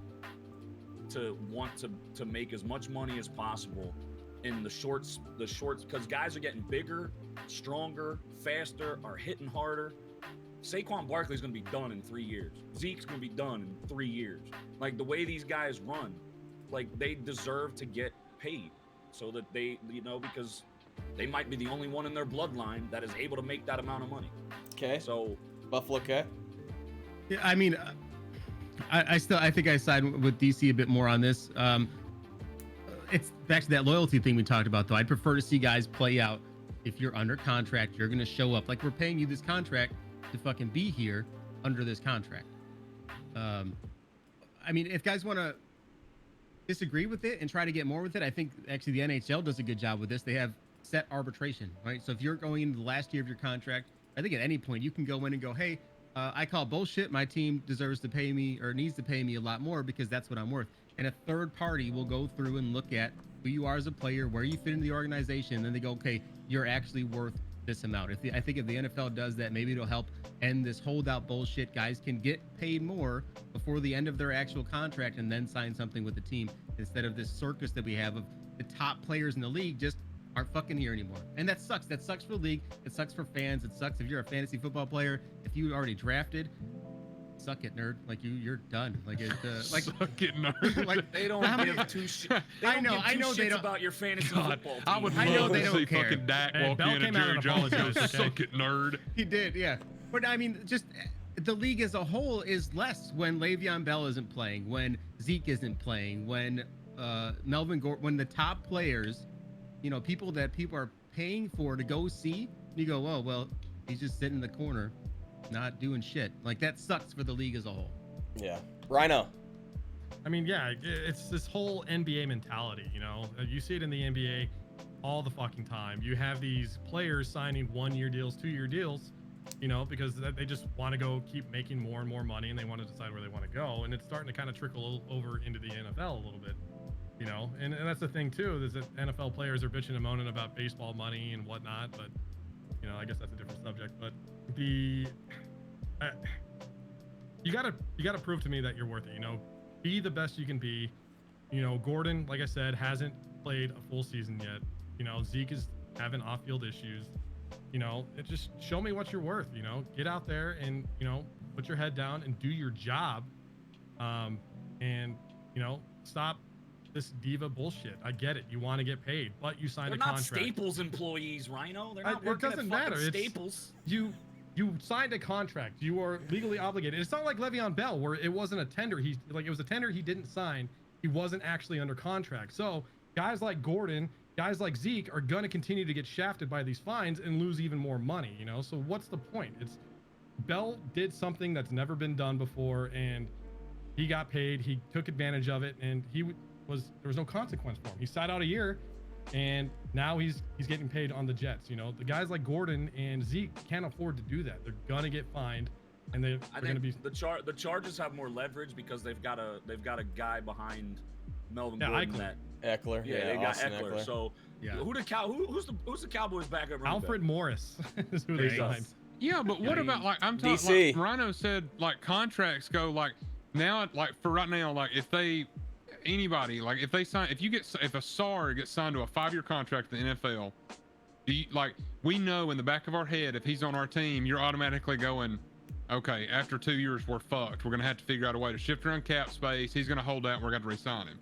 to want to make as much money as possible in the shorts, because guys are getting bigger, stronger, faster, are hitting harder. Saquon Barkley's going to be done in 3 years. Zeke's going to be done in 3 years. Like, the way these guys run, like, they deserve to get paid so that they, you know, because they might be the only one in their bloodline that is able to make that amount of money. Okay. So Buffalo K. Yeah, I mean, I think I side with DC a bit more on this. It's back to that loyalty thing we talked about, though. I'd prefer to see guys play out. If you're under contract, you're going to show up. Like, we're paying you this contract to fucking be here under this contract. I mean, if guys want to disagree with it and try to get more with it, I think actually the NHL does a good job with this. They have set arbitration, right? So if you're going into the last year of your contract, I think at any point you can go in and go, hey, I call bullshit. My team deserves to pay me or needs to pay me a lot more because that's what I'm worth. And a third party will go through and look at who you are as a player, where you fit into the organization, and then they go, okay, you're actually worth this amount. I think if the NFL does that, maybe it'll help end this holdout bullshit. Guys can get paid more before the end of their actual contract and then sign something with the team, instead of this circus that we have of the top players in the league just aren't fucking here anymore. And that sucks. That sucks for the league. It sucks for fans. It sucks if you're a fantasy football player. If you already drafted, suck it, nerd. Like you're done. Like it, like Suck it, nerd. like They don't how many- give two shit. I know they don't. about your fantasy God, football team. I would I know love they to don't see care. fucking Dak Hey, walk Bell in came and out Jerry and Jones goes, apologized, okay? suck it, nerd. He did, yeah. But I mean, just the league as a whole is less when Le'Veon Bell isn't playing, when Zeke isn't playing, when Melvin Gordon, when the top players, people that people are paying for to go see, you go, oh well, he's just sitting in the corner, not doing shit. Like that sucks for the league as a whole. Yeah. Rhino. I mean, yeah, it's this whole NBA mentality, You see it in the NBA all the fucking time. You have these players signing 1-year deals, 2-year deals, because they just want to go keep making more and more money, and they want to decide where they want to go. And it's starting to kind of trickle over into the NFL a little bit, And that's the thing, too, is that NFL players are bitching and moaning about baseball money and whatnot. But, I guess that's a different subject. But you gotta prove to me that you're worth it, Be the best you can be. Gordon, like I said, hasn't played a full season yet. Zeke is having off-field issues. It just show me what you're worth. Get out there and put your head down and do your job. And stop this diva bullshit. I get it. You want to get paid, but you signed They're a not contract. Staples employees, Rhino. They're not It working doesn't at fucking matter. It's- Staples. You signed a contract. You are legally obligated. It's not like Le'Veon Bell, where it wasn't a tender. It was a tender he didn't sign. He wasn't actually under contract. So guys like Gordon, guys like Zeke are going to continue to get shafted by these fines and lose even more money. So what's the point? Bell did something that's never been done before, and he got paid. He took advantage of it, and there was no consequence for him. He sat out a year, and now he's getting paid on the Jets. The guys like Gordon and Zeke can't afford to do that. They're gonna get fined, and they're gonna be. The Chargers have more leverage because they've got a guy behind Melvin Yeah, Gordon Eichler. that Eckler. yeah, they got Austin Eckler. So Yeah. who's the Cowboys backup? running Alfred back? Morris is who There they you go. signed. Yeah, but what Yeah, about like I'm talking? DC. Like Rhino said, like contracts go like now, like for right now, like if a SAR gets signed to a 5-year contract in the NFL, we know in the back of our head if he's on our team, you're automatically going, okay, after 2 years we're fucked. We're gonna have to figure out a way to shift around cap space. He's gonna hold out. And we're gonna re-sign him.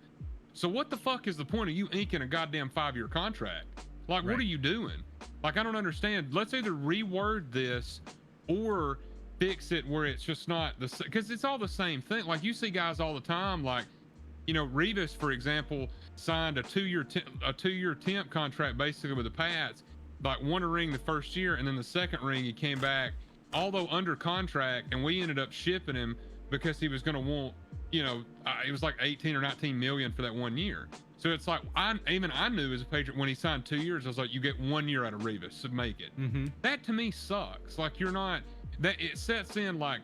So what the fuck is the point of you inking a goddamn 5-year contract? Like, what are you doing? Like, I don't understand. Let's either reword this or fix it where it's just not because it's all the same thing. Like, you see guys all the time, like, Revis, for example, signed a 2-year temp contract basically with the Pats, like won a ring the first year, and then the second ring he came back, although under contract, and we ended up shipping him because he was going to want, it was like 18 or 19 million for that 1 year. So it's like I knew as a Patriot when he signed 2 years, I was like, you get 1 year out of Revis to make it. Mm-hmm. That to me sucks. Like it sets in like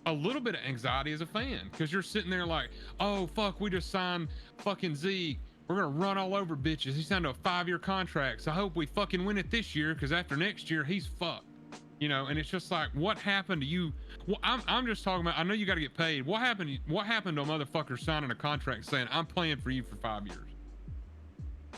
a little bit of anxiety as a fan because you're sitting there like, oh fuck, we just signed fucking Zeke. We're gonna run all over bitches. He signed a 5-year contract, so I hope we fucking win it this year because after next year he's fucked. And it's just like, what happened to you? Well, I'm just talking about. I know you got to get paid. What happened to a motherfucker signing a contract saying I'm playing for you for 5 years?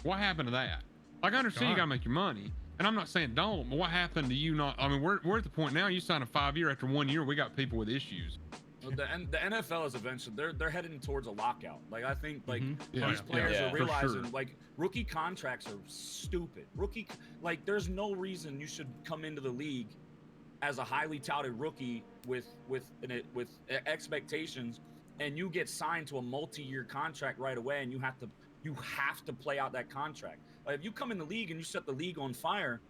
What happened to that? Like, I understand you got to make your money, and I'm not saying don't, but what happened to you not? I mean, we're at the point now. You sign a 5-year after 1 year. We got people with issues. Well, the NFL is eventually they're heading towards a lockout. Like I think like Yeah, these players yeah, are for realizing sure. like rookie contracts are stupid. There's no reason you should come into the league as a highly touted rookie with expectations, and you get signed to a multi-year contract right away, and you have to play out that contract. If you come in the league and you set the league on fire,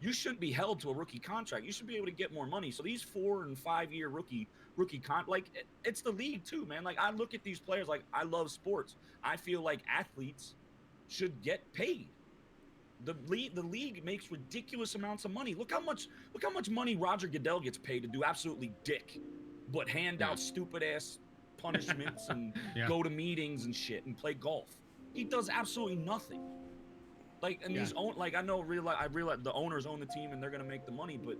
you shouldn't be held to a rookie contract. You should be able to get more money. So these 4 and 5 year rookie it's the league too, man. Like I look at these players, like I love sports. I feel like athletes should get paid. The league makes ridiculous amounts of money. Look how much money Roger Goodell gets paid to do absolutely dick, but hand out stupid ass punishments and go to meetings and shit and play golf. He does absolutely nothing. Like, and these I realize the owners own the team and they're gonna make the money, but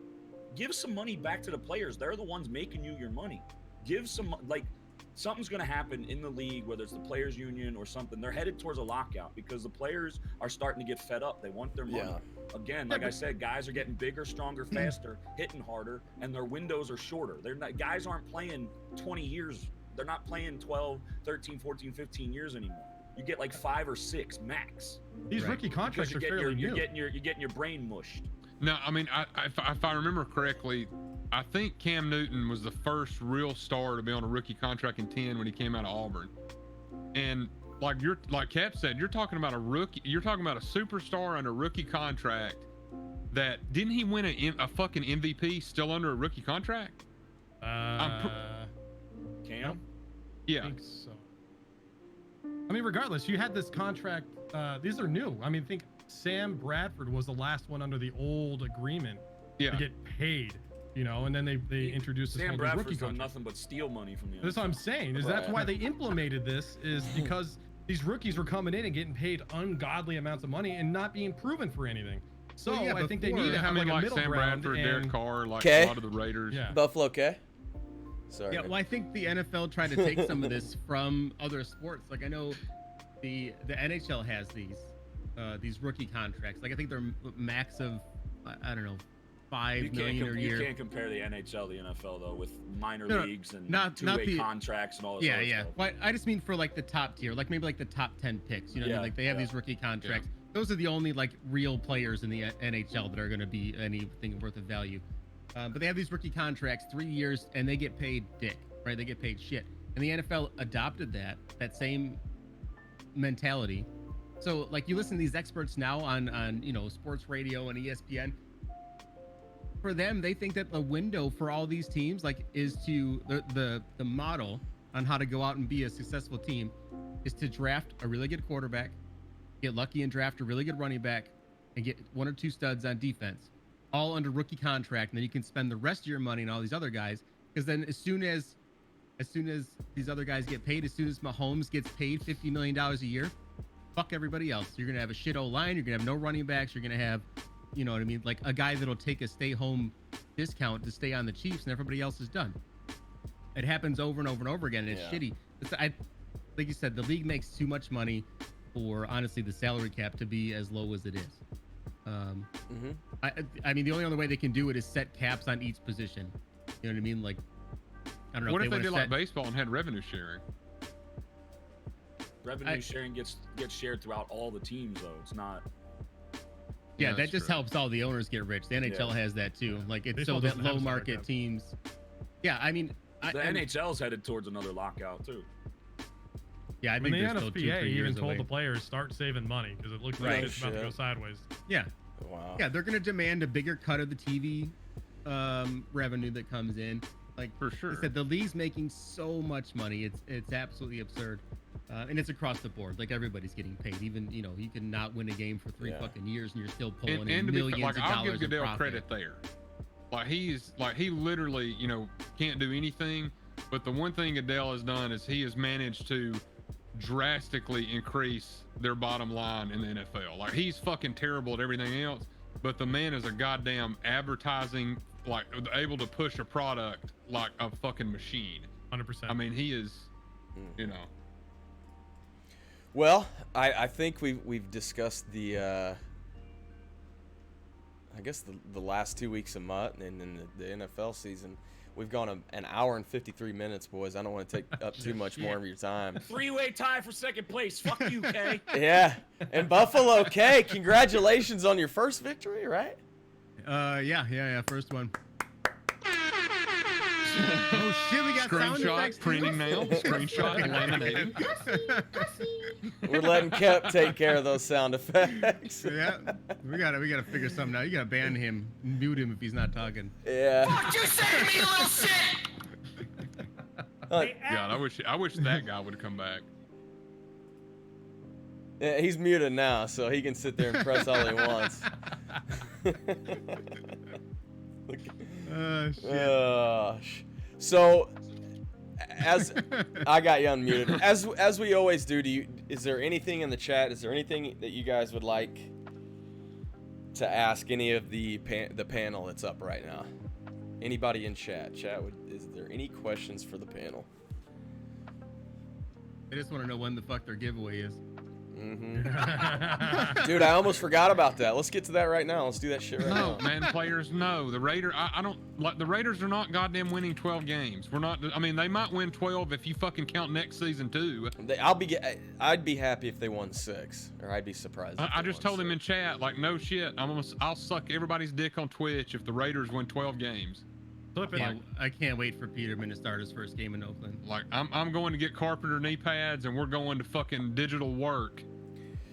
give some money back to the players. They're the ones making you your money. Give some, like, something's going to happen in the league, whether it's the players union or something. They're headed towards a lockout because the players are starting to get fed up. They want their money. Again, like I said, guys are getting bigger, stronger, faster, hitting harder, and their windows are shorter. Guys aren't playing 20 years. They're not playing 12, 13, 14, 15 years anymore. You get like 5 or 6 max. These rookie contracts are fairly new. You're getting your brain mushed. No, I mean, if I remember correctly, I think Cam Newton was the first real star to be on a rookie contract in 10 when he came out of Auburn. And like Cap said, you're talking about a rookie. You're talking about a superstar on a rookie contract. That didn't he win a fucking MVP still under a rookie contract? Cam? Yeah. I think so. I mean, regardless, you had this contract. These are new. I mean, think Sam Bradford was the last one under the old agreement to get paid. You know, and then they introduced this Sam whole Bradford's rookie done contract. nothing but steal money from the NFL. That's what I'm saying. That's why they implemented this, is because these rookies were coming in and getting paid ungodly amounts of money and not being proven for anything. So I think they need to have like a middle Sam ground. Bradford, and, Derek Carr, like a lot of the Raiders. Yeah. Buffalo K. Sorry. Yeah, well, I think the NFL tried to take some of this from other sports. Like I know the NHL has these rookie contracts. Like I think they're max of I don't know, $5 million a year. You can't compare the NHL, the NFL though, with minor leagues and not two-way the contracts and all this. Yeah. Stuff. Well, I just mean for like the top tier, like maybe like the top 10 picks. You know, what I mean? Like they have these rookie contracts. Those are the only like real players in the NHL that are going to be anything worth of value. But they have these rookie contracts, 3 years, and they get paid dick, right? They get paid shit. And the NFL adopted that same mentality. So like you listen to these experts now on you know, sports radio and ESPN. For them, they think that the window for all these teams like is to the model on how to go out and be a successful team is to draft a really good quarterback, get lucky and draft a really good running back, and get 1 or 2 studs on defense, all under rookie contract, and then you can spend the rest of your money on all these other guys. Because then as soon as these other guys get paid, as soon as Mahomes gets paid $50 million a year, fuck everybody else. You're gonna have a shit O-line. You're gonna have no running backs. You're gonna have, you know what I mean, like a guy that'll take a stay-home discount to stay on the Chiefs, and everybody else is done. It happens over and over and over again, and it's shitty. Like you said, the league makes too much money for, honestly, the salary cap to be as low as it is. I mean, the only other way they can do it is set caps on each position. You know what I mean? Like, I don't know. What if they did like baseball and had revenue sharing? Revenue sharing gets shared throughout all the teams, though. It's not. Yeah, that just helps all the owners get rich. The NHL has that too. Like it's Baseball so that doesn't have low a salary market cap. teams. Yeah, I mean, The NHL's headed towards another lockout too. Yeah, I I mean, think the they're still 2-3 NFPA even years told away. the players start saving money because it looks like it's about to go sideways. Yeah, Wow. yeah, they're gonna demand a bigger cut of the TV revenue that comes in. Like For sure. I said, the league's making so much money. It's absolutely absurd, and it's across the board. Like everybody's getting paid. Even you know you can not win a game for 3 fucking years and you're still pulling in to be millions fair, of like, I'll dollars give of Goodell profit. credit there. Like he literally, you know, can't do anything. But the one thing Goodell has done is he has managed to drastically increase their bottom line in the NFL. Like he's fucking terrible at everything else, but the man is a goddamn advertising, like able to push a product like a fucking machine. 100%. I mean, he is, you know. Well, I think we've discussed the I guess the last 2 weeks of Mutt and then the NFL season. We've gone an hour and 53 minutes, boys. I don't want to take up too much more of your time. 3-way tie for second place. Fuck you, Kay. Yeah, and Buffalo K, congratulations on your first victory, right? Yeah. First one. Oh shit, we got sound effects Screenshot, too? printing now. Screenshot, laminating. We're letting Kep take care of those sound effects. Yeah, we gotta figure something out. You gotta ban him, mute him if he's not talking. Yeah. What you say to me, you little shit? God, I wish that guy would have come back. Yeah, he's muted now, so he can sit there and press all he wants. Shit. So, as I got you unmuted, as we always do, is there anything in the chat? Is there anything that you guys would like to ask any of the panel that's up right now? Anybody in chat? Is there any questions for the panel? I just want to know when the fuck their giveaway is. Mm-hmm. Dude, I almost forgot about that. Let's get to that right now. Let's do that shit right now. No, man, players, no. The Raiders, I don't like the Raiders are not goddamn winning 12 games. We're not. I mean, they might win 12 if you fucking count next season too. I'd be happy if they won 6, or I'd be surprised. I just told him in chat, like, no shit. I'll suck everybody's dick on Twitch if the Raiders win 12 games. I can't wait for Peterman to start his first game in Oakland. Like, I'm going to get Carpenter knee pads, and we're going to fucking digital work,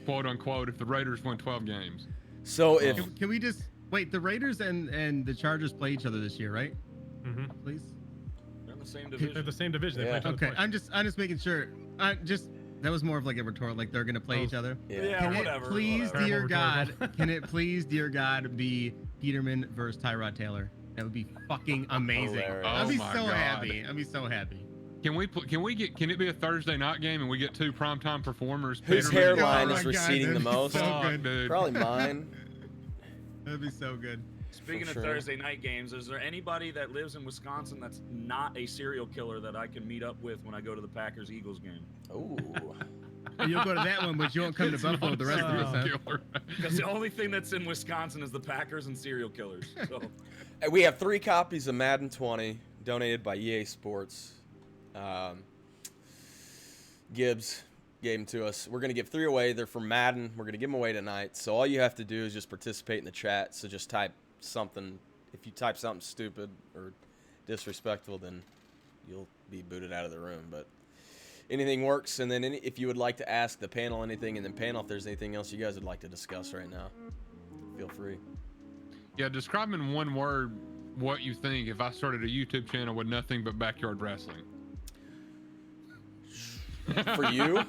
quote unquote, if the Raiders win 12 games. So Can we just wait? The Raiders and the Chargers play each other this year, right? Mm-hmm. Please. They're in the same division. They're the same division. They Yeah. play each other Okay, twice. I'm just making sure. That was more of like a retort, like they're gonna play each other. Yeah, Can whatever. it please, whatever. dear Terrible, God, can it please, dear God, be Peterman versus Tyrod Taylor? That would be fucking amazing. Hilarious. I'd be Oh my so God. happy. I'd be so happy. Can it be a Thursday night game and we get 2 primetime performers? whose Peterman- hairline Oh is my God, receding the that'd be most? so Fuck, good. dude. Probably mine. That'd be so good. Speaking For of sure. Thursday night games, is there anybody that lives in Wisconsin that's not a serial killer that I can meet up with when I go to the Packers-Eagles game? Ooh. You'll go to that one, but you won't come to Buffalo with the rest of us. Huh? Killer. Because the only thing that's in Wisconsin is the Packers and serial killers. So We have 3 copies of Madden 20 donated by EA Sports. Gibbs gave them to us. We're going to give 3 away. They're from Madden. We're going to give them away tonight. So all you have to do is just participate in the chat. So just type something. If you type something stupid or disrespectful, then you'll be booted out of the room. But anything works. And then if you would like to ask the panel anything in the panel, if there's anything else you guys would like to discuss right now, feel free. Yeah, describe in one word what you think if I started a YouTube channel with nothing but backyard wrestling. For you,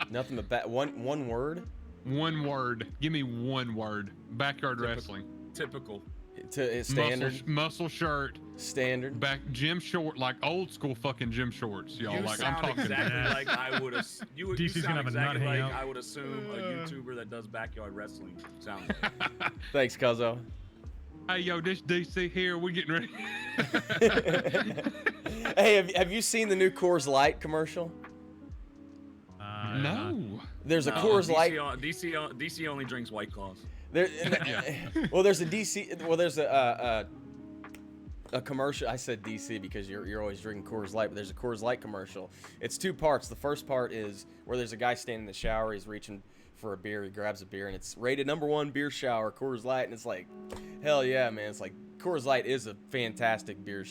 nothing but one word. One word. Give me one word. Backyard wrestling. typical. To standard. Muscle shirt. Standard. Back gym short, like old school fucking gym shorts, y'all. You Like sound I'm talking. exactly Yeah. like I would. You DC's gonna sound have a exactly nut like hangout. I would assume a YouTuber that does backyard wrestling sounds like. Thanks, Cuzzo. Hey, yo, this DC here. We getting ready. Hey, have you seen the new Coors Light commercial? No. There's a No, Coors Light. DC only drinks White Claws. There, well, there's a DC. Well, there's a commercial. I said DC because you're always drinking Coors Light, but there's a Coors Light commercial. It's 2 parts. The first part is where there's a guy standing in the shower. He's reaching for a beer. He grabs a beer, and it's rated #1 beer shower, Coors Light. And it's like, hell yeah, man! It's like Coors Light is a fantastic beer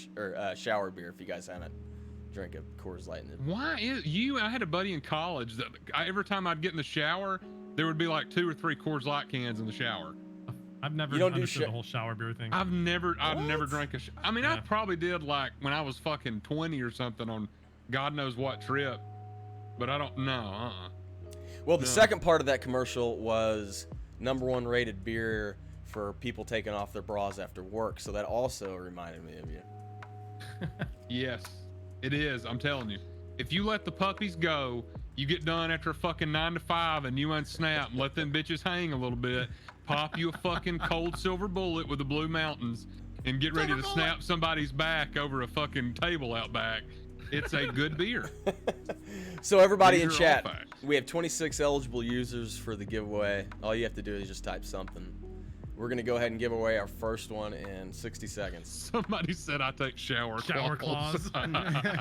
shower beer. If you guys haven't drank a Coors Light, Why is you? I had a buddy in college that every time I'd get in the shower, there would be like 2 or 3 Coors Light cans in the shower. I've never You don't do understood shit- the whole shower beer thing. I've never drank a. I mean, I Yeah. probably did like when I was fucking 20 or something on God knows what trip, but I don't know. Well, the No. second part of that commercial was #1 rated beer for people taking off their bras after work. So that also reminded me of you. Yes, it is. I'm telling you. If you let the puppies go, you get done after a fucking 9 to 5 and you unsnap and let them bitches hang a little bit, pop you a fucking cold silver bullet with the Blue Mountains and get ready to snap somebody's back over a fucking table out back. It's a good beer. So everybody in These are all chat, facts. we have 26 eligible users for the giveaway. All you have to do is just type something. We're going to go ahead and give away our first one in 60 seconds. Somebody said I take shower claws. I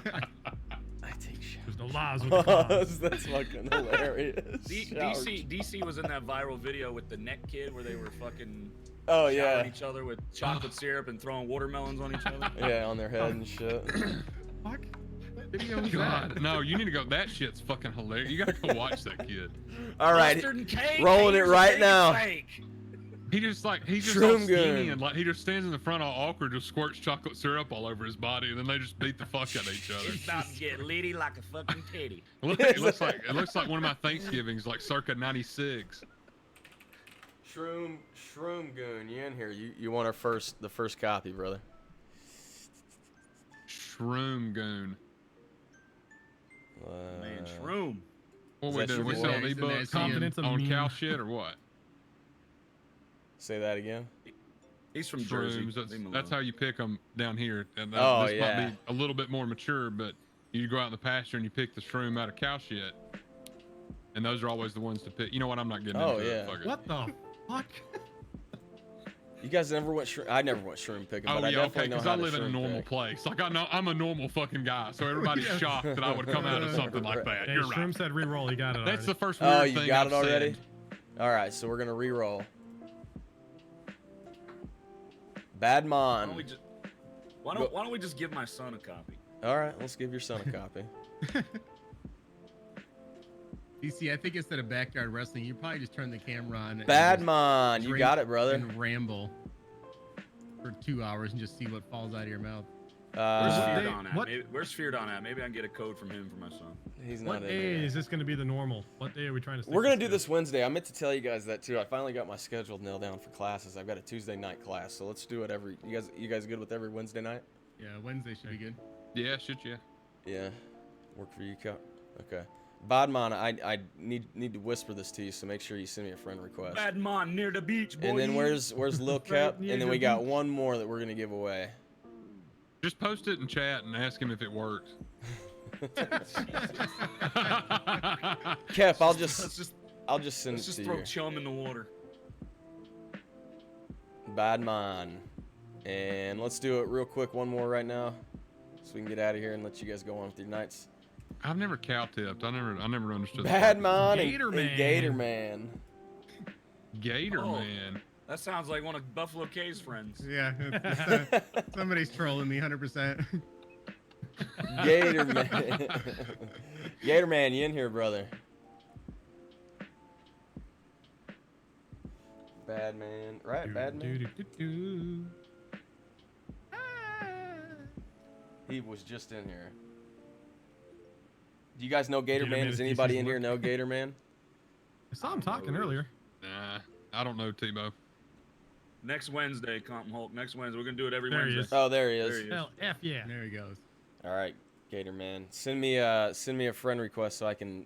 take There's no laws with the claws. showers. That's fucking hilarious. DC was in that viral video with the neck kid where they were fucking Oh, showering yeah. each other with chocolate syrup and throwing watermelons on each other. Yeah, on their head and shit. Fuck. God, no, you need to go. That shit's fucking hilarious. You gotta go watch that kid. All right. Mustard and cake. Rolling it haters right think now. it's fake. He just all Shroom skinny gun. and like he just stands in the front all awkward, just squirts chocolate syrup all over his body, and then they just beat the fuck out of each other. It's about to get litty like a fucking titty. It looks like one of my Thanksgivings, like circa '96. Shroom Goon, you in here? You want the first copy, brother? Shroom Goon. Man, Shroom. What Is we that doing? your We boy? selling Isn't ebooks that Confidence on, of on meme. cow shit or what? Say that again. He's from Jersey. Shrooms. Leave him That's alone. how you pick them down here. And this yeah. might be a little bit more mature, but you go out in the pasture and you pick the shroom out of cow shit. And those are always the ones to pick. You know what? I'm not getting Oh, into yeah. it. Fuck it. What the fuck? You guys never went shroom? I never went shroom picking, Oh but I yeah, definitely okay. know Because how I to live in a shroom normal pick. place. Like I know I'm a normal fucking guy, so everybody's shocked that I would come out of something like that. Hey, You're Shroom right. said re-roll. He got it That's the already. first weird Oh, thing you got I've it already? said. All right, so we're gonna re-roll. Why don't we Badmon. just why don't we just give my son a copy? All right, let's give your son a copy. DC, I think instead of backyard wrestling, you probably just turn the camera on. and Badmon, just you got it, drink brother. And ramble for 2 hours and just see what falls out of your mouth. Where's Uh, Feardon at? what- Where's Feardon at? Maybe I can get a code from him for my son. he's not What in day here. is this going to be the normal? What day are we trying to? We're gonna stick do to? this Wednesday. I meant to tell you guys that too. I finally got my schedule nailed down for classes. I've got a Tuesday night class, so let's do it every. You guys good with every Wednesday night? Yeah, Wednesday should be good. Yeah, shit, yeah. Yeah, work for you, Cal. Okay. Badmon, I need to whisper this to you, so make sure you send me a friend request. Badmon near the beach, boy. And then where's Lil Kep? near And then the we got one more that we're gonna give away. Just post it in chat and ask him if it works. Kep, I'll let's just send let's it just to throw you. chum in the water. Badmon, and let's do it real quick. One more right now, so we can get out of here and let you guys go on with your nights. I've never cow tipped. I never understood. Badmon Gator and Man. Gator Man. Gator Oh. man. That sounds like one of Buffalo K's friends. Yeah, somebody's trolling me 100%. Gator Man. Gator Man, you in here, brother? Badman, right? Badman. Do-do-do-do. He was just in here. Do you guys know Gator Gator Man? Man Does is anybody DC's in here work. know Gator Man? I saw him talking earlier. Nah, I don't know Tebow. Next Wednesday, Compton Hulk. Next Wednesday, we're gonna do it every There he Wednesday. Oh, there he is. There he is. Hell, F yeah. There he goes. All right, Gator Man. Send me a friend request so I can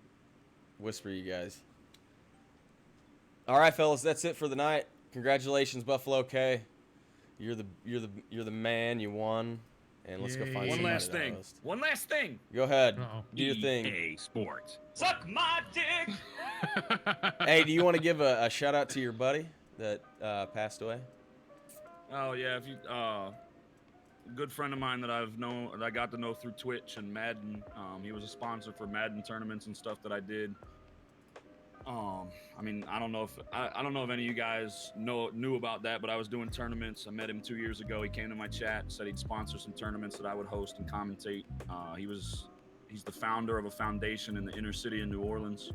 whisper you guys. All right, fellas, that's it for the night. Congratulations, Buffalo K. You're the man. You won. And let's go Yay. find One somebody last to thing. host. One last thing. Go ahead. Uh-oh. Do your thing. EA Sports. Suck my dick. Hey, do you want to give a shout out to your buddy that passed away? Oh yeah, if you a good friend of mine that I got to know through Twitch and Madden. He was a sponsor for Madden tournaments and stuff that I did. I mean, I don't know if any of you guys knew about that, but I was doing tournaments. I met him 2 years ago. He came to my chat, said he'd sponsor some tournaments that I would host and commentate. He's the founder of a foundation in the inner city in New Orleans.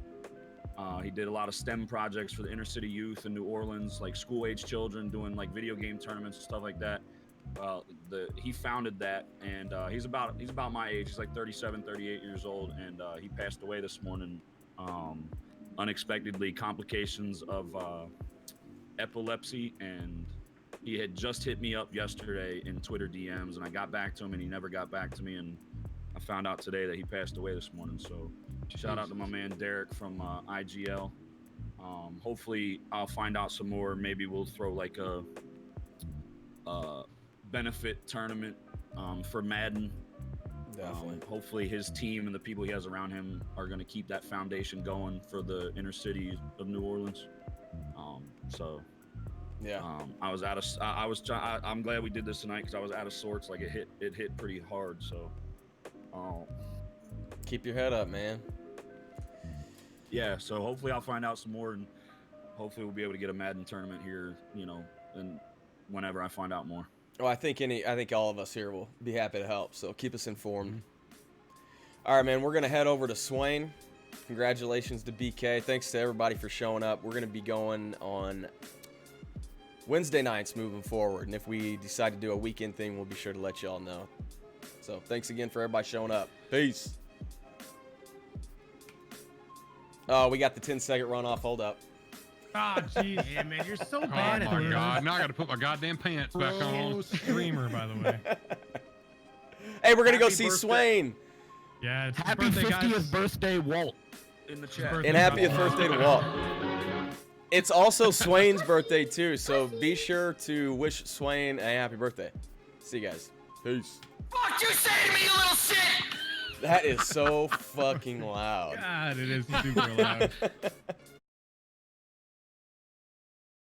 He did a lot of STEM projects for the inner city youth in New Orleans, like school-age children doing like video game tournaments and stuff like that. He founded that, and he's about my age. He's like 37, 38 years old, and he passed away this morning. Unexpectedly, complications of epilepsy, and he had just hit me up yesterday in Twitter DMs, and I got back to him, and he never got back to me, and I found out today that he passed away this morning. So shout out to my man Derek from IGL. Hopefully I'll find out some more. Maybe we'll throw like a benefit tournament for Madden. Definitely. Hopefully his team and the people he has around him are going to keep that foundation going for the inner city of New Orleans. Yeah. I'm glad we did this tonight because I was out of sorts. Like it hit pretty hard. So, Keep your head up, man. yeah. So hopefully I'll find out some more, and hopefully we'll be able to get a Madden tournament here. And whenever I find out more. Well, I think all of us here will be happy to help. So keep us informed. All right, man. We're gonna head over to Swain. Congratulations to BK. Thanks to everybody for showing up. We're gonna be going on Wednesday nights moving forward. And if we decide to do a weekend thing, we'll be sure to let y'all know. So thanks again for everybody showing up. Peace. Oh, we got the 10-second runoff. Hold up. Ah, jeez. Yeah, man, you're so Oh bad at my this. god! Now I got to put my goddamn pants back Pro on. streamer, by the way. Hey, we're going to go Happy see birthday. Swain. Yeah, it's his Happy birthday, 50th guys. birthday, Walt. In the chat. Birthday. And happy birthday to Walt. It's also Swain's birthday, too. So be sure to wish Swain a happy birthday. See you guys. Peace. What you say to me, you little shit? That is so fucking loud. God, it is super loud.